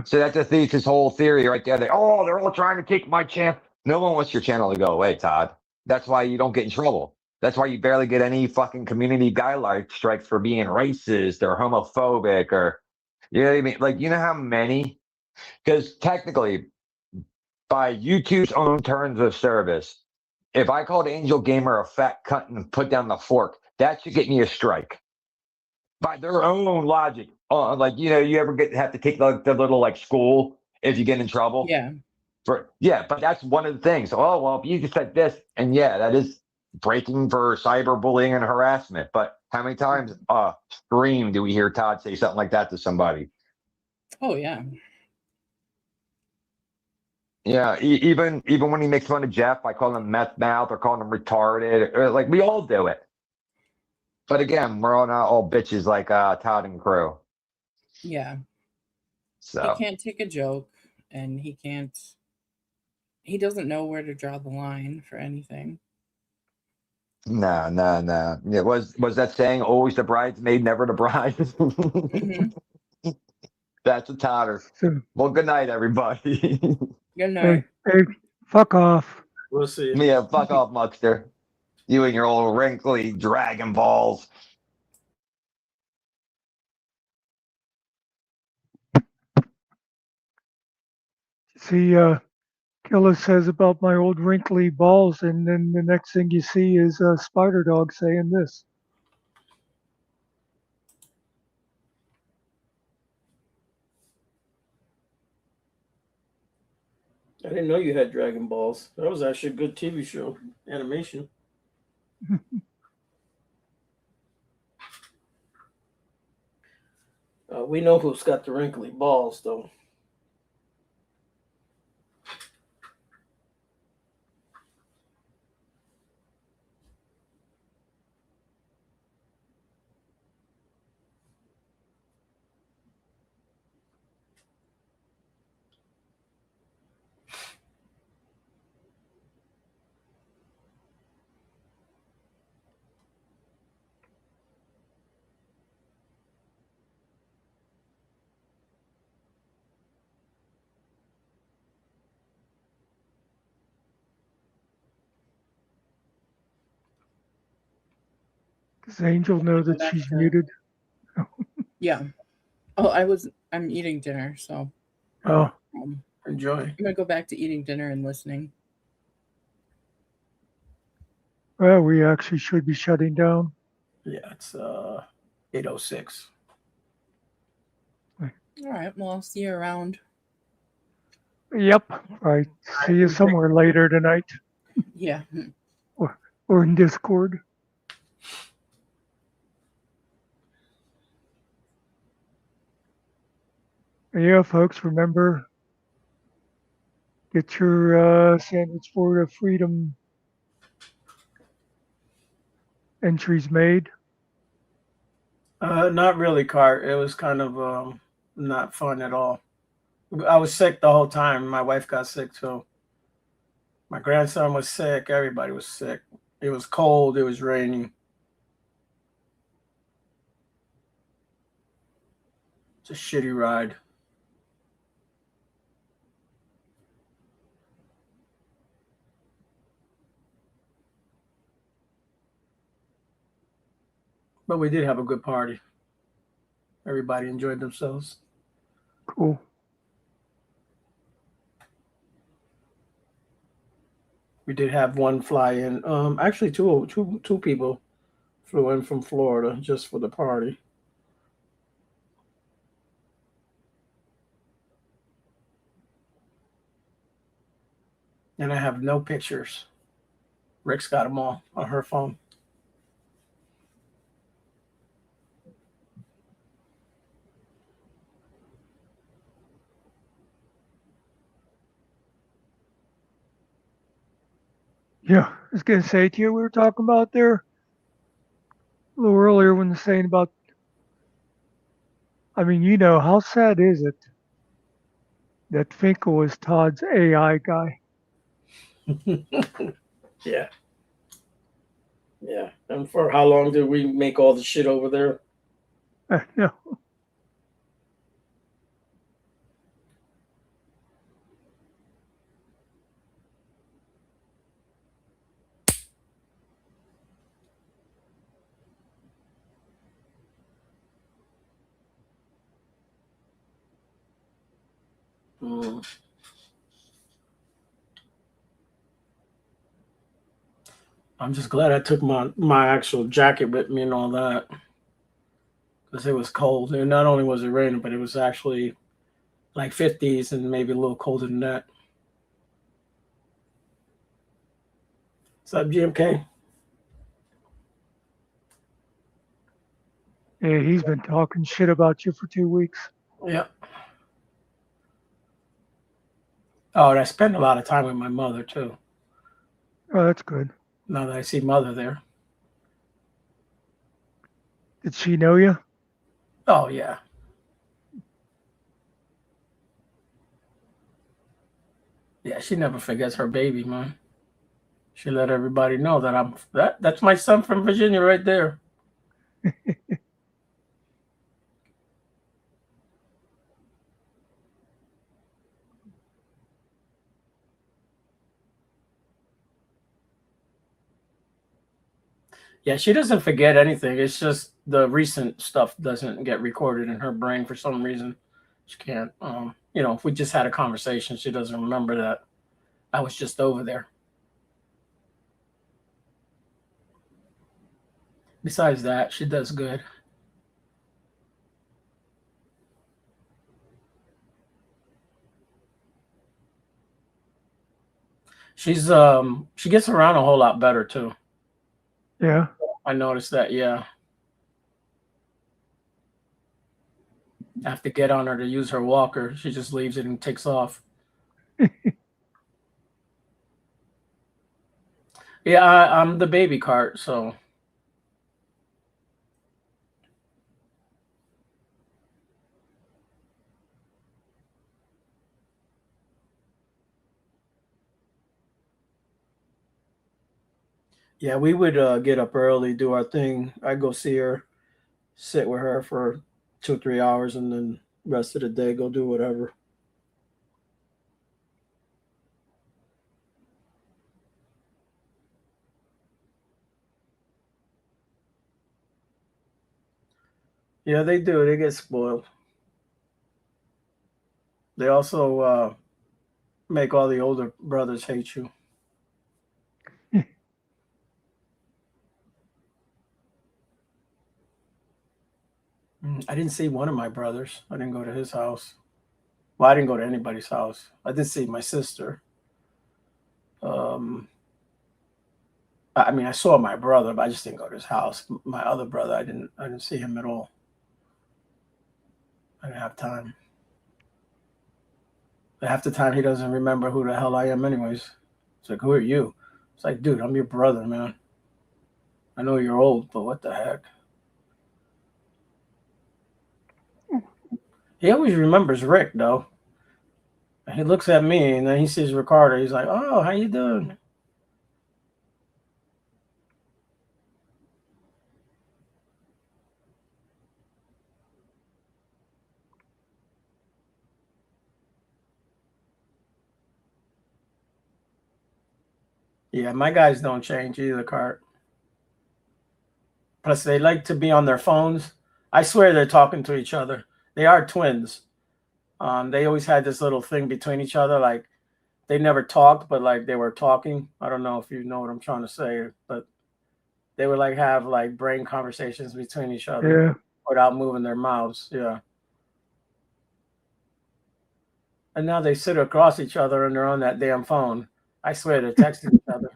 So that's his whole theory right there. They're all trying to take my channel. No one wants your channel to go away, Todd. That's why you don't get in trouble. That's why you barely get any fucking community guideline strikes for being racist or homophobic or, you know what I mean? Like, you know how many? Because technically, by YouTube's own terms of service, if I called Angel Gamer a fat cunt and put down the fork, that should get me a strike. By their own logic, you ever have to take the little school if you get in trouble? Yeah. But that's one of the things. Oh well, if you just said this, and that is breaking for cyberbullying and harassment. But how many times stream do we hear Todd say something like that to somebody? Oh yeah. Yeah, even when he makes fun of Jeff by calling him meth mouth or calling him retarded, or, we all do it. But again, we're all not all bitches like Todd and crew. Yeah. So He can't take a joke, and he doesn't know where to draw the line for anything. no. Yeah, was that saying always the bridesmaid, never the bride? Mm-hmm. That's a Todder. So, Well, good night, everybody. Good night. hey, fuck off. We'll see. Yeah, fuck off, Muckster. You and your old wrinkly Dragon Balls. See, Killa says about my old wrinkly balls, and then the next thing you see is Spider Dog saying this. I didn't know you had Dragon Balls. That was actually a good TV show, animation. We know who's got the wrinkly balls, though. Does Angel know that she's muted? Yeah. Oh, I'm eating dinner, so Oh, Enjoy. I'm gonna go back to eating dinner and listening. well, we actually should be shutting down. Yeah, it's 8:06. All right. Well, I'll see you around. Yep. Right. See you somewhere later tonight Yeah. or in Discord. Yeah, folks, remember, get your Sandwich Florida Freedom entries made. Not really, Cart. It was kind of not fun at all. I was sick the whole time. My wife got sick too. My grandson was sick. Everybody was sick. It was cold. It was raining. It's a shitty ride. But we did have a good party. Everybody enjoyed themselves. Cool. We did have one fly in. Actually, two people flew in from Florida just for the party. And I have no pictures. Rick's got them all on her phone. Yeah, I was gonna say to you, we were talking about there a little earlier when saying about. I mean, how sad is it that Finkel was Todd's AI guy? Yeah. Yeah. And for how long did we make all the shit over there? I know. I'm just glad I took my actual jacket with me and all that. Because it was cold. And not only was it raining, but it was actually like 50s and maybe a little colder than that. What's up, GMK? Yeah, he's been talking shit about you for 2 weeks. Yeah. Oh, and I spend a lot of time with my mother too. Oh, that's good. Now that I see mother there. Did she know you? Oh yeah. Yeah, she never forgets her baby, man. She let everybody know that that's my son from Virginia right there. Yeah, she doesn't forget anything. It's just the recent stuff doesn't get recorded in her brain for some reason. She can't. If we just had a conversation, she doesn't remember that I was just over there. Besides that, she does good. She gets around a whole lot better too. Yeah. I noticed that, yeah. I have to get on her to use her walker. She just leaves it and takes off. Yeah, I'm the baby cart, so. Yeah, we would get up early, do our thing. I go see her, sit with her for 2-3 hours, and then rest of the day go do whatever. Yeah, they do. They get spoiled. They also make all the older brothers hate you. I didn't see one of my brothers. I didn't go to his house. Well, I didn't go to anybody's house. I did see my sister. I mean, I saw my brother, but I just didn't go to his house. My other brother, I didn't see him at all. I didn't have time. Half the time, he doesn't remember who the hell I am, anyways. It's like, who are you? It's like, dude, I'm your brother, man. I know you're old, but what the heck? He always remembers Rick, though. He looks at me, and then he sees Ricardo. He's like, oh, how you doing? Yeah, my guys don't change either, Cart. Plus, they like to be on their phones. I swear they're talking to each other. They are twins. They always had this little thing between each other. Like, they never talked, but, like, they were talking. I don't know if you know what I'm trying to say, but they would, like, have, like, brain conversations between each other without moving their mouths. Yeah. And now they sit across each other and they're on that damn phone. I swear they're texting each other.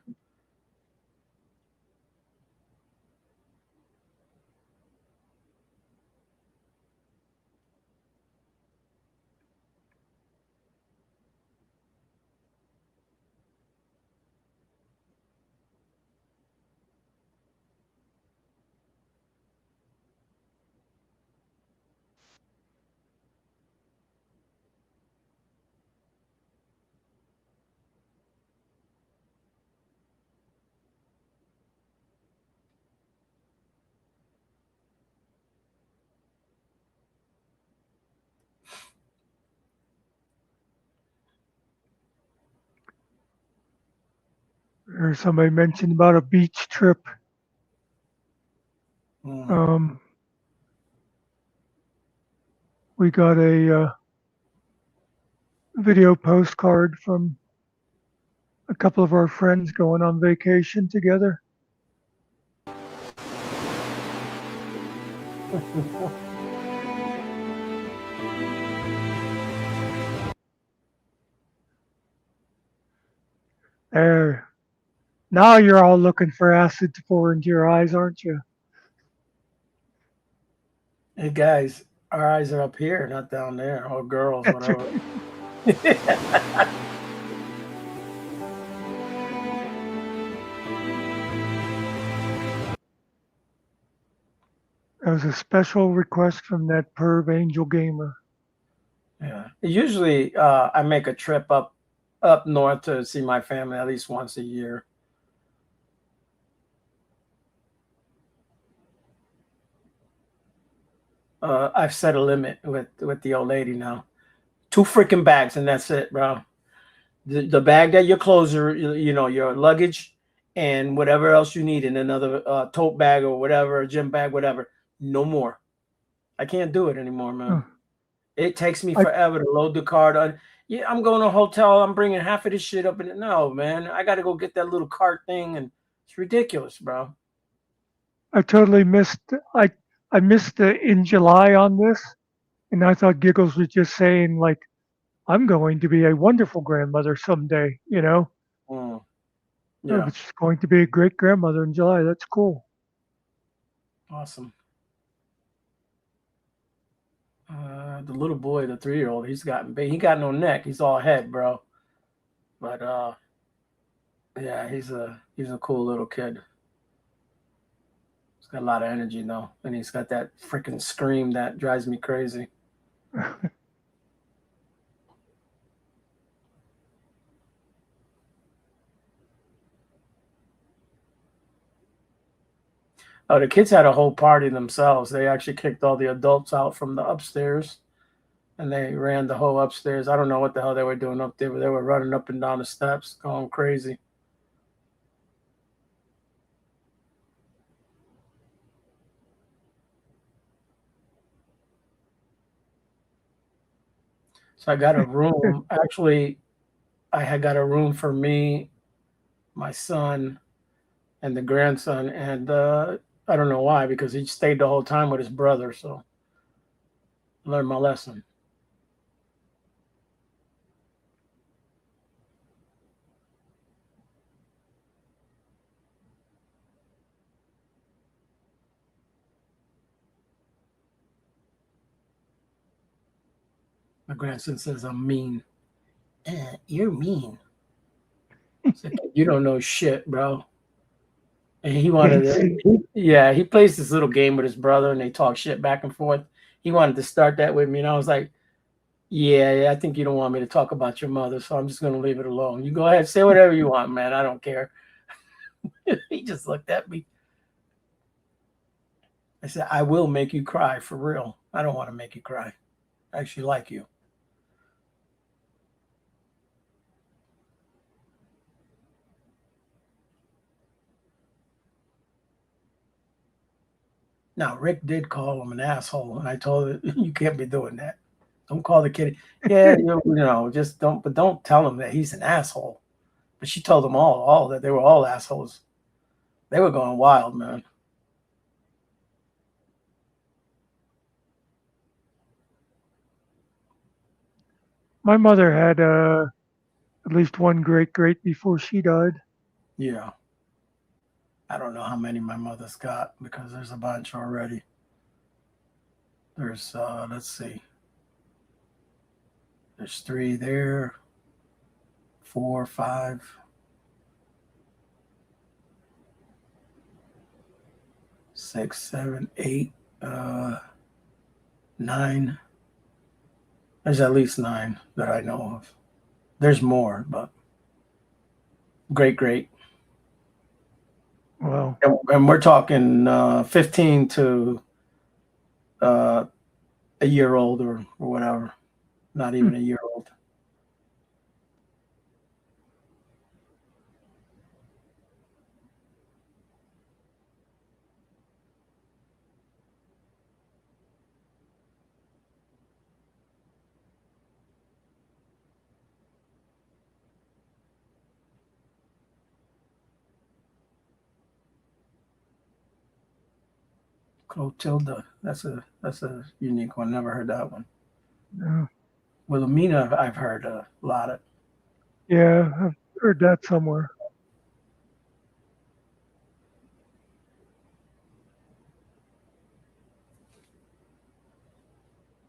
Or somebody mentioned about a beach trip. We got a video postcard from a couple of our friends going on vacation together. There. Now you're all looking for acid to pour into your eyes, aren't you? Hey, guys, our eyes are up here, not down there. Or girls, That's whatever. That was a special request from that perv Angel Gamer. Yeah. Usually, I make a trip up north to see my family at least once a year. I've set a limit with the old lady now. 2 freaking bags, and that's it, bro. The bag that your clothes are, your luggage, and whatever else you need in another tote bag or whatever, a gym bag, whatever. No more. I can't do it anymore, man. It takes me forever to load the cart on. Yeah, I'm going to a hotel. I'm bringing half of this shit up in it. No, man. I got to go get that little cart thing, and it's ridiculous, bro. I totally missed. I missed the in July on this, and I thought Giggles was just saying like, "I'm going to be a wonderful grandmother someday," you know. Yeah. It's going to be a great grandmother in July. That's cool. Awesome. The little boy, the 3-year-old, he got no neck. He's all head, bro. But yeah, he's a cool little kid. He's got a lot of energy though, and he's got that freaking scream that drives me crazy. Oh, the kids had a whole party themselves. They actually kicked all the adults out from the upstairs, and they ran the whole upstairs. I don't know what the hell they were doing up there, but they were running up and down the steps, going crazy. So I got a room. Actually, I had got a room for me, my son, and the grandson. And I don't know why, because he stayed the whole time with his brother. So Learned my lesson. My grandson says I'm mean. You're mean. Like, you don't know shit, bro. And he wanted to, he plays this little game with his brother and they talk shit back and forth. He wanted to start that with me. And I was like, yeah, I think you don't want me to talk about your mother. So I'm just going to leave it alone. You go ahead, say whatever you want, man. I don't care. He just looked at me. I said, I will make you cry for real. I don't want to make you cry. I actually like you. Now, Rick did call him an asshole, and I told him, you can't be doing that. Don't call the kid. Yeah, just don't. But don't tell him that he's an asshole. But she told them all that they were all assholes. They were going wild, man. My mother had at least one great great before she died. Yeah. I don't know how many my mother's got because there's a bunch already. There's let's see. There's 3 there, 4, 5, 6, 7, 8, 9. There's at least 9 that I know of. There's more, but great. Wow. And we're talking 15 to a year old or whatever. Not even a year old. Clotilda. That's a unique one. Never heard that one. Yeah, Wilhelmina, I've heard a lot of. yeah, I've heard that somewhere.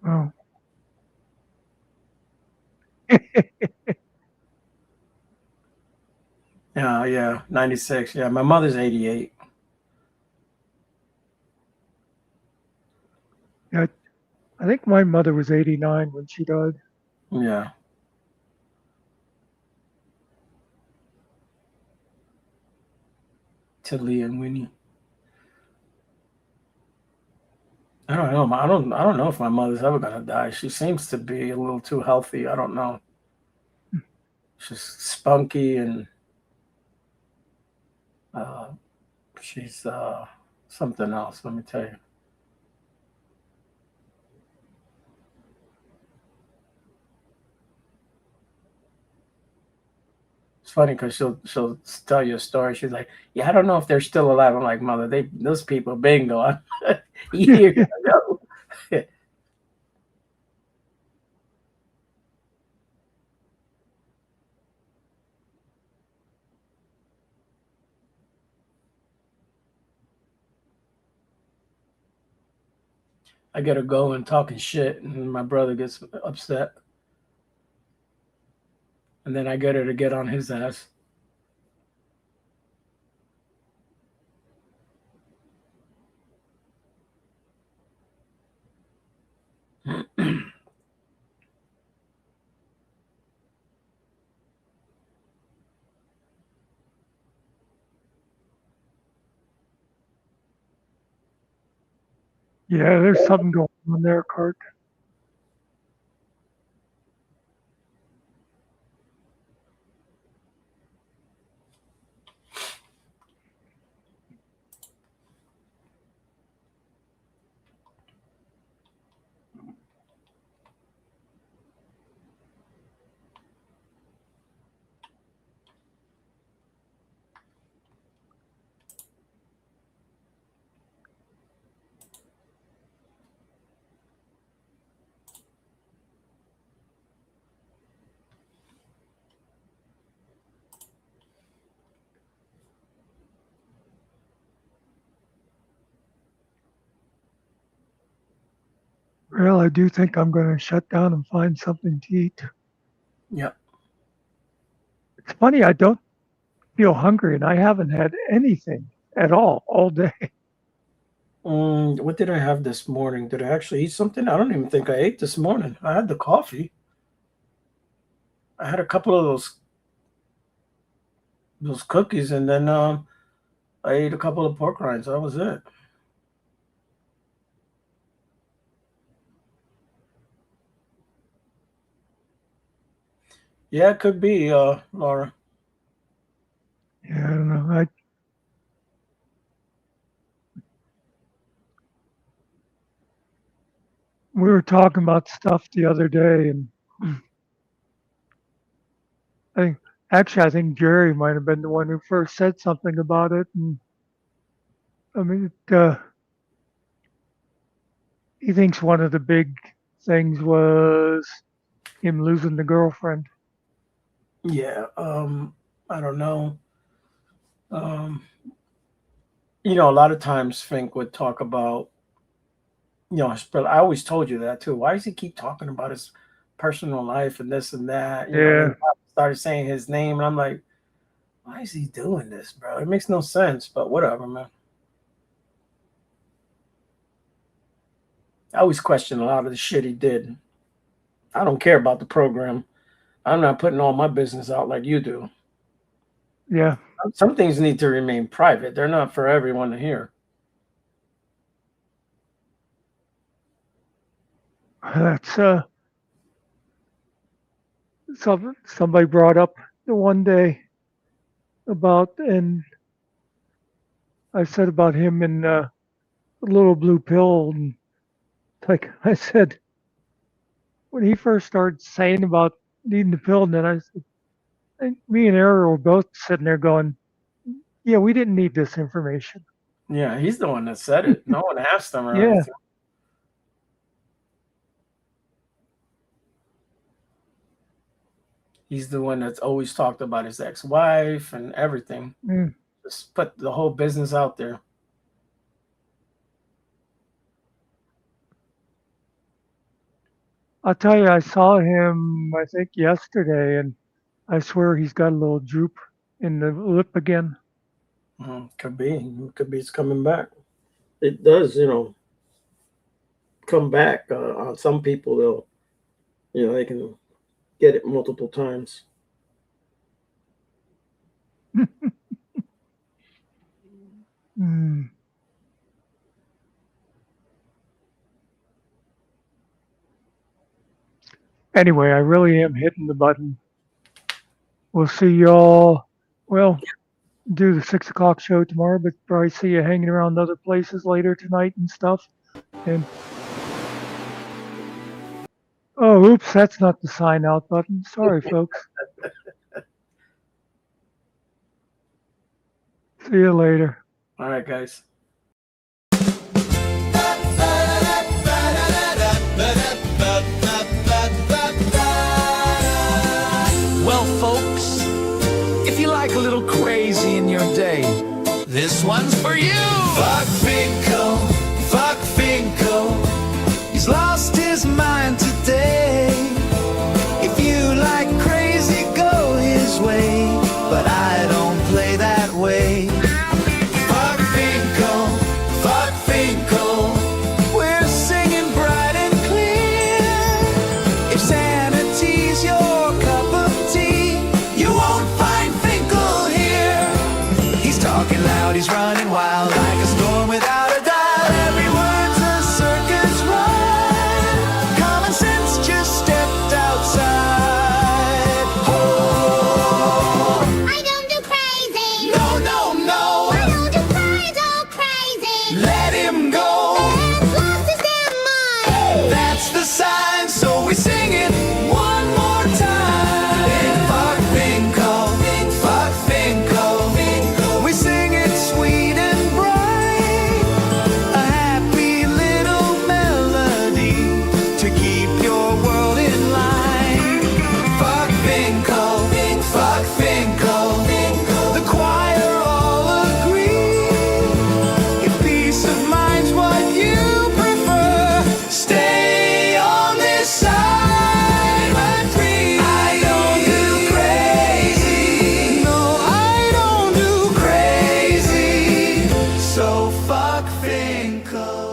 Wow. Yeah, 96. Yeah, my mother's 88. Yeah, I think my mother was 89 when she died. Yeah. Tilly and Winnie. I don't know. I don't know if my mother's ever gonna die. She seems to be a little too healthy. I don't know. She's spunky and she's something else. Let me tell you. It's funny because she'll tell you a story. She's like, "Yeah, I don't know if they're still alive." I'm like, "Mother, those people been gone years ago." I get her going talking shit, and my brother gets upset, and then I get her to get on his ass. Yeah, there's something going on there, Kurt. Well, I do think I'm going to shut down and find something to eat. Yep. It's funny, I don't feel hungry, and I haven't had anything at all day. What did I have this morning? Did I actually eat something? I don't even think I ate this morning. I had the coffee. I had a couple of those cookies, and then I ate a couple of pork rinds. That was it. Yeah, it could be, Laura. Yeah, I don't know. We were talking about stuff the other day, and I think Jerry might have been the one who first said something about it. And I mean, he thinks one of the big things was him losing the girlfriend. Yeah, I don't know. You know, a lot of times Fink would talk about, you know, but I always told you that too. Why does he keep talking about his personal life and this and that? You know, and I started saying his name, and I'm like, why is he doing this, bro? It makes no sense, but whatever, man. I always question a lot of the shit he did. I don't care about the program. I'm not putting all my business out like you do. Yeah. Some things need to remain private. They're not for everyone to hear. That's somebody brought up the one day about, and I said about him and the little blue pill, and like I said, when he first started saying about needing the pill, and then I said, me and Ariel were both sitting there going, yeah, we didn't need this information. Yeah, he's the one that said it. No one asked him or Yeah. anything. He's the one that's always talked about his ex-wife and everything. Just put the whole business out there. I'll tell you, I saw him, I think, yesterday, and I swear he's got a little droop in the lip again. Could be. It could be it's coming back. It does, you know, come back. On some people, they'll, you know, they can get it multiple times. Anyway, I really am hitting the button. We'll see y'all. Well, do the 6 o'clock show tomorrow, but probably see you hanging around other places later tonight and stuff. And oh, oops, that's not the sign out button. Sorry, folks. See you later. All right, guys. Well, folks, if you like a little crazy in your day, this one's for you. Fuck Finko, fuck Finko. He's lost his mind today. If you like crazy, go his way, but I don't play that way. Fuck Finko, fuck Finko. We're singing bright and clear. If sanity's your cup of tea, you won't find Finkel here. He's talking loud, he's running wild like a storm with fuck Finkel.